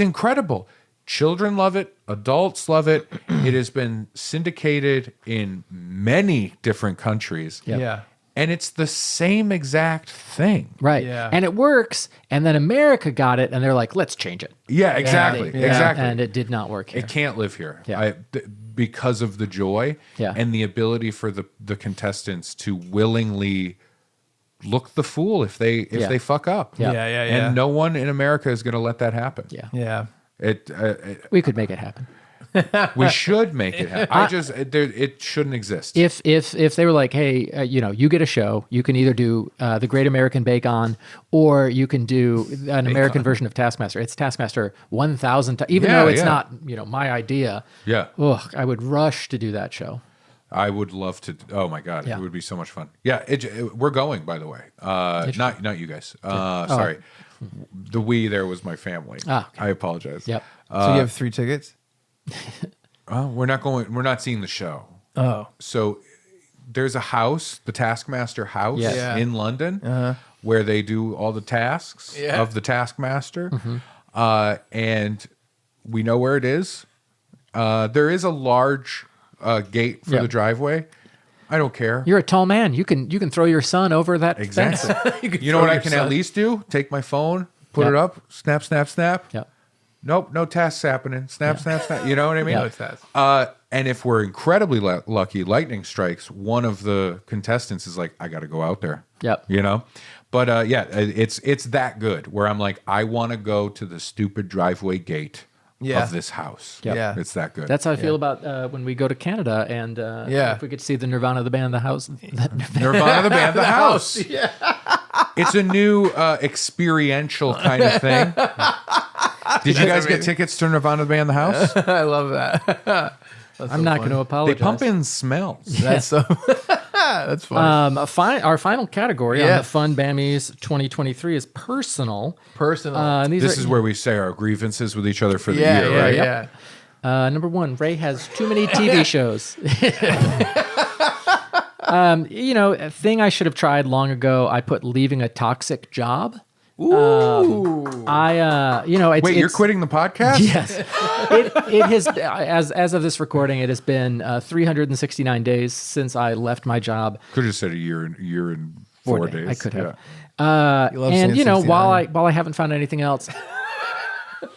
incredible. Children love it. Adults love it. It has been syndicated in many different countries. Yep. Yeah. And it's the same exact thing. Right. Yeah. And it works. And then America got it and they're like, let's change it. Yeah, exactly. Yeah. Exactly. And it did not work here. It can't live here. Yeah. Because of the joy Yeah. and the ability for the contestants to willingly look the fool if they Yeah. fuck up. Yeah. Yeah. And no one in America is going to let that happen. Yeah. Yeah. We could make it happen. We should make it happen. It shouldn't exist. If they were like, hey, you get a show, you can either do the Great American Bake-On, or you can do an American version of Taskmaster. It's Taskmaster 1,000 times, even Yeah, though it's yeah. not my idea. Yeah. Ugh, I would rush to do that show. I would love to. Oh my god, Yeah. it would be so much fun. Yeah, we're going. By the way, not you guys. Sorry, the we there was my family. Ah, okay. I apologize. Yep. So you have 3 tickets? We're not going. We're not seeing the show. Oh. So there's a house, the Taskmaster house Yes. Yeah. in London, where they do all the tasks Yeah. of the Taskmaster, and we know where it is. There is a large gate for Yeah. the driveway. I don't care. You're a tall man. You can throw your son over that fence. Exactly. You know what I can at least do? Take my phone, put Yeah. it up, snap, snap, snap. Yeah. nope, no tasks happening. Snap, snap, snap. You know what I mean? Yeah. No tasks. And if we're incredibly lucky, lightning strikes, one of the contestants is like, I got to go out there. Yep. You know? But yeah, it's that good where I'm like, I want to go to the stupid driveway gate of this house. Yep. Yeah. It's that good. That's how I feel about when we go to Canada and if we could see the Nirvana the band, the house. Nirvana the band, the house. Yeah. It's a new experiential kind of thing. Did you guys get tickets to Nirvana the band, the house? I love that. I'm not going to They apologize. pump in smells. That's so. That's funny. Our final category on Yeah. the Funbammies 2023 is personal. Personal. And these This are, is where we say our grievances with each other for the yeah, year, yeah, right? yeah. number one, Ray has too many TV shows. A thing I should have tried long ago. I put leaving a toxic job. Ooh. Wait, you're quitting the podcast? Yes, it has. As of this recording, it has been 369 days since I left my job. Could have said a year and 4 days. I could have. You love And seeing while 69. I haven't found anything else,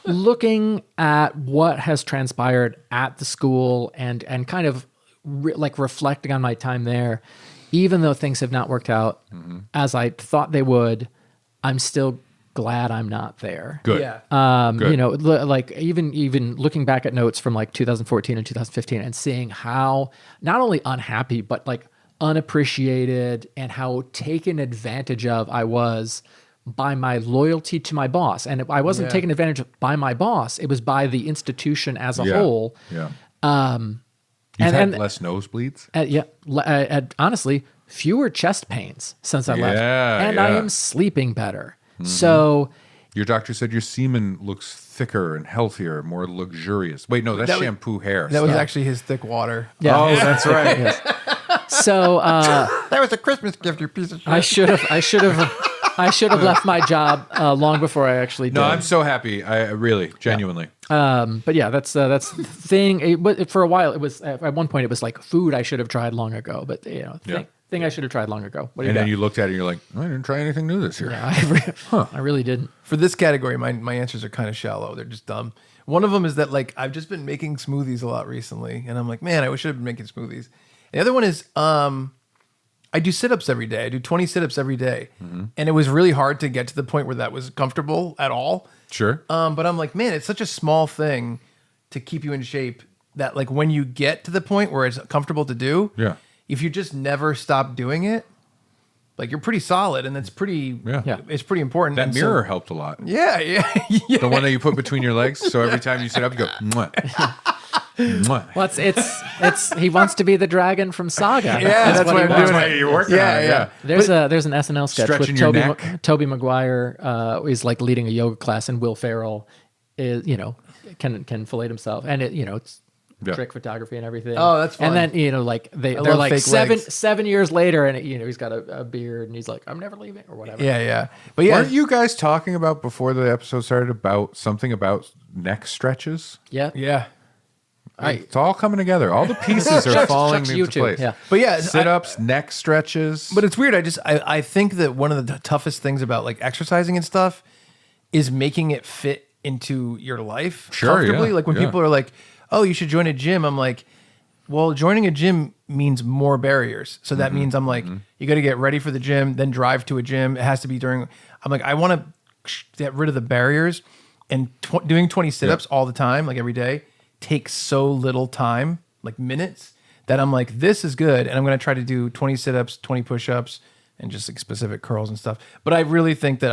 looking at what has transpired at the school and kind of reflecting on my time there, even though things have not worked out as I thought they would, I'm still glad I'm not there. Good. Yeah. Good. Like even looking back at notes from like 2014 and 2015 and seeing how not only unhappy but like unappreciated and how taken advantage of I was by my loyalty to my boss. And I wasn't taken advantage of by my boss, it was by the institution as a whole. Yeah. and- You've had less nosebleeds? Honestly, fewer chest pains since I left. Yeah, And I yeah. am sleeping better. So Your doctor said your semen looks thicker and healthier, more luxurious. Wait, no, that's That was- shampoo hair. That was stuff. actually his thick water. yeah. Oh, that's right. So That was a Christmas gift, you piece of shit. I should have left my job long before I actually did. No, I'm so happy. I really, genuinely. But yeah, that's the thing. For a while, it was at one point it was like food I should have tried long ago. But thing I should have tried long ago. What do you And got? then you looked at it and you're like, I didn't try anything new this year. I really didn't. For this category, my answers are kind of shallow. They're just dumb. One of them is that like I've just been making smoothies a lot recently, and I'm like, man, I wish I had been making smoothies. The other one is I do sit-ups every day. I do 20 sit-ups every day, and it was really hard to get to the point where that was comfortable at all. Sure. But I'm like, man, it's such a small thing to keep you in shape that like when you get to the point where it's comfortable to do, Yeah. if you just never stop doing it, like you're pretty solid, and it's pretty, Yeah. it's pretty important. That And so- mirror helped a lot. yeah, yeah. The one that you put between your legs. So every time you sit up, you go, mwah. Mwah. Well, it's he wants to be the dragon from Saga. Yeah, that's what why he I'm wants. doing it. You're working Yeah, on it, yeah. There's an SNL sketch Stretching with your neck. Toby Maguire is like leading a yoga class, and Will Ferrell is can fillet himself, and it's Yeah. trick photography and everything. Oh, that's fun. And then like they're love like fake legs. 7 years later, and he's got a beard, and he's like, I'm never leaving or whatever. Yeah, yeah. But yeah, Weren't you guys talking about before the episode started about something about neck stretches? yeah. yeah. It's all coming together. All the pieces are falling Chuck's into YouTube, place. yeah. But yeah, Sit-ups, neck stretches. But it's weird. I think that one of the toughest things about like exercising and stuff is making it fit into your life Sure, comfortably. yeah, Like when yeah. people are like, "Oh, you should join a gym," I'm like, "Well, joining a gym means more barriers." So that means I'm like, you got to get ready for the gym, then drive to a gym. It has to be during. I'm like, I want to get rid of the barriers, and doing 20 sit-ups all the time, like every day, takes so little time, like minutes, that I'm like, this is good. And I'm going to try to do 20 sit-ups, 20 push-ups, and just like specific curls and stuff. But I really think that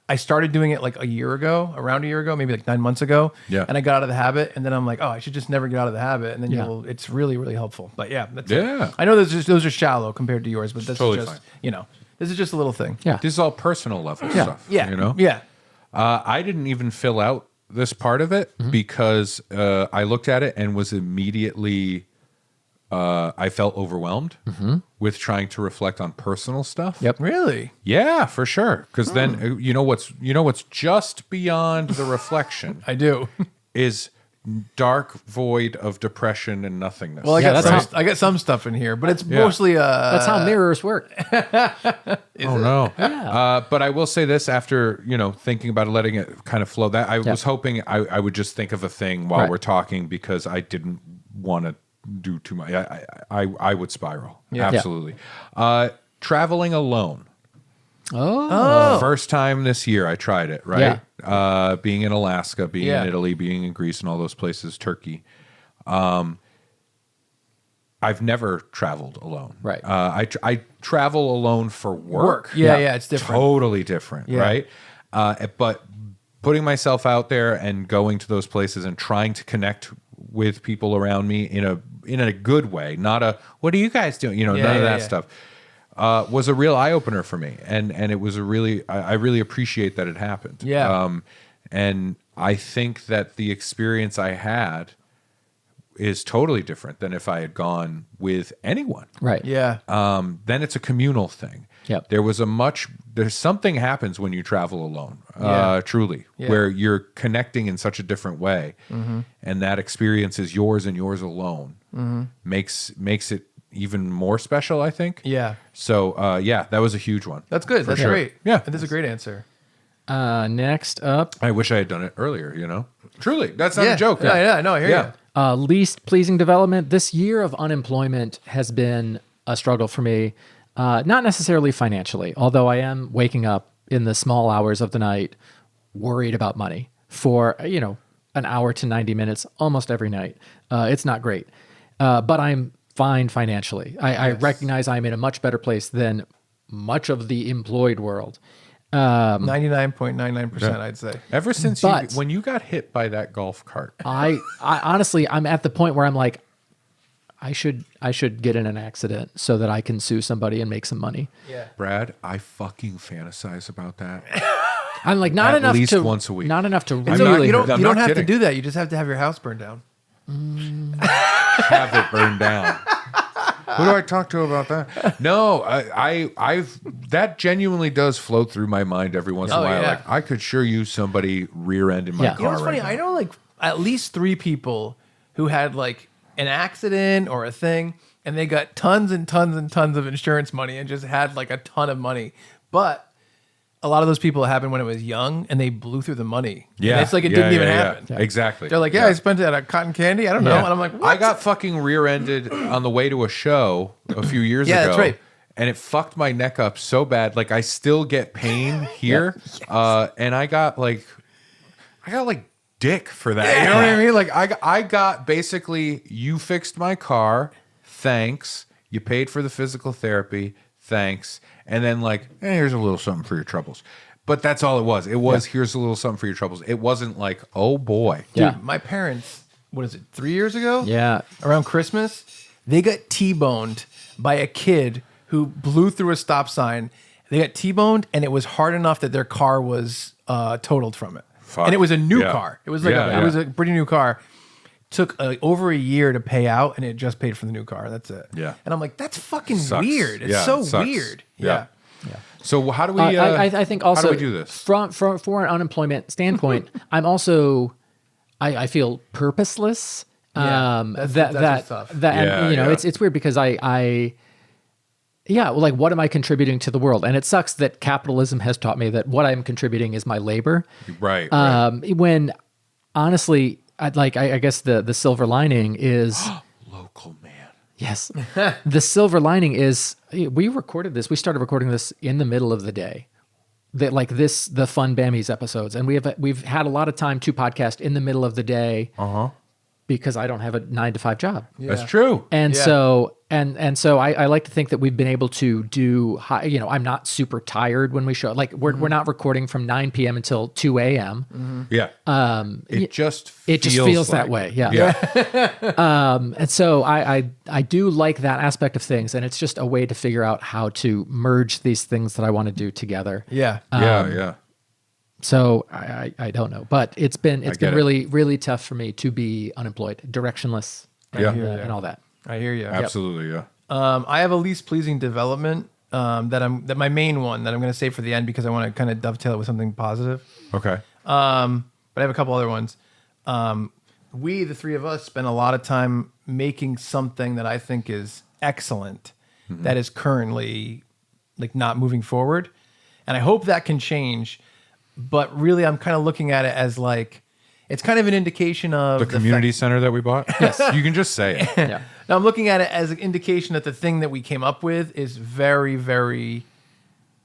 I started doing it like around a year ago, maybe like 9 months ago. Yeah. And I got out of the habit. And then I'm like, oh, I should just never get out of the habit. And then it's really, really helpful. But yeah, that's Yeah. it. I know those are shallow compared to yours, but that's Totally just, fine. this is just a little thing. Yeah. This is all personal level stuff. Yeah. You know? Yeah. I didn't even fill out this part of it because I looked at it and was immediately I felt overwhelmed with trying to reflect on personal stuff. Yep. Really? Yeah, for sure. Because then you know what's just beyond the reflection I do. is dark void of depression and nothingness. Well, Yeah, I got some stuff in here, but it's mostly That's how mirrors work. Oh no! But I will say this: after thinking about it, letting it kind of flow, that I was hoping I would just think of a thing while we're talking because I didn't want to do too much. I would spiral. Yeah. Absolutely. Traveling alone. Oh. First time this year I tried it. Right. Being in Alaska, being in Italy, being in Greece, and all those places, Turkey. I've never traveled alone. Right. I travel alone for work. Yeah, it's different. Totally different, right? But putting myself out there and going to those places and trying to connect with people around me in a good way, not a what are you guys doing? None of that stuff. Was a real eye opener for me, and it was I really appreciate that it happened. Yeah. And I think that the experience I had is totally different than if I had gone with anyone. Right. Yeah. Then it's a communal thing. Yep. There's something happens when you travel alone, truly, Yeah. where you're connecting in such a different way. And that experience is yours and yours alone. Makes it even more special, I think. Yeah. So, that was a huge one. That's good. That's sure. great. Yeah. That is a great answer. Next up, I wish I had done it earlier, Truly, that's not a joke. Yeah, no, I hear you. least pleasing development. This year of unemployment has been a struggle for me, not necessarily financially, although I am waking up in the small hours of the night worried about money for, an hour to 90 minutes almost every night. It's not great, but I'm fine financially. I recognize I'm in a much better place than much of the employed world. 99.99%, I'd say. Ever since when you got hit by that golf cart, I honestly, I'm at the point where I'm like, I should get in an accident so that I can sue somebody and make some money. Yeah. Brad, I fucking fantasize about that. I'm like, not At enough least to once a week. Not enough to I'm really. not- You don't, I'm you don't not have kidding. to do that. You just have to have your house burned down. Have it burned down. Who do I talk to about that? No, I've that genuinely does float through my mind every once in a while. yeah. Like I could sure use somebody rear end in my Yeah. car. You know what's funny? right now. I know like at least 3 people who had like an accident or a thing, and they got tons and tons and tons of insurance money and just had like a ton of money. But a lot of those people happened when it was young, and they blew through the money. Yeah, And it's like it didn't even happen. Yeah. Exactly. They're like, I spent it at a cotton candy. I don't know. Yeah. And I'm like, what? I got fucking rear-ended on the way to a show a few years ago. Yeah, that's right. And it fucked my neck up so bad. Like I still get pain here. And I got like dick for that. You know what I mean? Like I got basically, you fixed my car, thanks. You paid for the physical therapy, thanks. And then like, here's a little something for your troubles. But that's all it was. It was here's a little something for your troubles. It wasn't like, oh boy. Dude, Yeah. my parents, what is it, 3 years ago? Yeah. Around Christmas, they got T-boned by a kid who blew through a stop sign. They got T-boned, and it was hard enough that their car was totaled from it. Fuck. And it was a new Yeah. car. It was like Yeah, it was a pretty new car. Took over a year to pay out, and it just paid for the new car. That's it. Yeah. And I'm like, that's fucking Sucks. weird. It's Yeah, so it sucks. weird. Yeah. So how do we? I think also how do we do this? for an unemployment standpoint, I'm also I feel purposeless. Yeah, that's what's tough. Yeah, and, yeah. it's weird because like what am I contributing to the world? And it sucks that capitalism has taught me that what I'm contributing is my labor. Right. When honestly, I guess the silver lining is Local man. yes, the silver lining is we started recording this in the middle of the day. The Funbammies episodes, and we've had a lot of time to podcast in the middle of the day because I don't have a 9-to-5 job. That's true. And Yeah. so I like to think that we've been able to do I'm not super tired when we show, like we're not recording from 9 p.m. until 2 a.m. Yeah. It just feels that way. Yeah. And so I do like that aspect of things, and it's just a way to figure out how to merge these things that I want to do together. Yeah. Yeah. So I don't know, but it's been get it. really, really tough for me to be unemployed, directionless, Yeah. and all that. I hear you. Absolutely. Yeah. I have a least pleasing development that my main one that I'm going to save for the end because I want to kind of dovetail it with something positive. Okay. But I have a couple other ones. we, the three of us, spend a lot of time making something that I think is excellent that is currently like not moving forward. And I hope that can change. But really, I'm kind of looking at it as like, it's kind of an indication of The community center that we bought? Yes. You can just say it. Yeah. Now I'm looking at it as an indication that the thing that we came up with is very, very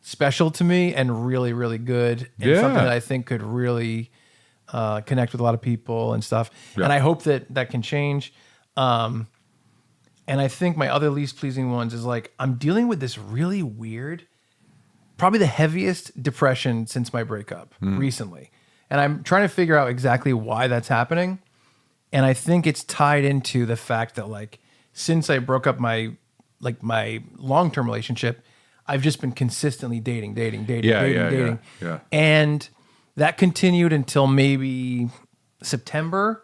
special to me and really, really good. And Yeah. something that I think could really connect with a lot of people and stuff. Yeah. And I hope that that can change. And I think my other least pleasing ones is like, I'm dealing with this really weird, probably the heaviest depression since my breakup recently. And I'm trying to figure out exactly why that's happening. And I think it's tied into the fact that like, since I broke up my long-term relationship, I've just been consistently dating. Yeah. And that continued until maybe September.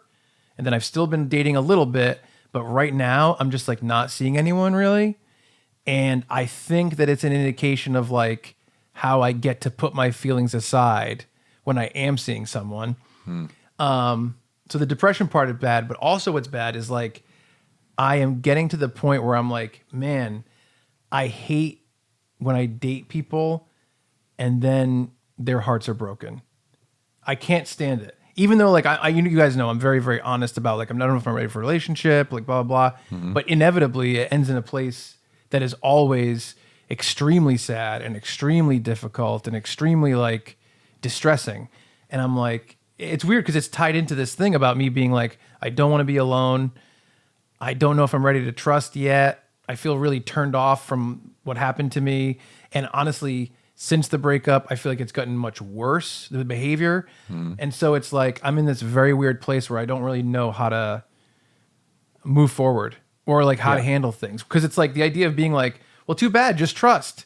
And then I've still been dating a little bit, but right now I'm just like not seeing anyone really. And I think that it's an indication of like how I get to put my feelings aside when I am seeing someone. So the depression part is bad, but also what's bad is like, I am getting to the point where I'm like, man, I hate when I date people and then their hearts are broken. I can't stand it. Even though like you guys know I'm very, very honest about like I don't know if I'm ready for a relationship, like blah, blah, blah. But inevitably it ends in a place that is always extremely sad and extremely difficult and extremely like distressing. And I'm like, it's weird because it's tied into this thing about me being like, I don't want to be alone. I don't know if I'm ready to trust yet. I feel really turned off from what happened to me. And honestly, since the breakup, I feel like it's gotten much worse, the behavior. And so it's like, I'm in this very weird place where I don't really know how to move forward or like how to handle things. Because it's like the idea of being like, well, too bad, just trust.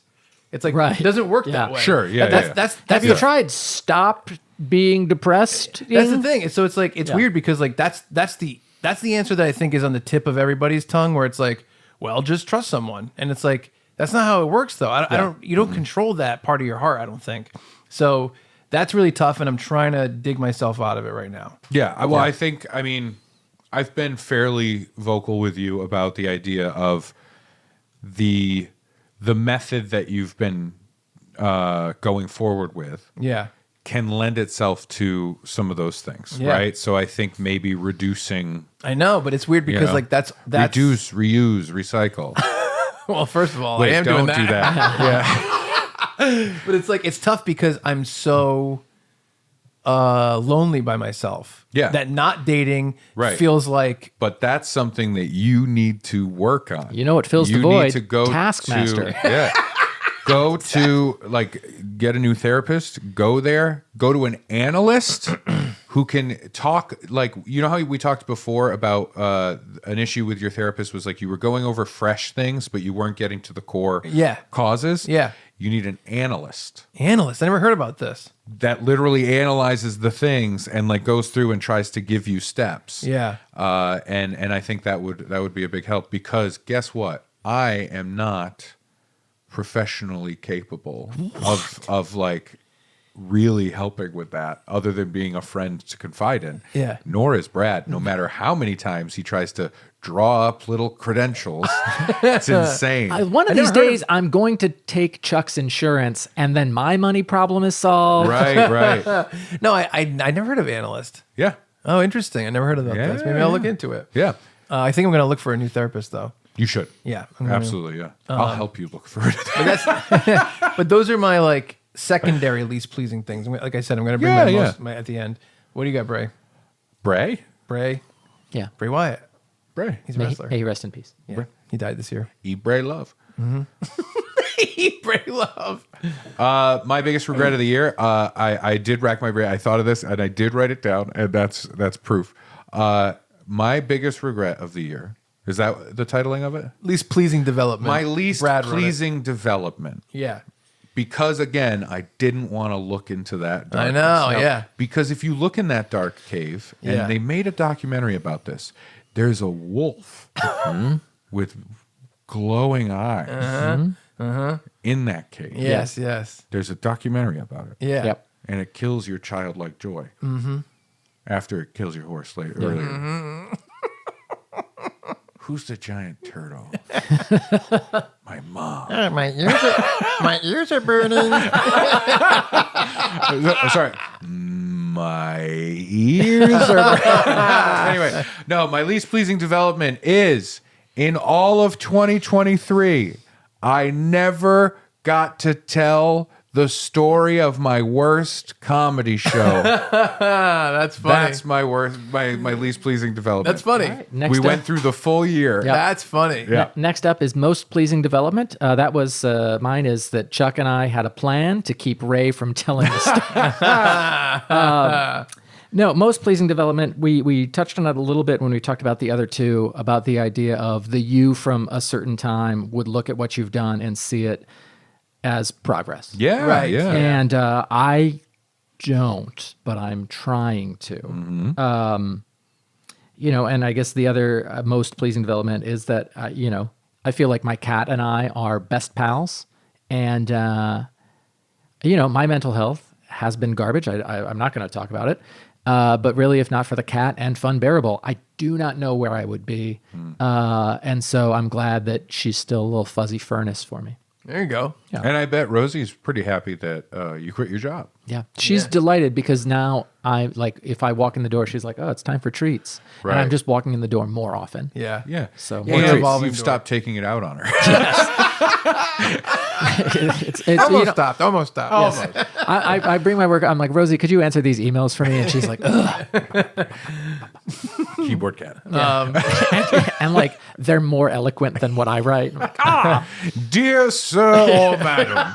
It's like, Right. it doesn't work Yeah. that way. Sure, yeah, That's Have you tried stop being depressed? That's the thing. So it's like it's Yeah. weird because like that's the answer that I think is on the tip of everybody's tongue where it's like, well, just trust someone. And it's like that's not how it works though. You don't control that part of your heart, I don't think. So that's really tough and I'm trying to dig myself out of it right now. Yeah. Well, I mean, I've been fairly vocal with you about the idea of the method that you've been going forward with. Yeah. Can lend itself to some of those things, Yeah. right? So I think maybe reducing, I know, but it's weird because know, like that's reduce, reuse, recycle. well, first of all, Wait, I am don't doing do that. that. But it's like it's tough because I'm so lonely by myself. Yeah. That not dating Right. feels like But that's something that you need to work on. You know what fills the You void? need to go Taskmaster. Yeah. Go to like get a new therapist, go there, go to an analyst who can talk like you know how we talked before about an issue with your therapist was like you were going over fresh things but you weren't getting to the core causes. Yeah. You need an analyst analyst. I never heard about this. that literally analyzes the things and like goes through and tries to give you steps. Yeah. And I think that would be a big help because guess what? I am not professionally capable of like really helping with that other than being a friend to confide in. Yeah. Nor is Brad, no matter how many times he tries to draw up little credentials. It's insane. One of these days, I'm going to take Chuck's insurance, and then my money problem is solved. Right. No, I never heard of analyst. Yeah. Oh, interesting. I never heard of that. Yeah, Maybe I'll look into it. Yeah. I think I'm going to look for a new therapist though. You should. Yeah. I'm gonna- Absolutely, yeah. I'll help you look for it. But those are my like secondary least pleasing things. Like I said, I'm going to bring my at the end. What do you got, Bray? Bray? Bray Wyatt. Bray. He's a May wrestler. he rest in peace. Yeah. He died this year. Eat, Bray, love. Bray love. My biggest regret of the year, I did rack my brain. I thought of this and I did write it down, and that's proof. My biggest regret of the year, is that the titling of it? Least pleasing development. My least Brad wrote it. pleasing development. Yeah. Because again, I didn't want to look into that. I darkness. know, Now, yeah. Because if you look in that dark cave, and Yeah. they made a documentary about this, there's a wolf with glowing eyes in that cave. Yes. There's a documentary about it. Yeah. Yep. And it kills your childlike joy. Mm-hmm. after it kills your horse later. Earlier. Who's the giant turtle? My mom. My ears are burning. Sorry. My ears are. Anyway, no, my least pleasing development is in all of 2023, I never got to tell the story of my worst comedy show. That's funny. That's my worst, my least pleasing development. That's funny. Right, next We up, went through the full year. Yeah. That's funny. Yeah. Next up is most pleasing development. That was mine. Is that Chuck and I had a plan to keep Ray from telling the story. No, most pleasing development. We touched on it a little bit when we talked about the other two, about the idea of the you from a certain time would look at what you've done and see it as progress. Yeah. Right. Yeah. And I don't, but I'm trying to. And I guess the other most pleasing development is that, I feel like my cat and I are best pals. And, my mental health has been garbage. I'm not going to talk about it. But really, if not for the cat and Funbearable, I do not know where I would be. And so I'm glad that she's still a little fuzzy furnace for me. There you go. Yeah. And I bet Rosie's pretty happy that you quit your job. Yeah. She's delighted because now if I walk in the door, she's like, oh, it's time for treats. Right. And I'm just walking in the door more often. Yeah. Yeah. So Yeah, Well, you're you've evolving stopped taking it out on her. it's Almost stopped. Almost stopped. Almost. I bring my work. I'm like, Rosie, could you answer these emails for me? And she's like, ugh. Keyboard cat. And like, they're more eloquent than what I write. I'm like, Dear sir or madam.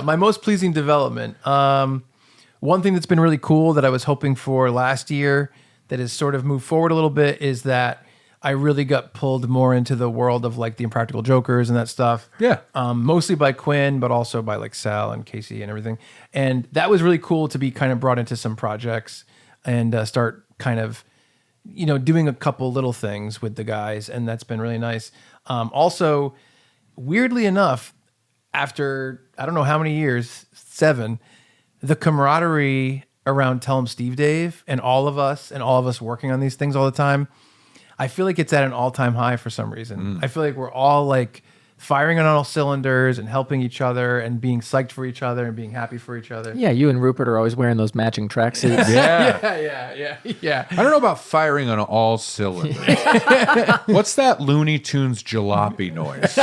My most pleasing development. One thing that's been really cool that I was hoping for last year that has sort of moved forward a little bit is that I really got pulled more into the world of like the Impractical Jokers and that stuff. Yeah. Mostly by Quinn, but also by like Sal and Casey and everything. And that was really cool to be kind of brought into some projects and start kind of, doing a couple little things with the guys. And that's been really nice. Also, weirdly enough, after I don't know how many years, 7, the camaraderie around Tell 'em Steve Dave and all of us working on these things all the time, I feel like it's at an all-time high for some reason. I feel like we're all like firing on all cylinders and helping each other and being psyched for each other and being happy for each other. yeah, you and Rupert are always wearing those matching tracksuits. Yeah. I don't know about firing on all cylinders. What's that Looney Tunes jalopy noise?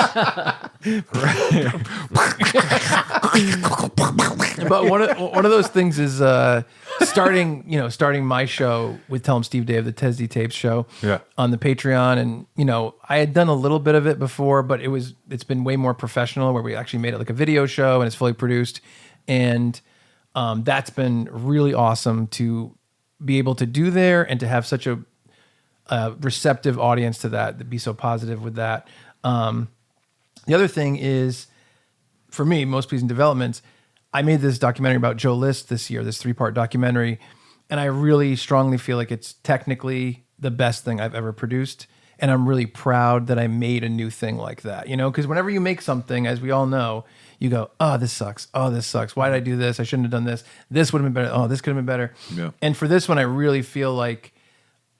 But one of those things is starting my show with Tell 'em Steve Dave, the Tesdy Tapes show, on the Patreon, and I had done a little bit of it before, but it's been way more professional, where we actually made it like a video show and it's fully produced, and that's been really awesome to be able to do there and to have such a receptive audience to that be so positive with that. The other thing is, for me, most pleasing developments, I made this documentary about Joe List this year, this 3-part documentary, and I really strongly feel like it's technically the best thing I've ever produced, and I'm really proud that I made a new thing like that, because whenever you make something, as we all know, you go, oh, this sucks. Oh, this sucks. Why did I do this? I shouldn't have done this. This would have been better. Oh, this could have been better. Yeah. And for this one, I really feel like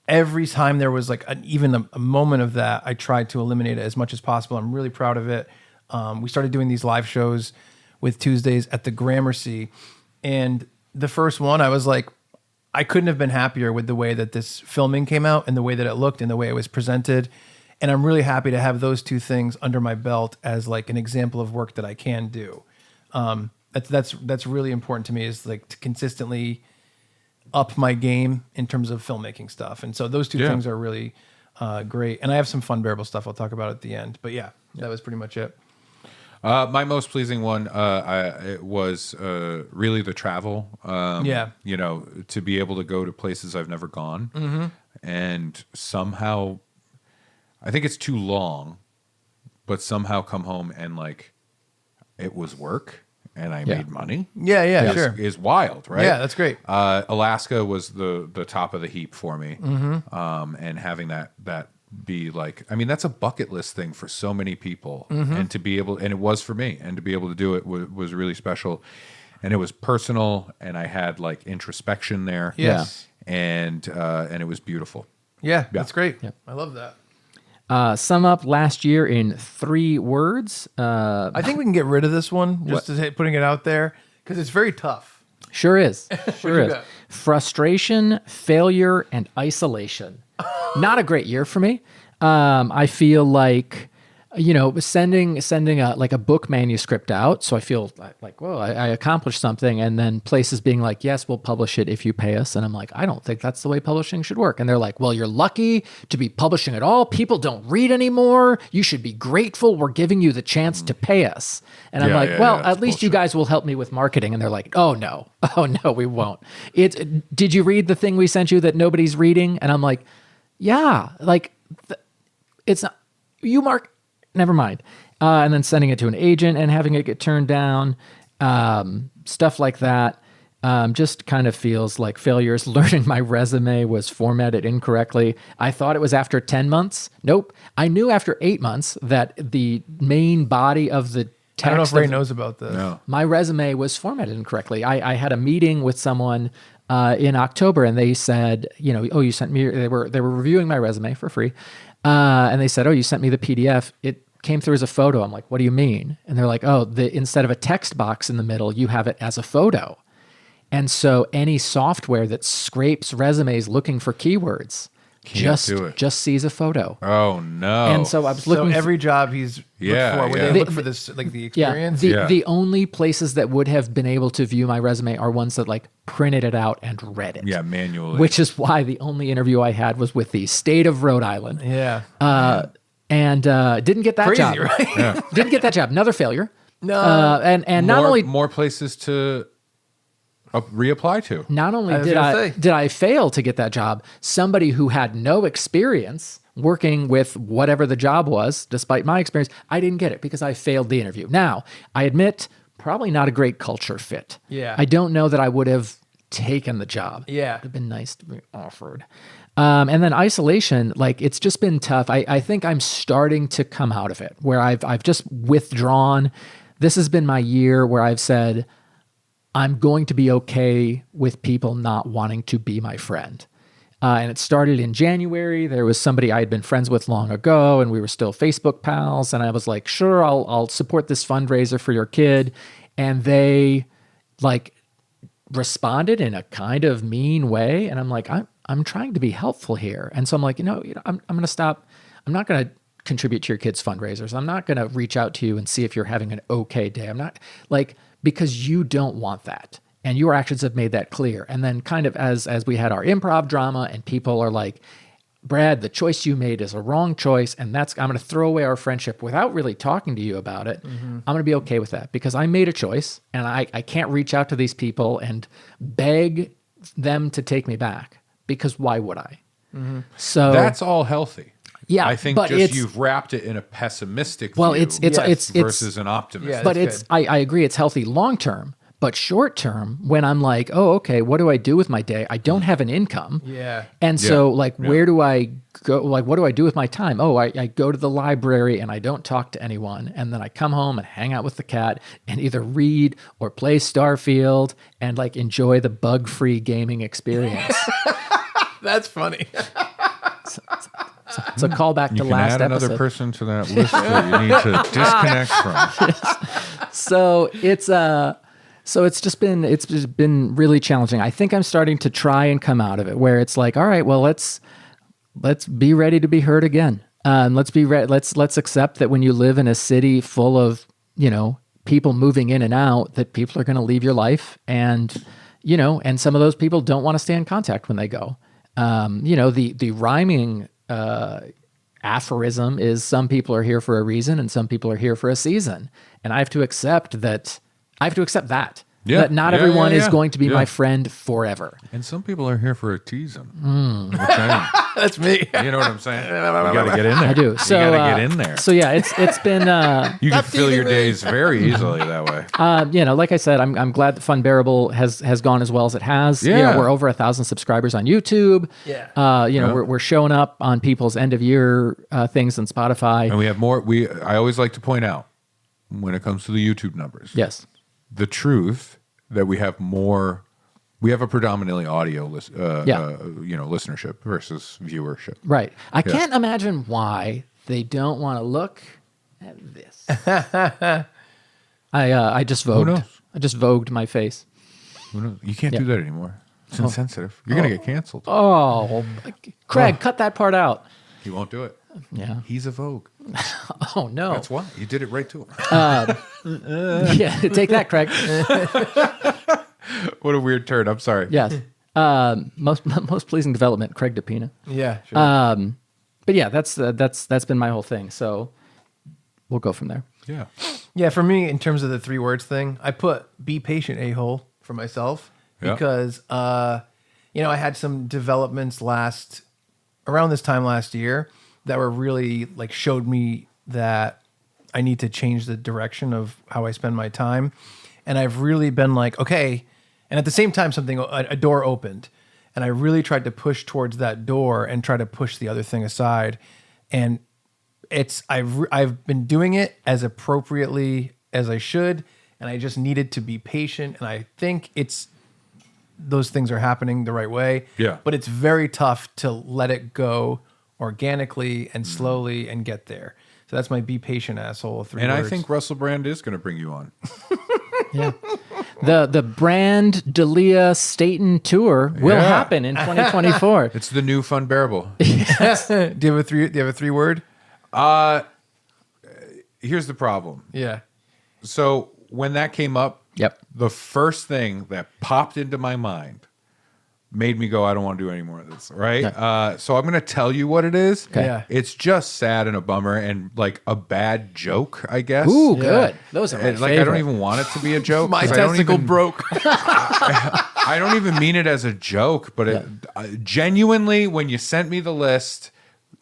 every time there was like even a moment of that, I tried to eliminate it as much as possible. I'm really proud of it. We started doing these live shows with Tuesdays at the Gramercy. And the first one, I was like, I couldn't have been happier with the way that this filming came out and the way that it looked and the way it was presented. And I'm really happy to have those two things under my belt as like an example of work that I can do. That's really important to me, is like to consistently up my game in terms of filmmaking stuff. And so those two things are really great. And I have some Funbearable stuff I'll talk about at the end. But yeah, that was pretty much it. My most pleasing one it was really the travel. To be able to go to places I've never gone, and somehow, I think it's too long, but somehow come home and like it was work and I made money. Yeah, sure. Is wild, right? Yeah, that's great. Alaska was the top of the heap for me, and having that be like, I mean, that's a bucket list thing for so many people, and to be able, and it was for me, and to be able to do it was really special. and it was personal, and I had like introspection there. Yes. And it was beautiful. Yeah, that's great. I love that. Sum up last year in 3 words. I think we can get rid of this one just to say, putting it out there because it's very tough. Sure is. Sure you is. got? Frustration, failure, and isolation. Not a great year for me. I feel like, sending a book manuscript out. So I feel like, whoa, I accomplished something. And then places being like, yes, we'll publish it if you pay us. And I'm like, I don't think that's the way publishing should work. And they're like, well, you're lucky to be publishing at all. People don't read anymore. You should be grateful. We're giving you the chance to pay us. And I'm like, at least you guys will help me with marketing. And they're like, oh no, we won't. Did you read the thing we sent you that nobody's reading? And I'm like, yeah, like it's not, you mark. Never mind. And then sending it to an agent and having it get turned down, stuff like that. Just kind of feels like failures. Learning my resume was formatted incorrectly. I thought it was after 10 months. Nope. I knew after 8 months that the main body of the text. I don't know if Ray knows about this. No. My resume was formatted incorrectly. I had a meeting with someone in October, and they said, you sent me. They were reviewing my resume for free. And they said, oh, you sent me the PDF. It came through as a photo. I'm like, what do you mean? And they're like, oh, instead of a text box in the middle, you have it as a photo. And so any software that scrapes resumes looking for keywords just sees a photo. Oh no. And so I was looking. So every job he's looked for, where they look for this, like the experience. The only places that would have been able to view my resume are ones that like printed it out and read it. Yeah, manually. Which is why the only interview I had was with the state of Rhode Island. Yeah. And didn't get that Crazy, job. right? Yeah. Didn't get that job. Another failure. No. And not only more places to reapply to. not only I was did gonna say. I fail to get that job, somebody who had no experience working with whatever the job was, despite my experience, I didn't get it because I failed the interview. Now, I admit, probably not a great culture fit. Yeah. I don't know that I would have taken the job. Yeah. It would have been nice to be offered. And then isolation, like it's just been tough. I think I'm starting to come out of it where I've just withdrawn. This has been my year where I've said, I'm going to be okay with people not wanting to be my friend. And it started in January. There was somebody I had been friends with long ago, and we were still Facebook pals. And I was like, sure, I'll support this fundraiser for your kid. And they like responded in a kind of mean way. And I'm like, I'm trying to be helpful here. And so I'm like, I'm going to stop. I'm not going to contribute to your kids' fundraisers. I'm not going to reach out to you and see if you're having an okay day. I'm not like, because you don't want that. And your actions have made that clear. And then kind of as we had our improv drama and people are like, Brad, the choice you made is a wrong choice. And I'm going to throw away our friendship without really talking to you about it. Mm-hmm. I'm going to be okay with that because I made a choice and I can't reach out to these people and beg them to take me back because why would I? Mm-hmm. So that's all healthy. Yeah, I think but just you've wrapped it in a pessimistic view it's versus an optimistic. Yeah, but that's I agree it's healthy long term, but short term when I'm like, oh, okay, what do I do with my day? I don't have an income. Yeah. And so where do I go? Like, what do I do with my time? Oh, I go to the library and I don't talk to anyone. And then I come home and hang out with the cat and either read or play Starfield and like enjoy the bug-free gaming experience. That's funny. It's a callbback to You can last add episode. another person to that list that you need to disconnect from. So it's just been really challenging. I think I'm starting to try and come out of it where it's like, all right, well, let's be ready to be hurt again. Let's accept that when you live in a city full of, people moving in and out, that people are going to leave your life and some of those people don't want to stay in contact when they go. The rhyming aphorism is some people are here for a reason and some people are here for a season. And I have to accept that. Yeah. That not everyone is going to be my friend forever. And some people are here for a teason. That's me. You know what I'm saying? You got to get in there. I do. So you got to get in there. So yeah, it's been. You can fill your days very easily that way. Like I said, I'm glad that Funbearable has gone as well as it has. Yeah. We're over 1,000 subscribers on YouTube. Yeah. We're showing up on people's end of year things on Spotify. And we have more. I always like to point out when it comes to the YouTube numbers. Yes. The truth that we have a predominantly audio listenership versus viewership. Right. I can't imagine why they don't want to look at this. I just vogued. knows? I just vogued my face. Who knows? You can't do that anymore. It's insensitive. You're gonna get canceled. Oh, Craig, cut that part out. He won't do it. Yeah. He's a Vogue. Oh no. That's why you did it right to him. Yeah. Take that, Craig. What a weird turn. I'm sorry. Yes. Most pleasing development, Craig Depina. Yeah. Sure. But yeah, that's been my whole thing. So we'll go from there. Yeah. Yeah, for me, in terms of the 3 words thing, I put "be patient, a-hole" for myself Yeah. because, I had some developments around this time last year that were really like showed me that I need to change the direction of how I spend my time. And I've really been like, okay. And at the same time, a door opened and I really tried to push towards that door and try to push the other thing aside. And I've been doing it as appropriately as I should, and I just needed to be patient. And I think those things are happening the right way. Yeah. But it's very tough to let it go organically and slowly and get there. So that's my "be patient, asshole." 3 And words. I think Russell Brand is going to bring you on. Yeah. The Brand Delia Staten tour will Yeah. happen in 2024. It's the new Funbearable. Do you have a 3 word? Here's the problem. Yeah. So when that came up, Yep. the first thing that popped into my mind made me go, I don't want to do any more of this, right? So I'm going to tell you what it is. Okay. Yeah. It's just sad and a bummer and like a bad joke, I guess. Ooh, Yeah. good. Those are my And, like favorite. I don't even want it to be a joke. My 'cause I don't testicle even- broke. I don't even mean it as a joke, but genuinely, when you sent me the list,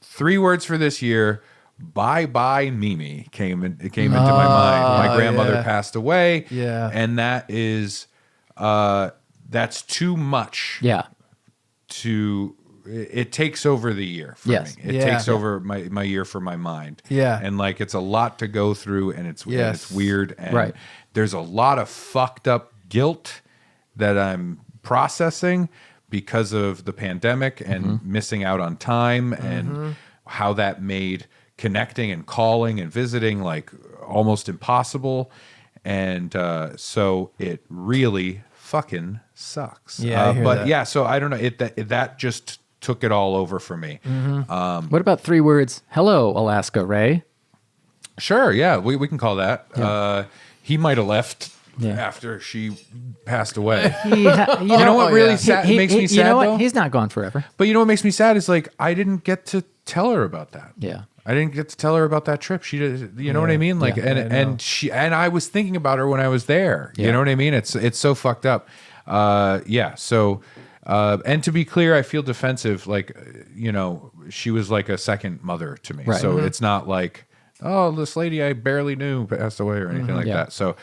3 words for this year, "Bye Bye Mimi" came into my mind. My grandmother yeah. passed away. Yeah. And that is, that's too much Yeah. it takes over the year for Yes. me. It Yeah. takes over my year for my mind. Yeah. And like, it's a lot to go through and it's Yes. weird. And Right. there's a lot of fucked up guilt that I'm processing because of the pandemic and missing out on time and how that made connecting and calling and visiting like almost impossible. And so it really fucking sucks. Yeah, I hear but that. yeah, so I don't know. That just took it all over for me. What about 3 words? Hello, Alaska Ray. Sure, yeah, we can call that. He might have left Yeah. after she passed away. You know what really makes me You sad, know what? though? He's not gone forever. But you know what makes me sad is like I didn't get to tell her about that. Yeah. I didn't get to tell her about that trip. She did, you know what I mean? Like, Yeah, and I know. and I was thinking about her when I was there. You Yeah. know what I mean? It's so fucked up. Yeah. So, and to be clear, I feel defensive. Like, she was like a second mother to me. Right. So it's not like, oh, this lady I barely knew passed away or anything like Yeah. that. So,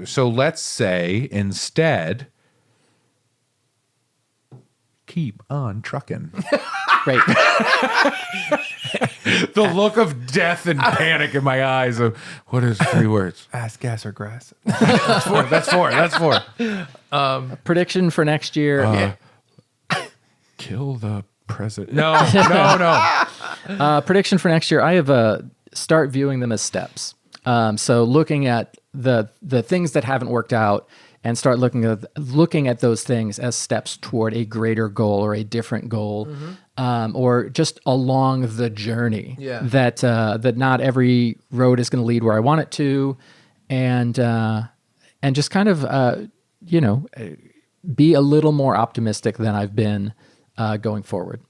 so let's say instead, keep on trucking. Great. The look of death and panic in my eyes of what is 3 words? Ass, gas, or grass. That's four. Prediction for next year. Kill the president. No. Prediction for next year. I have start viewing them as steps. So looking at the things that haven't worked out and start looking at those things as steps toward a greater goal or a different goal, or just along the journey. Yeah. That not every road is going to lead where I want it to, and just kind of be a little more optimistic than I've been going forward.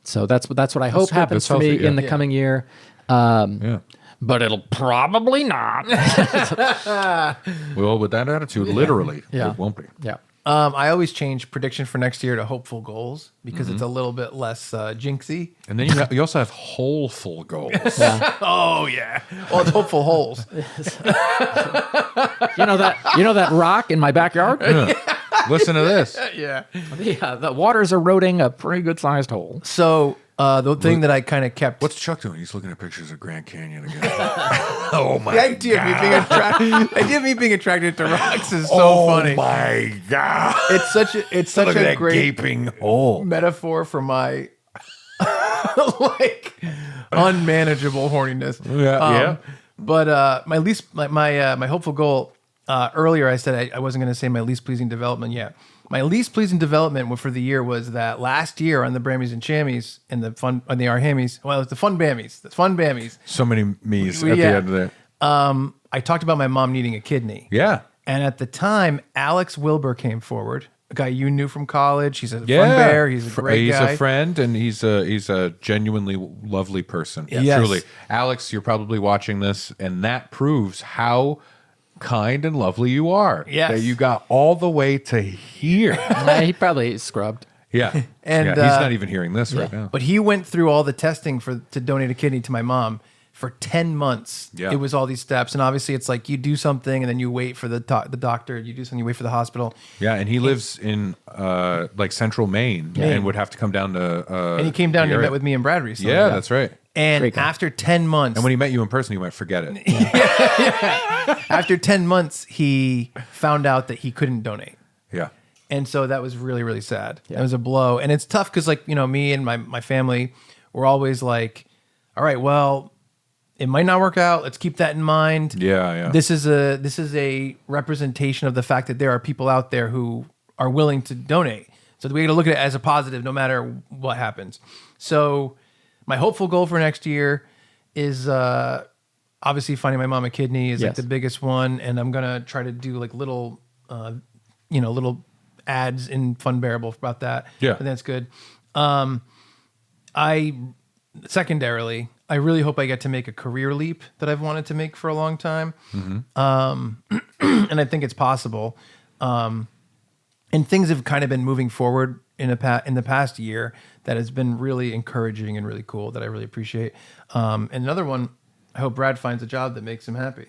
So that's what I hope good. happens That's for me healthy, in the yeah. coming year. Yeah. But it'll probably not. Well, with that attitude, literally, Yeah. it won't be. Yeah. I always change prediction for next year to hopeful goals because it's a little bit less jinxy. And then you also have wholeful goals. Oh yeah. Well, it's hopeful holes. You know that rock in my backyard? Listen to this. Yeah. Yeah, the water's eroding a pretty good sized hole. So The thing that I kind of kept. What's Chuck doing? He's looking at pictures of Grand Canyon again. Oh my the idea god! of me being attracted? The idea of me being attracted to rocks is so funny. Oh my god! It's such Look at a that great gaping hole. metaphor for my like unmanageable horniness. Yeah. But my hopeful goal earlier, I said I wasn't going to say my least pleasing development yet. My least pleasing development for the year was that last year on the Brammies and Chammies and the Arhammies, well, it's the Funbammies. So many me's at the Yeah. end of there. I talked about my mom needing a kidney. Yeah. And at the time, Alex Wilbur came forward, a guy you knew from college. He's a fun Yeah. bear. He's a great guy. He's a friend, and he's a genuinely lovely person. Yes. Truly. Alex, you're probably watching this, and that proves how kind and lovely you are. Yes. That you got all the way to here. He probably scrubbed. Yeah. And, yeah, he's not even hearing this right now. But he went through all the testing to donate a kidney to my mom for 10 months. Yeah. It was all these steps. And obviously it's like you do something and then you wait for the doctor, you do something, you wait for the hospital. Yeah, and he lives in like central Maine and would have to come down to And he came down the and area. met with me and Brad recently. Yeah, that's right. And Great guy. after 10 months, And when he met you in person, you went, forget it. after 10 months, he found out that he couldn't donate. Yeah. And so that was really, really sad. It was a blow. And it's tough because, like, me and my family were always like, all right, well, it might not work out. Let's keep that in mind. Yeah. This is a representation of the fact that there are people out there who are willing to donate. So we got to look at it as a positive no matter what happens. So my hopeful goal for next year is obviously finding my mom a kidney is like Yes. the biggest one. And I'm going to try to do like little ads in Funbearable about that. Yeah. And that's good. Secondarily, I really hope I get to make a career leap that I've wanted to make for a long time. And I think it's possible. And things have kind of been moving forward in the past year that has been really encouraging and really cool that I really appreciate. And another one, I hope Brad finds a job that makes him happy.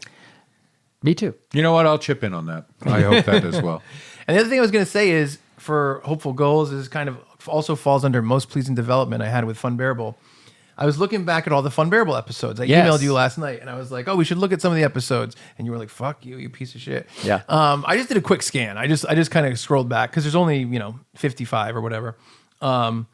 Me too. You know what? I'll chip in on that. I hope that as well. And the other thing I was going to say is for hopeful goals is kind of also falls under most pleasing development I had with Funbearable. I was looking back at all the Funbearable episodes. I Yes. emailed you last night and I was like, oh, we should look at some of the episodes. And you were like, fuck you, you piece of shit. Yeah. I just did a quick scan. I just kind of scrolled back because there's only, 55 or whatever. And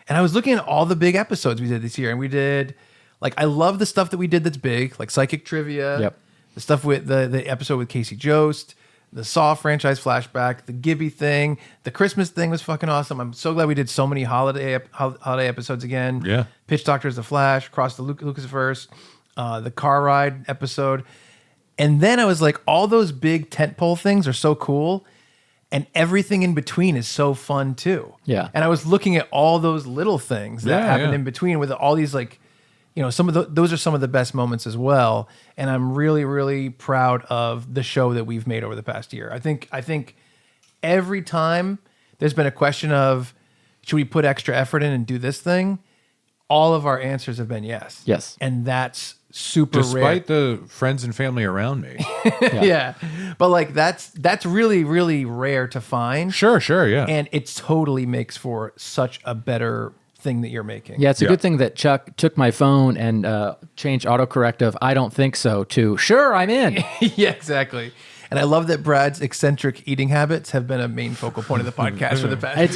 I was looking at all the big episodes we did this year. And we did, like, I love the stuff that we did that's big, like Psychic Trivia. Yep. The stuff with the episode with Casey Jost, the Saw franchise flashback, the Gibby thing, the Christmas thing was fucking awesome. I'm so glad we did so many holiday episodes again. Yeah. Pitch Doctors, The Flash, Cross the Lucasverse, the car ride episode. And then I was like, all those big tentpole things are so cool. And everything in between is so fun too. Yeah. And I was looking at all those little things that happened yeah. in between with all these like, some of those are some of the best moments as well. And I'm really, really proud of the show that we've made over the past year. I think every time there's been a question of, should we put extra effort in and do this thing? All of our answers have been yes. Yes. And that's super rare. Despite the friends and family around me. Yeah. But like that's really, really rare to find. Sure, yeah. And it totally makes for such a better thing that you're making. Yeah, it's a Yeah. good thing that Chuck took my phone and changed autocorrect of "I don't think so" to "Sure, I'm in." Yeah, exactly. And I love that Brad's eccentric eating habits have been a main focal point of the podcast for the past. It's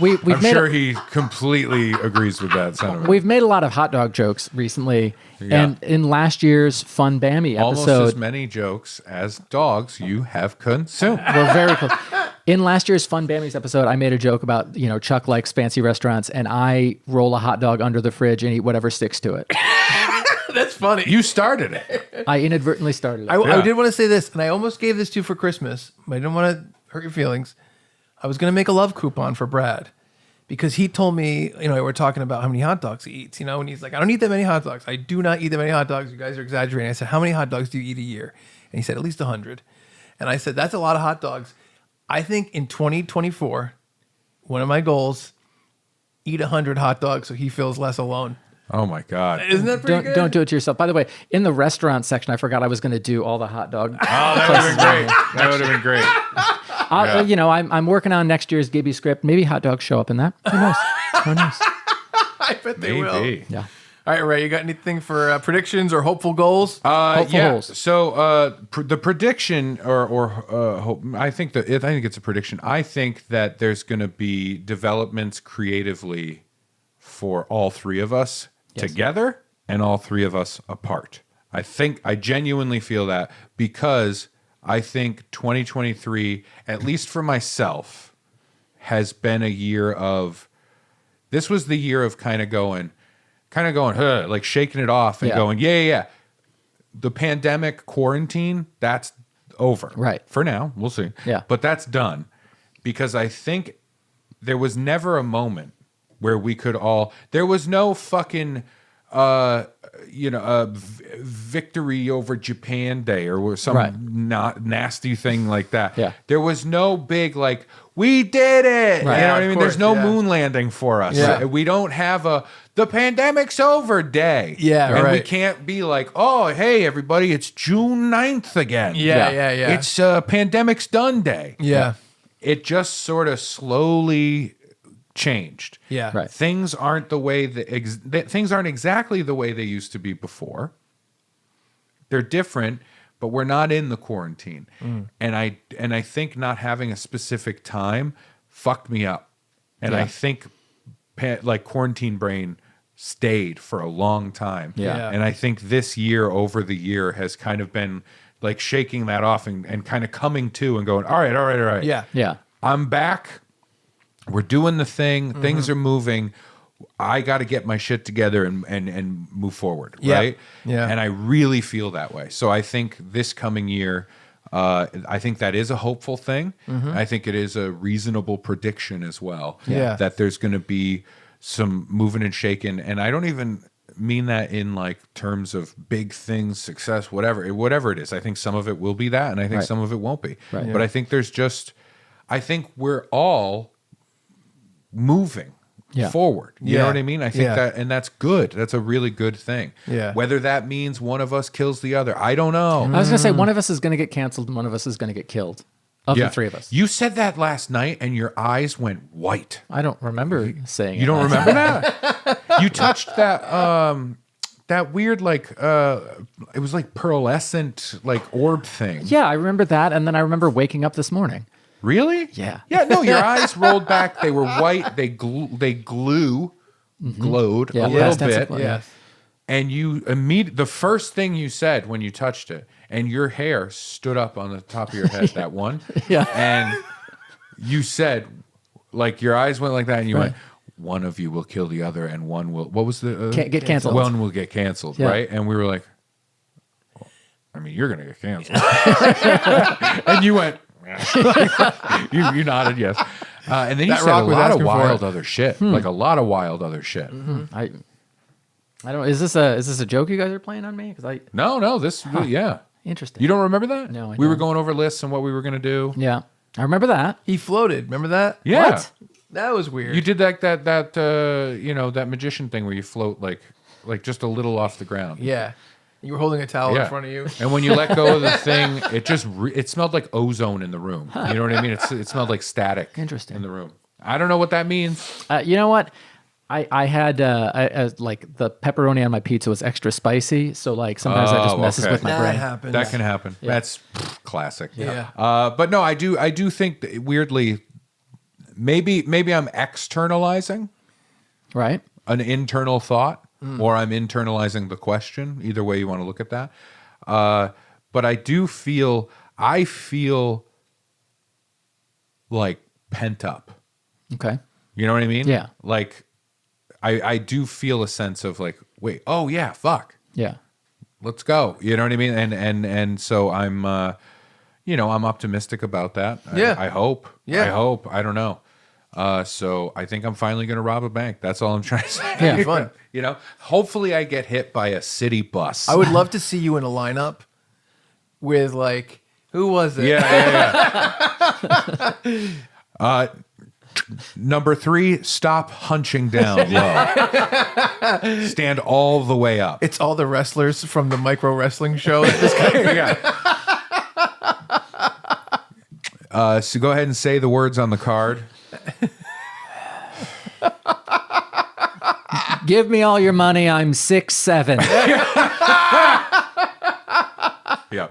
we've I'm made sure he completely agrees with that sentiment. we've made a lot of hot dog jokes recently, Yeah. and in last year's Funbammy Almost episode, as many jokes as dogs you have consumed. we're very close. In last year's Funbammies episode, I made a joke about Chuck likes fancy restaurants, and I roll a hot dog under the fridge and eat whatever sticks to it. That's funny. You started it. I inadvertently started it. I did want to say this, and I almost gave this to you for Christmas, but I didn't want to hurt your feelings. I was going to make a love coupon for Brad because he told me, we're talking about how many hot dogs he eats, and he's like, I don't eat that many hot dogs. I do not eat that many hot dogs. You guys are exaggerating. I said, how many hot dogs do you eat a year? And he said, at least 100. And I said, that's a lot of hot dogs. I think in 2024, one of my goals, eat 100 hot dogs so he feels less alone. Oh my God. Isn't that pretty good? Don't do it to yourself. By the way, in the restaurant section, I forgot I was going to do all the hot dog. Oh, that would have been great. That would have been great. I'm working on next year's Gibby script. Maybe hot dogs show up in that. Who knows? Who knows? I bet they will. Maybe. Yeah. All right, Ray, you got anything for predictions or hopeful goals? Hopeful Yeah. holes. So the prediction, or hope, I think it's a prediction. I think that there's going to be developments creatively for all three of us together and all three of us apart. I genuinely feel that, because I think 2023, at least for myself, has been a year of. This was the year of kind of going, huh, like shaking it off and going, yeah. The pandemic quarantine, that's over. Right. For now, we'll see. Yeah. But that's done, because I think there was never a moment where we could all, there was no fucking, victory over Japan Day or some not nasty thing like that. Yeah. There was no big, like, we did it. Right. You know Yeah, what I of mean? course, There's no yeah. moon landing for us. Yeah. We don't have the pandemic's over day. Yeah, and we right. can't be like, oh, hey, everybody, it's June 9th again. Yeah. It's pandemic's done day. Yeah. It just sort of slowly changed. Yeah. Right. Things aren't the way things aren't exactly the way they used to be before. They're different, but we're not in the quarantine. And I think not having a specific time fucked me up. And I think like quarantine brain stayed for a long time. Yeah. And I think this year, over the year, has kind of been like shaking that off and kind of coming to and going, all right. Yeah. Yeah. I'm back. We're doing the thing. Things are moving. I got to get my shit together and move forward, Yeah. right? Yeah. And I really feel that way. So I think this coming year, I think that is a hopeful thing. I think it is a reasonable prediction as well. Yeah. That there's going to be some moving and shaking. And I don't even mean that in like terms of big things, success, whatever it is. I think some of it will be that, and I think Right. some of it won't be. Right. But I think I think we're all moving forward. You know what I mean? I think that, and that's good. That's a really good thing. Yeah. Whether that means one of us kills the other, I don't know. I was going to say one of us is going to get canceled and one of us is going to get killed. Of the three of us. You said that last night, and your eyes went white. I don't remember saying You it. don't remember that? You touched that weird, like it was like pearlescent, like orb thing. Yeah, I remember that. And then I remember waking up this morning. Really? Yeah. Yeah. No, your eyes rolled back. They were white. They glowed Yeah, a little past tense of bit. glow, Yeah. And you the first thing you said when you touched it, and your hair stood up on the top of your head. That one. Yeah. And you said, like, your eyes went like that, and you went, one of you will kill the other, and one will. What was the Can't get canceled. One will get canceled, Yeah. right? And we were like, I mean, you're gonna get canceled. And you went. you nodded yes, and then you That said a rock was lot of asking for wild it. other shit, like a lot of wild other shit. I don't. Is this a joke you guys are playing on me? Because No, this yeah. interesting. You don't remember that? No, I we were don't. going over lists and what we were gonna do. Yeah, I remember that. He floated. Remember that? Yeah, What? That was weird. you did that that magician thing where you float like just a little off the ground. Yeah. You were holding a towel Yeah. in front of you. And when you let go of the thing, it just it smelled like ozone in the room. You know what I mean? It smelled like static. Interesting. In the room. I don't know what that means. You know what? I had like the pepperoni on my pizza was extra spicy, so like sometimes that just messes okay. with my That brain. happens. That can happen. That's classic. Yeah. But no, I do think that weirdly, maybe I'm externalizing Right? an internal thought, or I'm internalizing the question. Either way you want to look at that. But I feel like pent up. Okay. You know what I mean? Yeah. Like I do feel a sense of like, wait, oh yeah, fuck. Yeah. Let's go. You know what I mean? And so I'm I'm optimistic about that. Yeah. I hope. Yeah. I hope. I don't know. So I think I'm finally going to rob a bank. That's all I'm trying to say. Yeah. Fun. Hopefully I get hit by a city bus. I would love to see you in a lineup with like, who was it? Yeah. Number 3, stop hunching down low. Stand all the way up. It's all the wrestlers from the micro wrestling show. This guy. So go ahead and say the words on the card. Give me all your money. I'm 6'7". Yeah.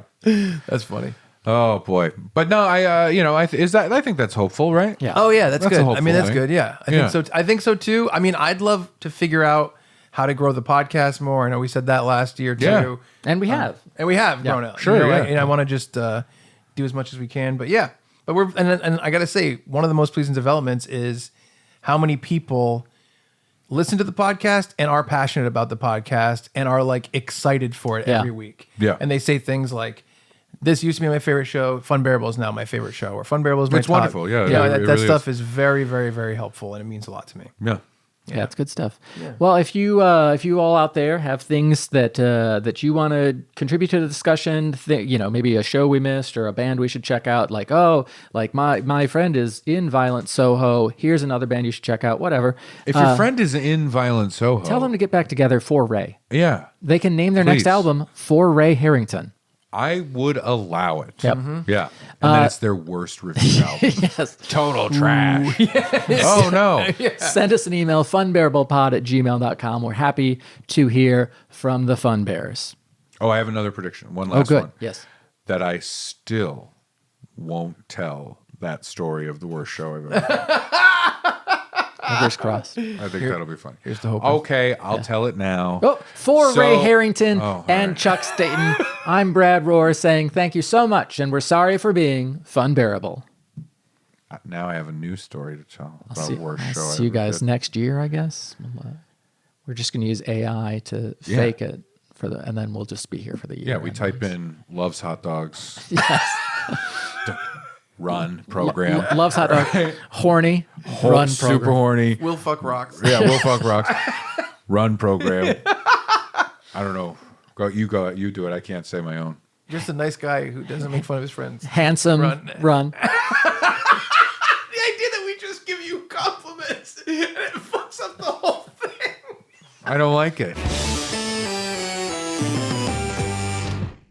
That's funny. Oh boy. But no, I think that's hopeful, right? Yeah. Oh yeah, that's That's a good. I hopeful mean, that's thing. good. Yeah, I Yeah. think so. I think so too. I mean, I'd love to figure out how to grow the podcast more. I know we said that last year too. Yeah. And we have. And we have grown it. Sure, yeah. And I want to just do as much as we can. But yeah, but and I got to say, one of the most pleasing developments is how many people listen to the podcast and are passionate about the podcast and are like excited for it Yeah. every week. Yeah. And they say things like, "This used to be my favorite show. Funbearable is now my favorite show." Or "Funbearable is my It's top." wonderful. Yeah, You know, it that really stuff is very, very, very helpful, and it means a lot to me. Yeah. Yeah, it's good stuff. Well, if you all out there have things that you want to contribute to the discussion, maybe a show we missed or a band we should check out, like my friend is in Violent Soho. Here's another band you should check out. Whatever. If your friend is in Violent Soho, Tell them to get back together for Ray. Yeah. They can name their Please. next album for Ray Harrington. I would allow it. Yep. Yeah. And then it's their worst review album. Yes. Total trash. Oh no. Send us an email, funbearables@gmail.com. We're happy to hear from the Fun Bears. Oh, I have another prediction. One last good. one. Yes. That I still won't tell that story of the worst show I've ever done. Fingers crossed. I think that'll be fun. Here's the hope. Okay, I'll tell it now. Oh, for So- Ray Harrington all and right. Chuck Staten, I'm Brad Rohr saying thank you so much, and we're sorry for being Funbearable. Now I have a new story to tell about See, worst I'll show. I see you ever guys did. next year, I guess. We're just going to use AI to Yeah. fake it and then we'll just be here for the year. Yeah, we type in loves hot dogs. Yes. Run program. Loves hot dog. Horny. Run Super program. horny. Will fuck rocks. Yeah, we'll fuck rocks. Run program. I don't know. You do it. I can't say my own. Just a nice guy who doesn't make fun of his friends. Handsome. Run. The idea that we just give you compliments and it fucks up the whole thing. I don't like it.